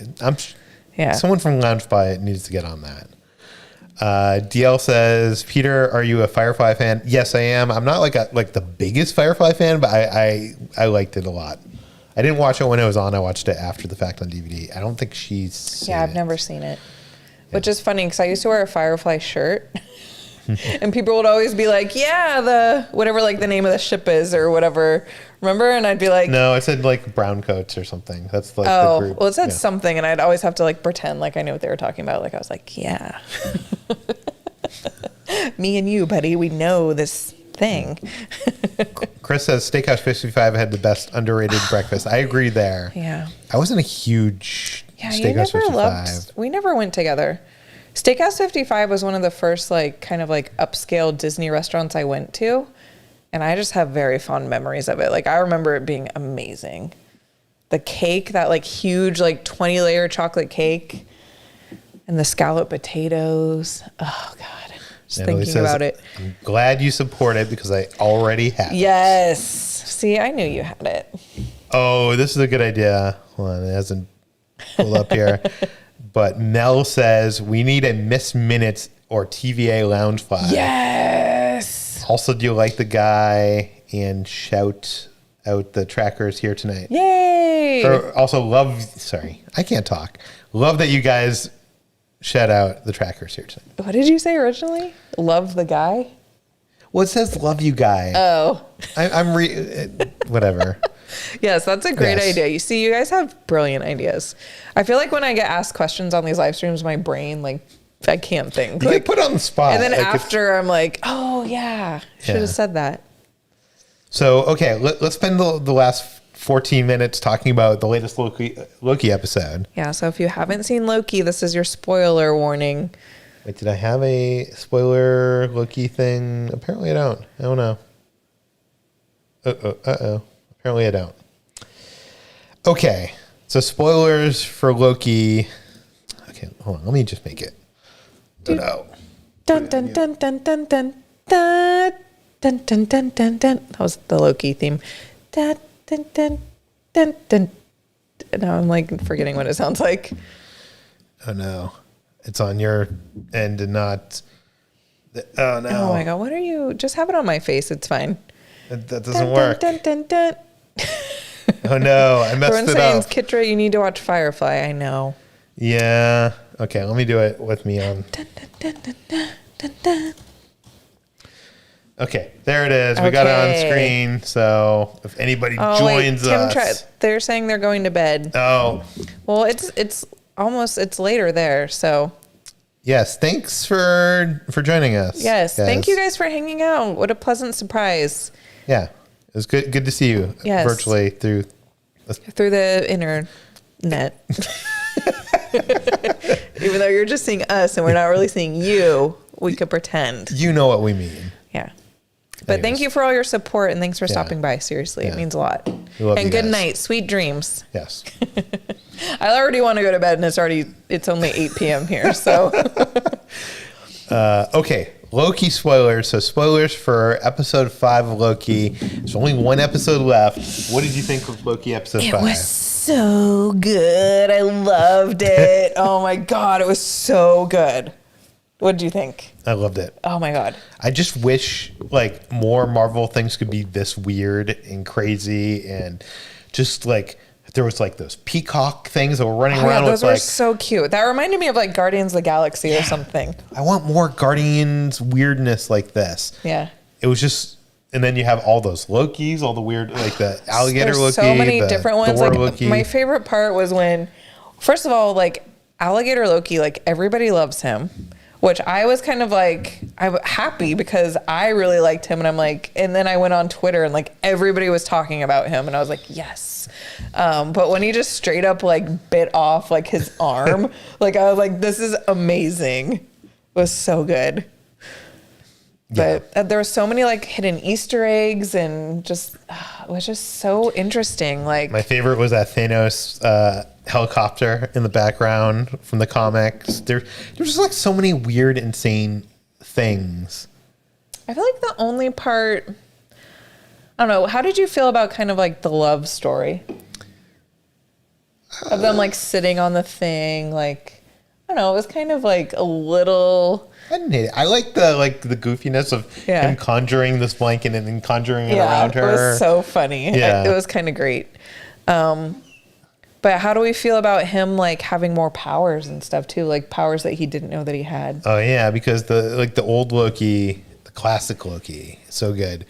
Someone from Loungefly needs to get on that. DL says, Peter, are you a Firefly fan? Yes, I am. I'm not like the biggest Firefly fan, but I liked it a lot. I didn't watch it when it was on. I watched it after the fact on DVD. I don't think she's seen I've never seen it. Which is funny because I used to wear a Firefly shirt. And people would always be like, yeah, the whatever like the name of the ship is or whatever. Remember? And I'd be like, no, it said like brown coats or something. That's like the group. Well, it said something, and I'd always have to like pretend like I knew what they were talking about. Like I was like, yeah. Me and you, buddy, we know this thing. Chris says Steakhouse 55 had the best underrated breakfast. I agree there. Yeah. I wasn't a huge Steakhouse 55. We never went together. Steakhouse 55 was one of the first like kind of like upscale Disney restaurants I went to, and I just have very fond memories of it. Like I remember it being amazing. The cake, that like huge like 20-layer chocolate cake. And the scalloped potatoes. Oh God. Just Natalie thinking about it. I'm glad you support it because I already have it. Yes. See, I knew you had it. Oh, this is a good idea. Hold on, it hasn't pulled up here. But Mel says we need a Miss Minutes or TVA Lounge Fly. Yes. Also, do you like the guy and shout out the trackers here tonight? Yay. Also sorry, I can't talk. Love that you guys shout out the trackers here tonight. What did you say originally? Love the guy? Well, it says love you guy. Oh. Whatever. Yes, that's a great idea. You see, you guys have brilliant ideas. I feel like when I get asked questions on these live streams, my brain, like, I can't think. You get put on the spot. And then after, I'm like, oh, yeah, should have said that. So, okay, let's spend the last 14 minutes talking about the latest Loki episode. Yeah, so if you haven't seen Loki, this is your spoiler warning. Wait, did I have a spoiler Loki thing? Apparently I don't. I don't know. Uh-oh. Apparently I don't. Okay, so spoilers for Loki. Okay, hold on. Let me just make it. No. Dun dun dun dun dun dun dun dun dun dun dun dun. That was the Loki theme. Dun dun dun dun dun. Now I'm like forgetting what it sounds like. Oh no, it's on your end and not. Oh no. Oh my god, what are you? Just have it on my face. It's fine. That doesn't work. Dun dun dun dun. Oh no, I messed Everyone's it saying, up. Kitra, you need to watch Firefly. I know. Yeah. Okay, let me do it with me on. Dun, dun, dun, dun, dun, dun, dun. Okay, there it is. We got it on screen. So if anybody joins us, they're saying they're going to bed. Oh, well, it's later there. So yes, thanks for joining us. Yes, thank you guys for hanging out. What a pleasant surprise. Yeah, it was good to see you virtually through the internet. Even though you're just seeing us and we're not really seeing you, we could pretend. You know what we mean. Yeah. But thank you for all your support and thanks for stopping by. Seriously, it means a lot. And good night. Sweet dreams. Yes. I already want to go to bed and it's only 8 p.m. here. So. Okay. Loki spoilers. So spoilers for episode 5 of Loki. There's only one episode left. What did you think of Loki episode 5? It was so good. I loved it. Oh my God. It was so good. What did you think? I loved it. Oh my God. I just wish like more Marvel things could be this weird and crazy and just like there was like those peacock things that were running around. Yeah, those were so cute. That reminded me of like Guardians of the Galaxy or something. I want more Guardians weirdness like this. Yeah. It was just, and then you have all those Lokis, all the weird, like the alligator Loki. So many different ones. Like Loki. My favorite part was when, first of all, like alligator Loki, like everybody loves him. Which I was kind of like, I'm happy because I really liked him. And I'm like, and then I went on Twitter and like everybody was talking about him. And I was like, yes. But when he just straight up like bit off like his arm, like I was like, this is amazing. It was so good. Yeah. But there were so many like hidden Easter eggs and just, it was just so interesting. Like my favorite was that Thanos helicopter in the background from the comics. There's just like so many weird, insane things. I feel like the only part, I don't know, how did you feel about kind of like the love story of them like sitting on the thing? Like, I don't know, it was kind of like a little. I didn't hate it. I like the goofiness of him conjuring this blanket and then conjuring it around her. It was so funny. Yeah. It was kind of great. But how do we feel about him like having more powers and stuff too? Like powers that he didn't know that he had. Oh yeah, because the old Loki, the classic Loki, so good.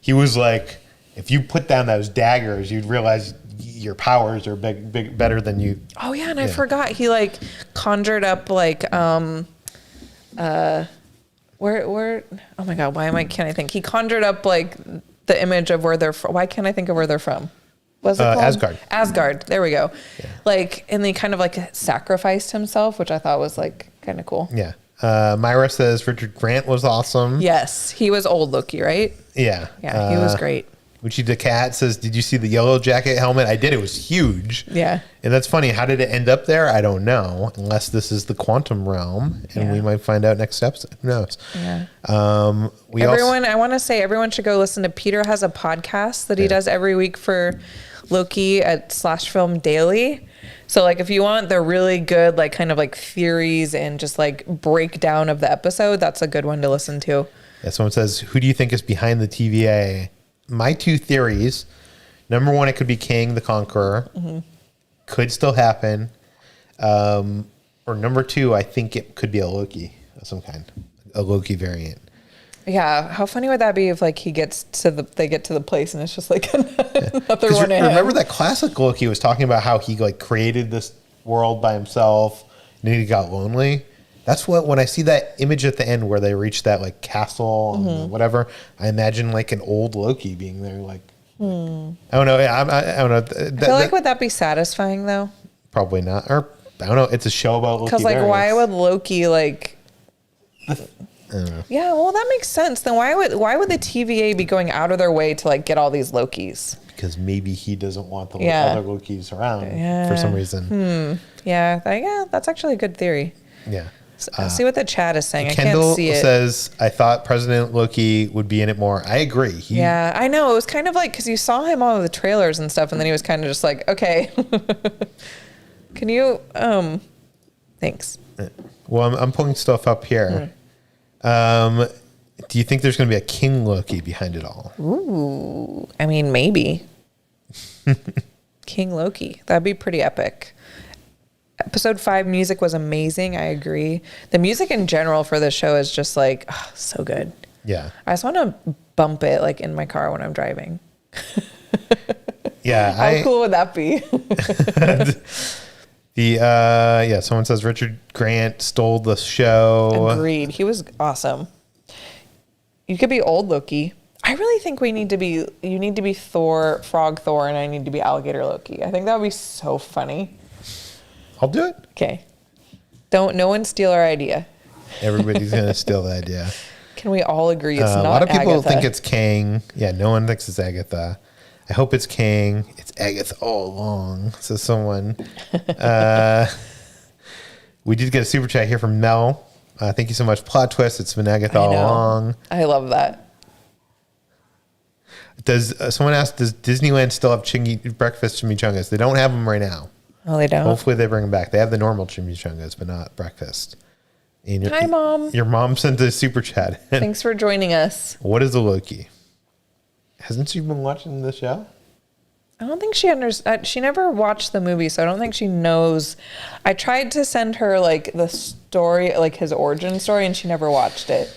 He was like, if you put down those daggers, you'd realize your powers are big better than you. Oh yeah, and I forgot he like conjured up like where oh my God, can't I think? He conjured up like the image of where they're from. Why can't I think of where they're from? What's it called? Asgard. Asgard. There we go. Yeah. Like, and he kind of like sacrificed himself, which I thought was like kind of cool. Yeah. Myra says Richard Grant was awesome. Yes. He was old Loki, right? Yeah. Yeah. He was great. Uchi the cat says, did you see the yellow jacket helmet? I did. It was huge. Yeah. And that's funny. How did it end up there? I don't know. Unless this is the quantum realm. And we might find out next episode. Who knows? Yeah. I want to say everyone should go listen to Peter has a podcast that he does every week for Loki at /Film Daily. So like if you want the really good like kind of like theories and just like breakdown of the episode, that's a good one to listen to. Yeah, someone says, who do you think is behind the TVA? My two theories. Number one, it could be King the Conqueror. Mm-hmm. Could still happen. Or number two, I think it could be a Loki of some kind. A Loki variant. Yeah, how funny would that be if like they get to the place and it's just like another one. Remember that classic Loki was talking about how he like created this world by himself and then he got lonely. That's what when I see that image at the end where they reach that like castle and whatever, I imagine like an old Loki being there. Like I don't know. I don't know. I feel like would that be satisfying though? Probably not. Or I don't know. It's a show about Loki. Because like, why would Loki like? I don't know. Yeah, well, that makes sense. Then why would the TVA be going out of their way to like get all these Lokis? Because maybe he doesn't want the other Lokis around for some reason. Yeah, that's actually a good theory. Yeah. See what the chat is saying. Kendall I can't see it. Says, I thought President Loki would be in it more. I agree. Yeah, I know. It was kind of like, because you saw him on the trailers and stuff, and then he was kind of just like, okay. Can you, thanks. Well, I'm pulling stuff up here. Do you think there's going to be a King Loki behind it all? Ooh, I mean, maybe. King Loki. That'd be pretty epic. Episode 5 music was amazing. I agree. The music in general for this show is just like so good. Yeah. I just want to bump it like in my car when I'm driving. Yeah. How cool would that be? Someone says Richard Grant stole the show. Agreed. He was awesome. You could be old Loki. I really think you need to be Frog Thor, and I need to be Alligator Loki. I think that would be so funny. I'll do it. Okay. No one steal our idea. Everybody's going to steal the idea. Can we all agree it's not Agatha? A lot of people think it's Kang. Yeah, no one thinks it's Agatha. I hope it's Kang. It's Agatha all along, says someone. We did get a super chat here from Mel. Thank you so much. Plot twist. It's been Agatha all along. I love that. Someone asked, does Disneyland still have breakfast chimichangas? They don't have them right now. Oh, they don't? Hopefully they bring them back. They have the normal chimichangas, but not breakfast. And Hi, Mom. Your mom sent a super chat. Thanks for joining us. What is a Loki? Hasn't she been watching the show? I don't think she she never watched the movie, so I don't think she knows. I tried to send her like the story, like his origin story, and she never watched it.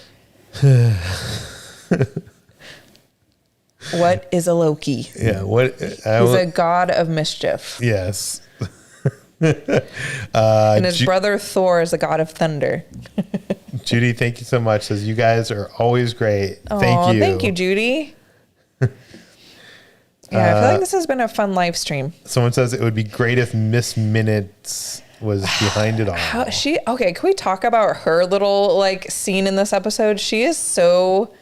What is a Loki? Yeah, He's a god of mischief. Yes. And his brother Thor is a god of thunder. Judy, thank you so much. Says you guys are always great. Thank you. Thank you, Judy. Yeah, I feel like this has been a fun live stream. Someone says it would be great if Miss Minutes was behind it all. Okay, can we talk about her little like scene in this episode? She is so...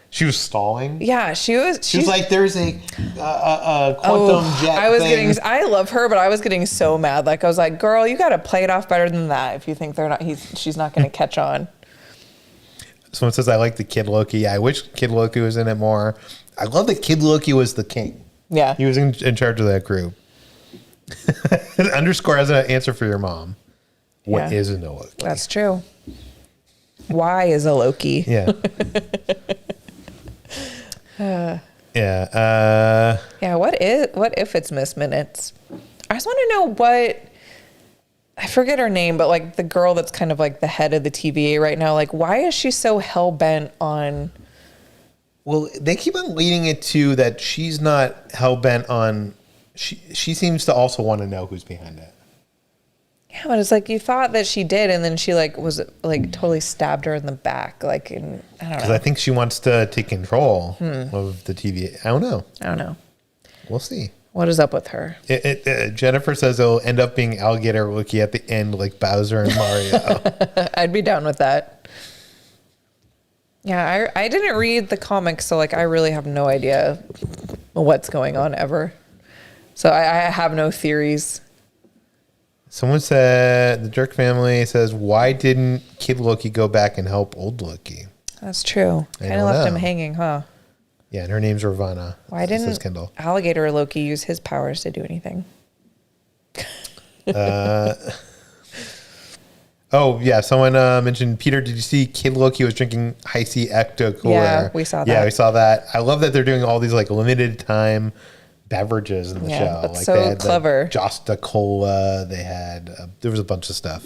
She was stalling. Yeah, she was like, there's a quantum jet thing. I love her, but I was getting so mad. Like, I was like, girl, you got to play it off better than that if you think she's not going to catch on. Someone says, I like the Kid Loki. Yeah, I wish Kid Loki was in it more. I love that Kid Loki was the king. Yeah. He was in charge of that group. Underscore has an answer for your mom. What is a Loki? That's true. Why is a Loki? Yeah. What if it's Miss Minutes? I just want to know what, I forget her name, but like the girl that's kind of like the head of the TVA right now, like why is she so hell bent on? Well, they keep on leading it to that she's not hell bent on. She seems to also want to know who's behind it. Yeah, but it's like you thought that she did, and then she like was like totally stabbed her in the back, like I don't know. Because I think she wants to take control of the TVA. I don't know. We'll see. What is up with her? Jennifer says it'll end up being Alligator Loki at the end, like Bowser and Mario. I'd be down with that. Yeah, I didn't read the comics, so like I really have no idea what's going on ever. So I have no theories. Someone said, the Jerk family says, why didn't Kid Loki go back and help old Loki? That's true. Kind of left him hanging, huh? Yeah, and her name's Ravana. Why didn't Alligator Loki use his powers to do anything? Oh, yeah. Someone mentioned, Peter, did you see Kid Loki was drinking Hi-C Ecto Cooler? Yeah, we saw that. Yeah, we saw that. I love that they're doing all these like limited time beverages in the show. That's like so they had clever. Josta Cola. They had, there was a bunch of stuff.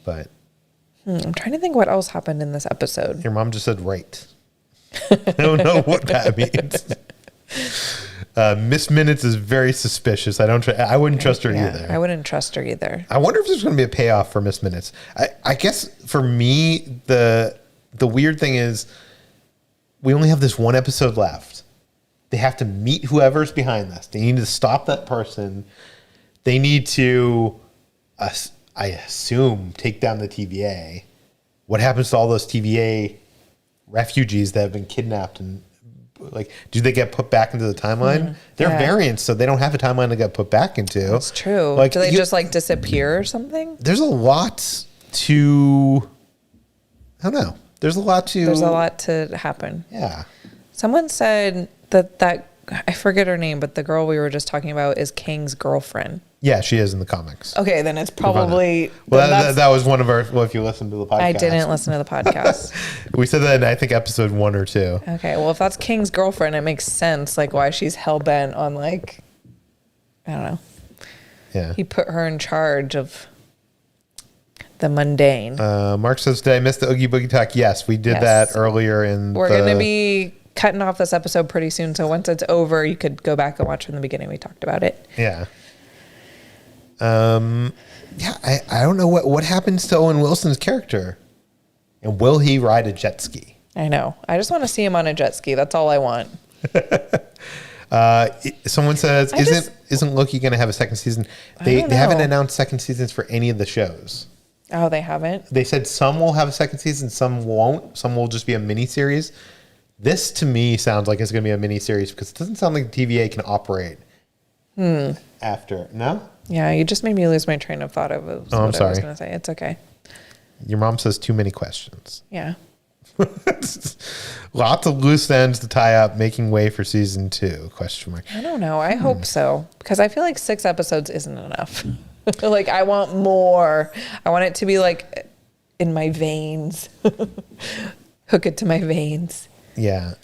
But I'm trying to think what else happened in this episode. your mom just said, right. I don't know what that means. Miss Minutes is very suspicious. I wouldn't trust her either. I wouldn't trust her either. I wonder if there's going to be a payoff for Miss Minutes. I guess for me, the weird thing is we only have this one episode left. They have to meet whoever's behind this. They need to stop that person. They need to, I assume, take down the TVA. What happens to all those TVA refugees that have been kidnapped and like, do they get put back into the timeline? They're variants, so they don't have a timeline to get put back into. That's true. Like, do they just like disappear or something? There's a lot to, I don't know. There's a lot to happen. Yeah. Someone said that I forget her name, but the girl we were just talking about is Kang's girlfriend. Yeah, she is in the comics. Okay, then it's probably... Well, that was one of our... Well, if you listen to the podcast. I didn't listen to the podcast. We said that in, I think, episode 1 or 2. Okay, well, if that's Kang's girlfriend, it makes sense, like, why she's hell-bent on, like... I don't know. Yeah. He put her in charge of the mundane. Mark says, did I miss the Oogie Boogie talk? Yes, we did that earlier in We're going to be cutting off this episode pretty soon, so once it's over, you could go back and watch from the beginning. We talked about it. Yeah. I don't know what happens to Owen Wilson's character, and will he ride a jet ski? I know. I just want to see him on a jet ski. That's all I want. Someone says, isn't Loki going to have a second season? They haven't announced second seasons for any of the shows. Oh, they haven't? They said some will have a second season, some won't. Some will just be a mini series. This to me sounds like it's going to be a mini series because it doesn't sound like the TVA can operate after. No? Yeah, you just made me lose my train of thought of it. I'm sorry. I was going to say. It's okay. Your mom says too many questions. Yeah. Lots of loose ends to tie up, making way for season 2? Question mark. I don't know. I hope so because I feel like 6 episodes isn't enough. Like I want more. I want it to be like in my veins. Hook it to my veins. Yeah.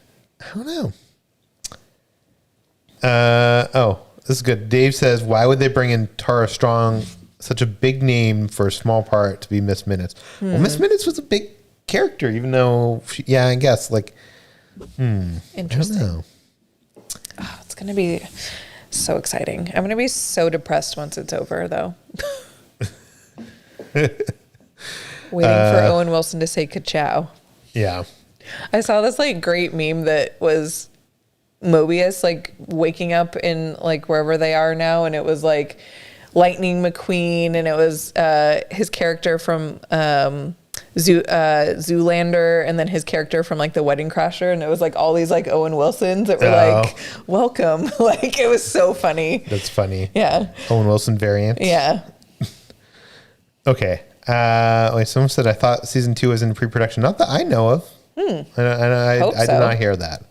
I don't know. This is good. Dave says, why would they bring in Tara Strong, such a big name for a small part, to be Miss Minutes? Well, Miss Minutes was a big character, even though, I guess, like, Interesting. I don't know. Oh, it's going to be so exciting. I'm going to be so depressed once it's over, though. Waiting for Owen Wilson to say ka-chow. Yeah. I saw this, like, great meme that was Mobius like waking up in like wherever they are now, and it was like Lightning McQueen, and it was his character from Zoolander, and then his character from like The Wedding Crasher, and it was like all these like Owen Wilsons that were like welcome. Like it was so funny. That's funny. Yeah. Owen Wilson variant. Yeah. Okay. Wait, someone said I thought season 2 was in pre-production. Not that I know of. I did not hear that.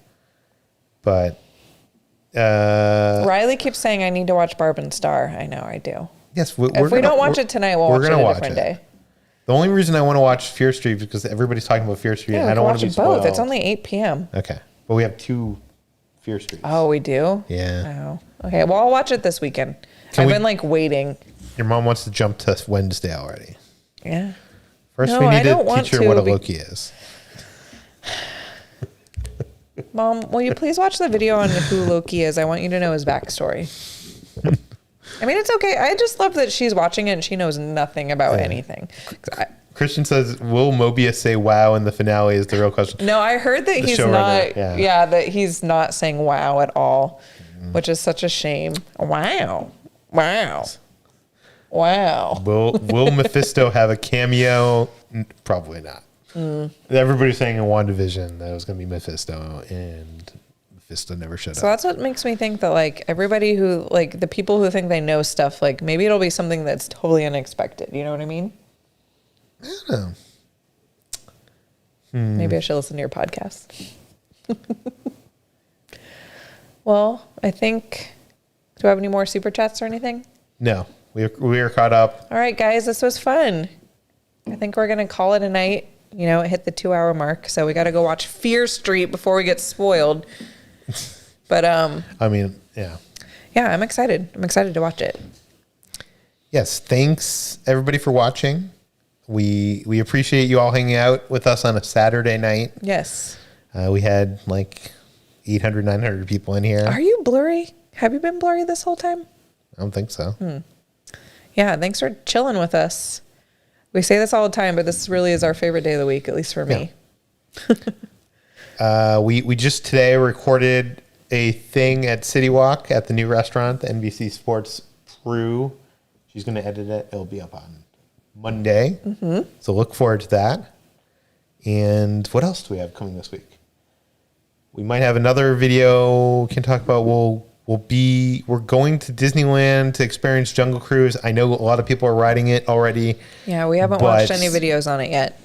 But Riley keeps saying I need to watch Barb and Star. I know I do. Yes, if we don't watch it tonight, we'll watch it a different day. The only reason I want to watch Fear Street is because everybody's talking about Fear Street. Yeah, and I don't want to be spoiled. Both. It's only 8 p.m. Okay, but we have 2 Fear Streets. Oh, we do? Yeah. Oh, okay. Well, I'll watch it this weekend. I've been like waiting. Your mom wants to jump to Wednesday already. Yeah. First, we need to teach her what a Loki is. Mom, will you please watch the video on who Loki is? I want you to know his backstory. I mean, it's okay. I just love that she's watching it and she knows nothing about anything. Christian says, will Mobius say wow in the finale is the real question. No, I heard that he's not. Yeah, that he's not saying wow at all, which is such a shame. Wow. Wow. Wow. Will Mephisto have a cameo? Probably not. Everybody's saying in WandaVision that it was going to be Mephisto, and Vista never shut So up. that's what makes me think that like everybody who like the people who think they know stuff, like maybe it'll be something that's totally unexpected. You know what I mean? I don't know. Maybe I should listen to your podcast. Well, I think, do I have any more super chats or anything? No, we are caught up. All right, guys, this was fun. I think we're going to call it a night. You know, it hit the 2-hour mark, so we got to go watch Fear Street before we get spoiled. But, I mean, yeah. Yeah, I'm excited. I'm excited to watch it. Yes. Thanks everybody for watching. We appreciate you all hanging out with us on a Saturday night. Yes. We had like 800, 900 people in here. Are you blurry? Have you been blurry this whole time? I don't think so. Yeah, thanks for chilling with us. We say this all the time, but this really is our favorite day of the week, at least for me. We just today recorded a thing at City Walk at the new restaurant, the NBC Sports Crew. She's going to edit it. It'll be up on Monday. So look forward to that. And what else do we have coming this week? We might have another video we can talk about. We're going to Disneyland to experience Jungle Cruise. I know a lot of people are riding it already. Yeah, we haven't watched any videos on it yet.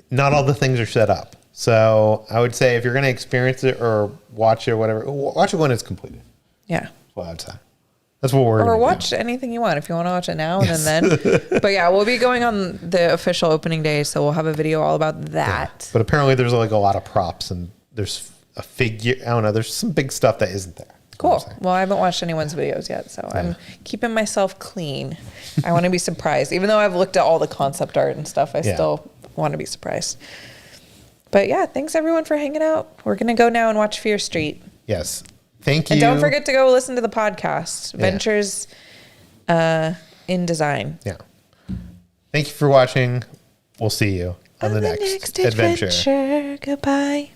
Not all the things are set up. So I would say if you're going to experience it or watch it or whatever, watch it when it's completed. Yeah. That's what I'd say. That's what we're Or watch anything you want if you want to watch it now and then. But yeah, we'll be going on the official opening day, so we'll have a video all about that. Yeah. But apparently there's like a lot of props and there's a figure. I don't know. There's some big stuff that isn't there. Cool. Well, I haven't watched anyone's videos yet, so I'm keeping myself clean. I want to be surprised. Even though I've looked at all the concept art and stuff, I still want to be surprised. But yeah, thanks everyone for hanging out. We're going to go now and watch Fear Street. Yes. Thank you. And don't forget to go listen to the podcast, Ventures in Design. Yeah. Thank you for watching. We'll see you on the next adventure. Goodbye.